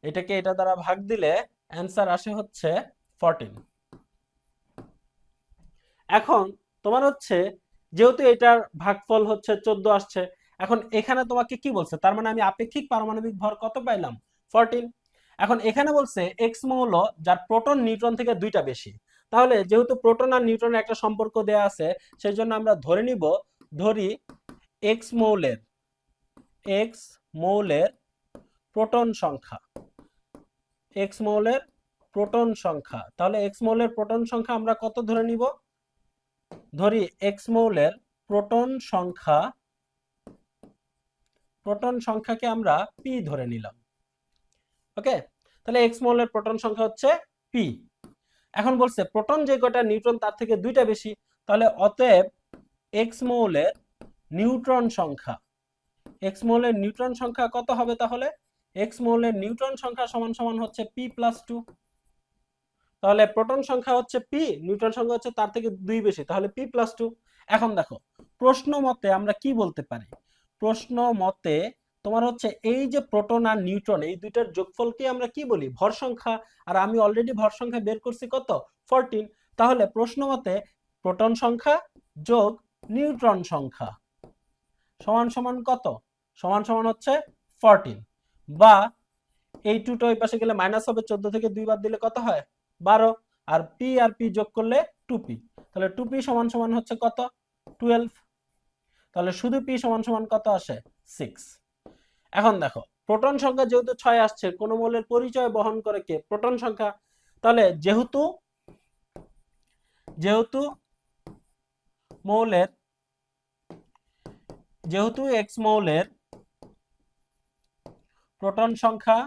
এটাকে এটা দ্বারা ভাগ দিলে অ্যান্সার আসে হচ্ছে 14। এখন তোমার হচ্ছে যেহেতু এটার ভাগফল হচ্ছে 14 আসছে, এখন এখানে তোমাকে কি বলছে? তার মানে আমি আপেক্ষিক পারমাণবিক ভর কত পাইলাম? 14। এখন এখানে বলছে এক্স মৌল যার প্রোটন নিউট্রন থেকে দুইটা বেশি। তাহলে যেহেতু প্রোটন আর নিউট্রনের একটা সম্পর্ক দেয়া আছে, সেই জন্য আমরা ধরি এক্স মৌলের প্রোটন সংখ্যা, তাহলে এক্স মৌলের প্রোটন সংখ্যা আমরা কত ধরে নিব? ধরি এক্স মৌলের প্রোটন সংখ্যাকে আমরা পি ধরে নিলাম। ওকে, তাহলে এক্স মৌলের প্রোটন সংখ্যা হচ্ছে পি। এখন বলছে প্রোটন যে কয়টা নিউট্রন তার থেকে দুইটা বেশি, তাহলে অতএব এক্স মৌলের নিউট্রন সংখ্যা কত হবে? তাহলে এক্স মৌলের নিউট্রন সংখ্যা সমান সমান হচ্ছে p+2। তাহলে প্রোটন সংখ্যা হচ্ছে পি, নিউট্রন সংখ্যা হচ্ছে তার থেকে 2 বেশি, তাহলে p+2। এখন দেখো প্রশ্ন মতে আমরা কি বলতে পারি? প্রশ্ন মতে তোমার হচ্ছে এই যে প্রোটন আর নিউট্রন এই দুইটার যোগফলকে আমরা কি বলি? ভর সংখ্যা। আর আমি অলরেডি ভর সংখ্যা বের করছি কত? 14। তাহলে প্রশ্ন মতে প্রোটন সংখ্যা যোগ নিউট্রন সংখ্যা সমান সমান কত? সমান সমান হচ্ছে 14, বা এই 2টা ওই পাশে গেলে মাইনাস হবে, 14 থেকে 2 বাদ দিলে কত হয়? 12, আর পি যোগ করলে 2p, তাহলে 2p সমান সমান হচ্ছে কত? 12। তাহলে শুধু p সমান সমান কত আসে? 6। এখন দেখো প্রোটন সংখ্যা যেহেতু 6 আসছে, কোন মৌলের পরিচয় বহন করে কে? প্রোটন সংখ্যা। তাহলে যেহেতু মৌলের X মৌলের প্রোটন সংখ্যা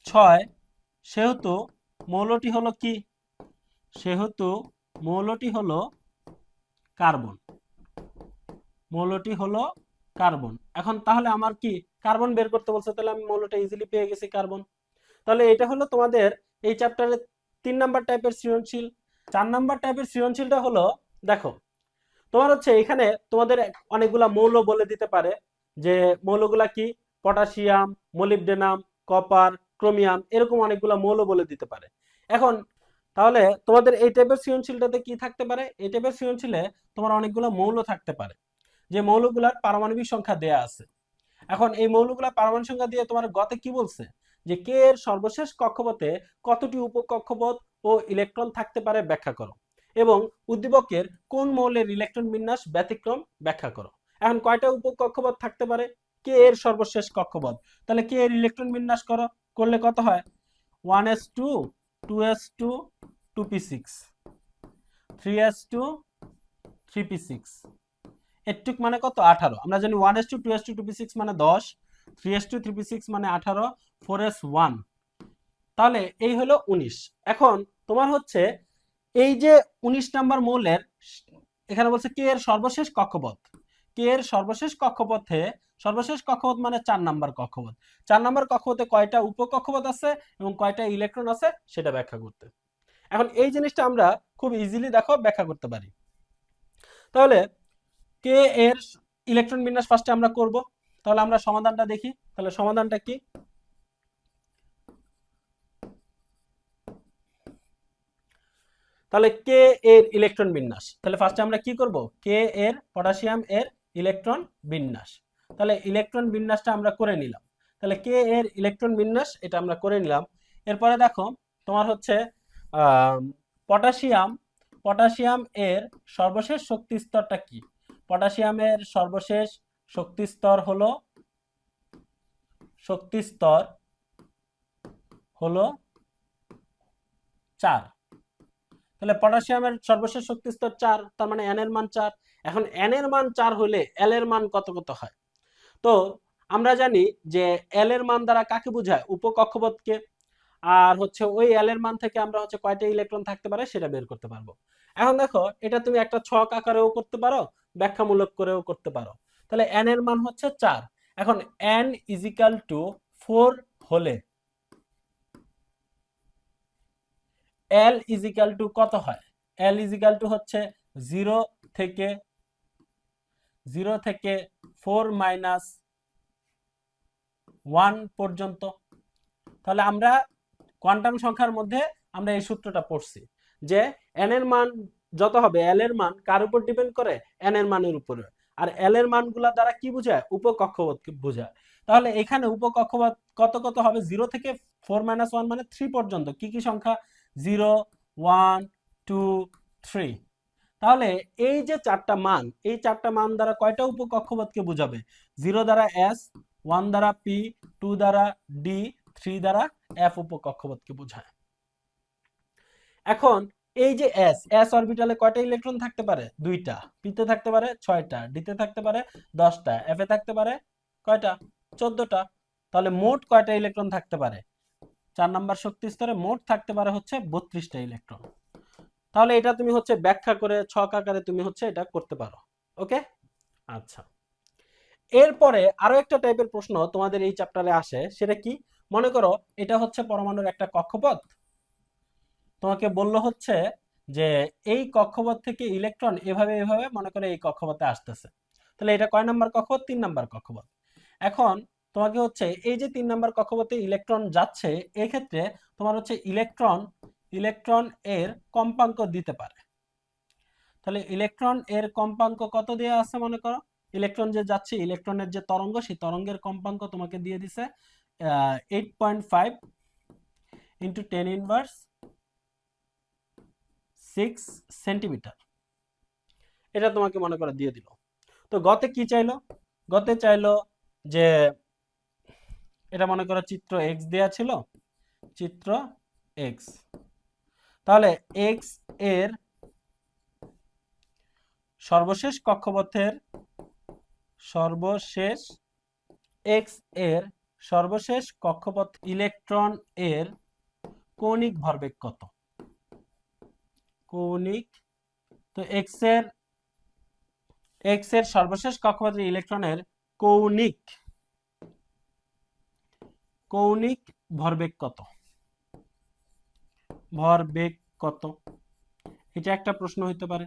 6, সেহেতু মৌলটি হলো কি? সেহেতু মৌলটি হলো কার্বন। মৌলটি হলো কার্বন। এখন তাহলে আমার কি কার্বন বের করতে বলছে, তাহলে আমি মৌলটা ইজিলি পেয়ে গেছি কার্বন। তাহলে এটা হলো তোমাদের এই চ্যাপ্টারের 3 নাম্বার টাইপের সৃজনশীল। 4 নাম্বার টাইপের সৃজনশীলটা হলো, দেখো তোমার হচ্ছে এখানে তোমাদের অনেকগুলা মৌল বলে দিতে পারে, যে মৌলগুলা কি? পটাশিয়াম, মলিবডেনাম, কপার, ক্রোমিয়াম, এরকম অনেকগুলা মৌল বলে দিতে পারে। এখন তাহলে তোমাদের এই টাইপের সৃজনশীলটাতে কি থাকতে পারে? এই টাইপের সৃজনশীলে তোমার অনেকগুলো মৌল থাকতে পারে, যে মৌলগুলার পারমাণবিক সংখ্যা দেয়া আছে। এখন এই মৌলগুলার পারমাণবিক সংখ্যা দিয়ে তোমার গতে কি বলছে, যে কে এর সর্বশেষ কক্ষপথে কতটি উপকক্ষপথ ও ইলেকট্রন থাকতে পারে ব্যাখ্যা করো, এবং উদ্দীপকের কোন মৌলের ইলেকট্রন বিন্যাস ব্যতিক্রম ব্যাখ্যা করো। এখন কয়টা উপকক্ষপথ থাকতে পারে? কে এর সর্বশেষ কক্ষপথ, তাহলে কে এর ইলেকট্রন বিন্যাস করলে কত হয়? 1s2 2s2 2p6 3s2 3p6, এটুক মানে কত? 18। আমরা জানি 1s2 2s2 2p6 মানে 10, 3s2 3p6 মানে 18, 4s1, তাহলে এই হলো 19। এখন তোমার হচ্ছে এই যে 19 নাম্বার মৌলের এখানে বলছে কে এর সর্বশেষ কক্ষপথ। কে এর সর্বশেষ কক্ষপথ মানে 4 নাম্বার কক্ষপথ। 4 নাম্বার কক্ষপথে কয়টা উপকক্ষপথ আছে এবং কয়টা ইলেকট্রন আছে সেটা ব্যাখ্যা করতে। এখন এই জিনিসটা আমরা খুব ইজিলি দেখো ব্যাখ্যা করতে পারি। তাহলে কে এর ইলেকট্রন বিন্যাস ফার্স্টে আমরা করব। তাহলে আমরা সমাধানটা দেখি। তাহলে সমাধানটা কি? তাহলে কে এর ইলেকট্রন বিন্যাস, তাহলে ফার্স্টে আমরা কি করব? কে এর পটাশিয়াম এর ইলেকট্রন বিন্যাস। তাহলে ইলেকট্রন বিন্যাসটা আমরা করে নিলাম। তাহলে কে এর ইলেকট্রন বিন্যাস এটা আমরা করে নিলাম। এরপরে দেখো তোমার হচ্ছে পটাশিয়াম এর সর্বশেষ শক্তি স্তরটা কি? পটাশিয়ামের সর্বশেষ শক্তি স্তর হলো 4। তাহলে পটাশিয়ামের সর্বশেষ শক্তি স্তর 4, তার মানে n এর মান 4। এখন n এর মান 4 হলে l এর মান কত কত হয়? তো আমরা জানি যে l এর মান দ্বারা কাকে বোঝায়? উপকক্ষপথকে। আর হচ্ছে ওই l এর মান থেকে আমরা হচ্ছে কয়টা ইলেকট্রন থাকতে পারে সেটা বের করতে পারবো। এখন দেখো এটা তুমি একটা ছক আকারেও করতে পারো, ব্যাখ্যামূলক করেও করতে পারো। তাহলে n এর মান হচ্ছে 4। এখন n = 4 হলে L = কত হয়? L = হচ্ছে 0 থেকে 4 - 1 পর্যন্ত। তাহলে আমরা কোয়ান্টাম সংখ্যার মধ্যে আমরা এই সূত্রটা পড়ছি, যে n এর মান যত হবে, l এর মান কার উপর ডিপেন্ড করে? n এর মানের উপরে। আর l এর মানগুলা দ্বারা কি বোঝায়? উপকক্ষপথকে বোঝায়। তাহলে এখানে উপকক্ষপথ কত কত হবে? 0 থেকে 4 - 1 মানে 3 পর্যন্ত। কি কি সংখ্যা? 0 1 2 3। তাহলে এই যে 4টা মান, এই 4টা মান দ্বারা কয়টা উপকক্ষপথকে বোঝাবে? 0 দ্বারা s, 1 দ্বারা p, 2 দ্বারা d, 3 দ্বারা f উপকক্ষপথকে বোঝায়। এখন এই যে s অরবিটালে কয়টা ইলেকট্রন থাকতে পারে? 2টা। p তে থাকতে পারে 6টা, d তে থাকতে পারে 10টা, f এ থাকতে পারে কয়টা? 14টা। তাহলে মোট কয়টা ইলেকট্রন থাকতে পারে? 4 নাম্বার শক্তি স্তরে মোট থাকতে পারে হচ্ছে 32টা ইলেকট্রন। তাহলে এটা তুমি হচ্ছে ব্যাখ্যা করে ছক আকারে তুমি হচ্ছে এটা করতে পারো। ওকে, আচ্ছা। এরপরে আরো একটা টাইপের প্রশ্ন তোমাদের এই চ্যাপ্টারে আসে, সেটা কি? মনে করো এটা হচ্ছে পরমাণুর একটা কক্ষপথ। তোমাকে বললো হচ্ছে যে এই কক্ষপথ থেকে ইলেকট্রন এভাবে এভাবে মনে করে এই কক্ষপথে আসতেছে। তাহলে এটা কয় নাম্বার কক্ষপথ? 3 নাম্বার কক্ষপথ। এখন তোমাকে হচ্ছে এই যে 3 নাম্বার কক্ষপথে ইলেকট্রন যাচ্ছে, এক্ষেত্রে তোমার হচ্ছে ইলেকট্রন এর কম্পাঙ্ক দিতে পারে। তাহলে ইলেকট্রন এর কম্পাঙ্ক কত দেয়া আছে মনে করো, ইলেকট্রন যে যাচ্ছে, ইলেকট্রনের যে তরঙ্গ, সেই তরঙ্গের কম্পাঙ্ক তোমাকে দিয়ে দিছে 8.5 ইন্টু 10⁻6 সেন্টিমিটার। এটা তোমাকে মনে করো দিয়ে দিল। তো গতে কি চাইলো, গতে চাইলো যে এটা মনে করো চিত্র এক্স দেয়া ছিল, চিত্র এক্স। তাহলে এক্স এর সর্বশেষ কক্ষপথের সর্বশেষ এক্স এর সর্বশেষ কক্ষপথ ইলেকট্রন এর কৌণিক ভরবেগ কত, কৌণিক। তো এক্স এর সর্বশেষ কক্ষপথের ইলেকট্রনের কৌণিক কৌণিক ভরবেগ কত, ভরবেগ কত, এটা একটা প্রশ্ন হইতে পারে।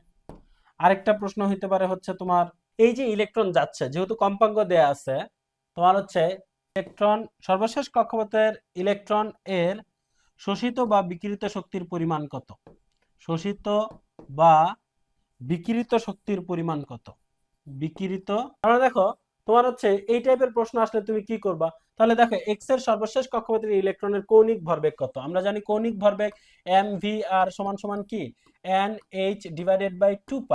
আরেকটা প্রশ্ন হইতে পারে হচ্ছে তোমার এই যে ইলেকট্রন যাচ্ছে, যেহেতু কম্পাঙ্ক দেয়া আছে, তোমার হচ্ছে ইলেকট্রন সর্বশেষ কক্ষপথের ইলেকট্রন এর শোষিত বা বিকিরিত শক্তির পরিমাণ কত, শোষিত বা বিকিরিত শক্তির পরিমাণ কত, বিকিরিত। আমরা দেখো তোমার হচ্ছে এই টাইপের প্রশ্ন আসলে তুমি কি করবা, তাহলে দেখো এক্স এর সর্বশেষ কক্ষপথের ইলেকট্রনের কৌণিক ভরবেগ কত, আমরা জানি কৌণিক ভরবেগ mvr সমান সমান কি nh/2π।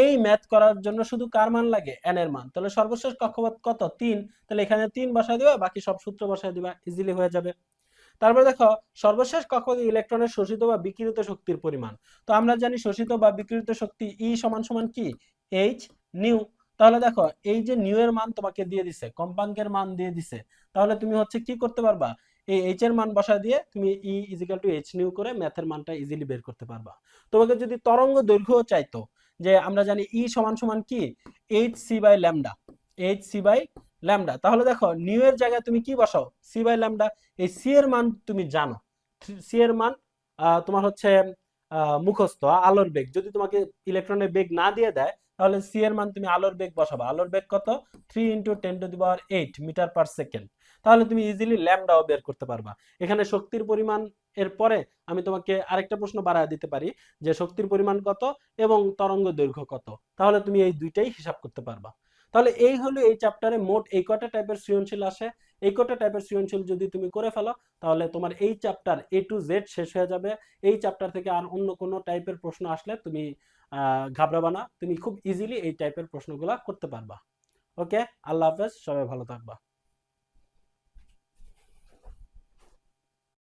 এই ম্যাথ করার জন্য শুধু কার মান লাগে, n এর মান। তাহলে সর্বশেষ কক্ষপথ কত 3, তাহলে এখানে 3 বসায় দিবা, বাকি সব সূত্র বসায় দিবা, ইজিলি হয়ে যাবে। তারপরে দেখো সর্বশেষ কক্ষপথে ইলেকট্রনের শোষিত বা বিকিরিত শক্তির পরিমাণ। তো আমরা জানি শোষিত বা বিকিরিত শক্তি E সমান সমান কি h নিউ। তাহলে দেখো এই যে নিউ এর মান তোমাকে দিয়ে দিছে, কম্পাঙ্কের মান দিয়ে দিছে, তাহলে তুমি হচ্ছে কি করতে পারবা, এই h এর মান বসায় দিয়ে তুমি E h নিউ করে ম্যাথের মানটা ইজিলি বের করতে পারবা। তোমাকে যদি তরঙ্গ দৈর্ঘ্য চাইতো, যে আমরা জানি E সমান সমান কি hc/λ, hc/λ, তাহলে দেখো নিউ এর জায়গায় তুমি কি বসাও c/λ। এই সি এর মান তুমি জানো, সি এর মান তোমার হচ্ছে মুখস্থ, আলোর বেগ। যদি তোমাকে ইলেকট্রনের বেগ না দিয়ে দেয়, তাহলে সি এর মান তুমি আলোর বেগ বসাবা। আলোর বেগ কত 3 × 10⁸ মিটার পার সেকেন্ড। তাহলে তুমি ইজিলি ল্যামডাও বের করতে পারবা। এখানে শক্তির পরিমাণ এর পরে আমি তোমাকে আরেকটা প্রশ্ন বাড়ায় দিতে পারি, যে শক্তির পরিমাণ কত এবং তরঙ্গ দৈর্ঘ্য কত, তাহলে তুমি এই দুইটাই হিসাব করতে পারবা। তাহলে এই হলো এই চ্যাপ্টারে মোট এই কটা টাইপের সৃজনশীল আসে। এই কটা টাইপের সৃজনশীল যদি তুমি করে ফেলো, তাহলে তোমার এই চ্যাপ্টার A to Z শেষ হয়ে যাবে। এই চ্যাপ্টার থেকে আর অন্য কোনো টাইপের প্রশ্ন আসলে তুমি ঘাবড়াবা না, তুমি খুব ইজিলি এই টাইপের প্রশ্নগুলা করতে পারবা। ওকে, আল্লাহ হাফেজ, সবাই ভালো থাকবা।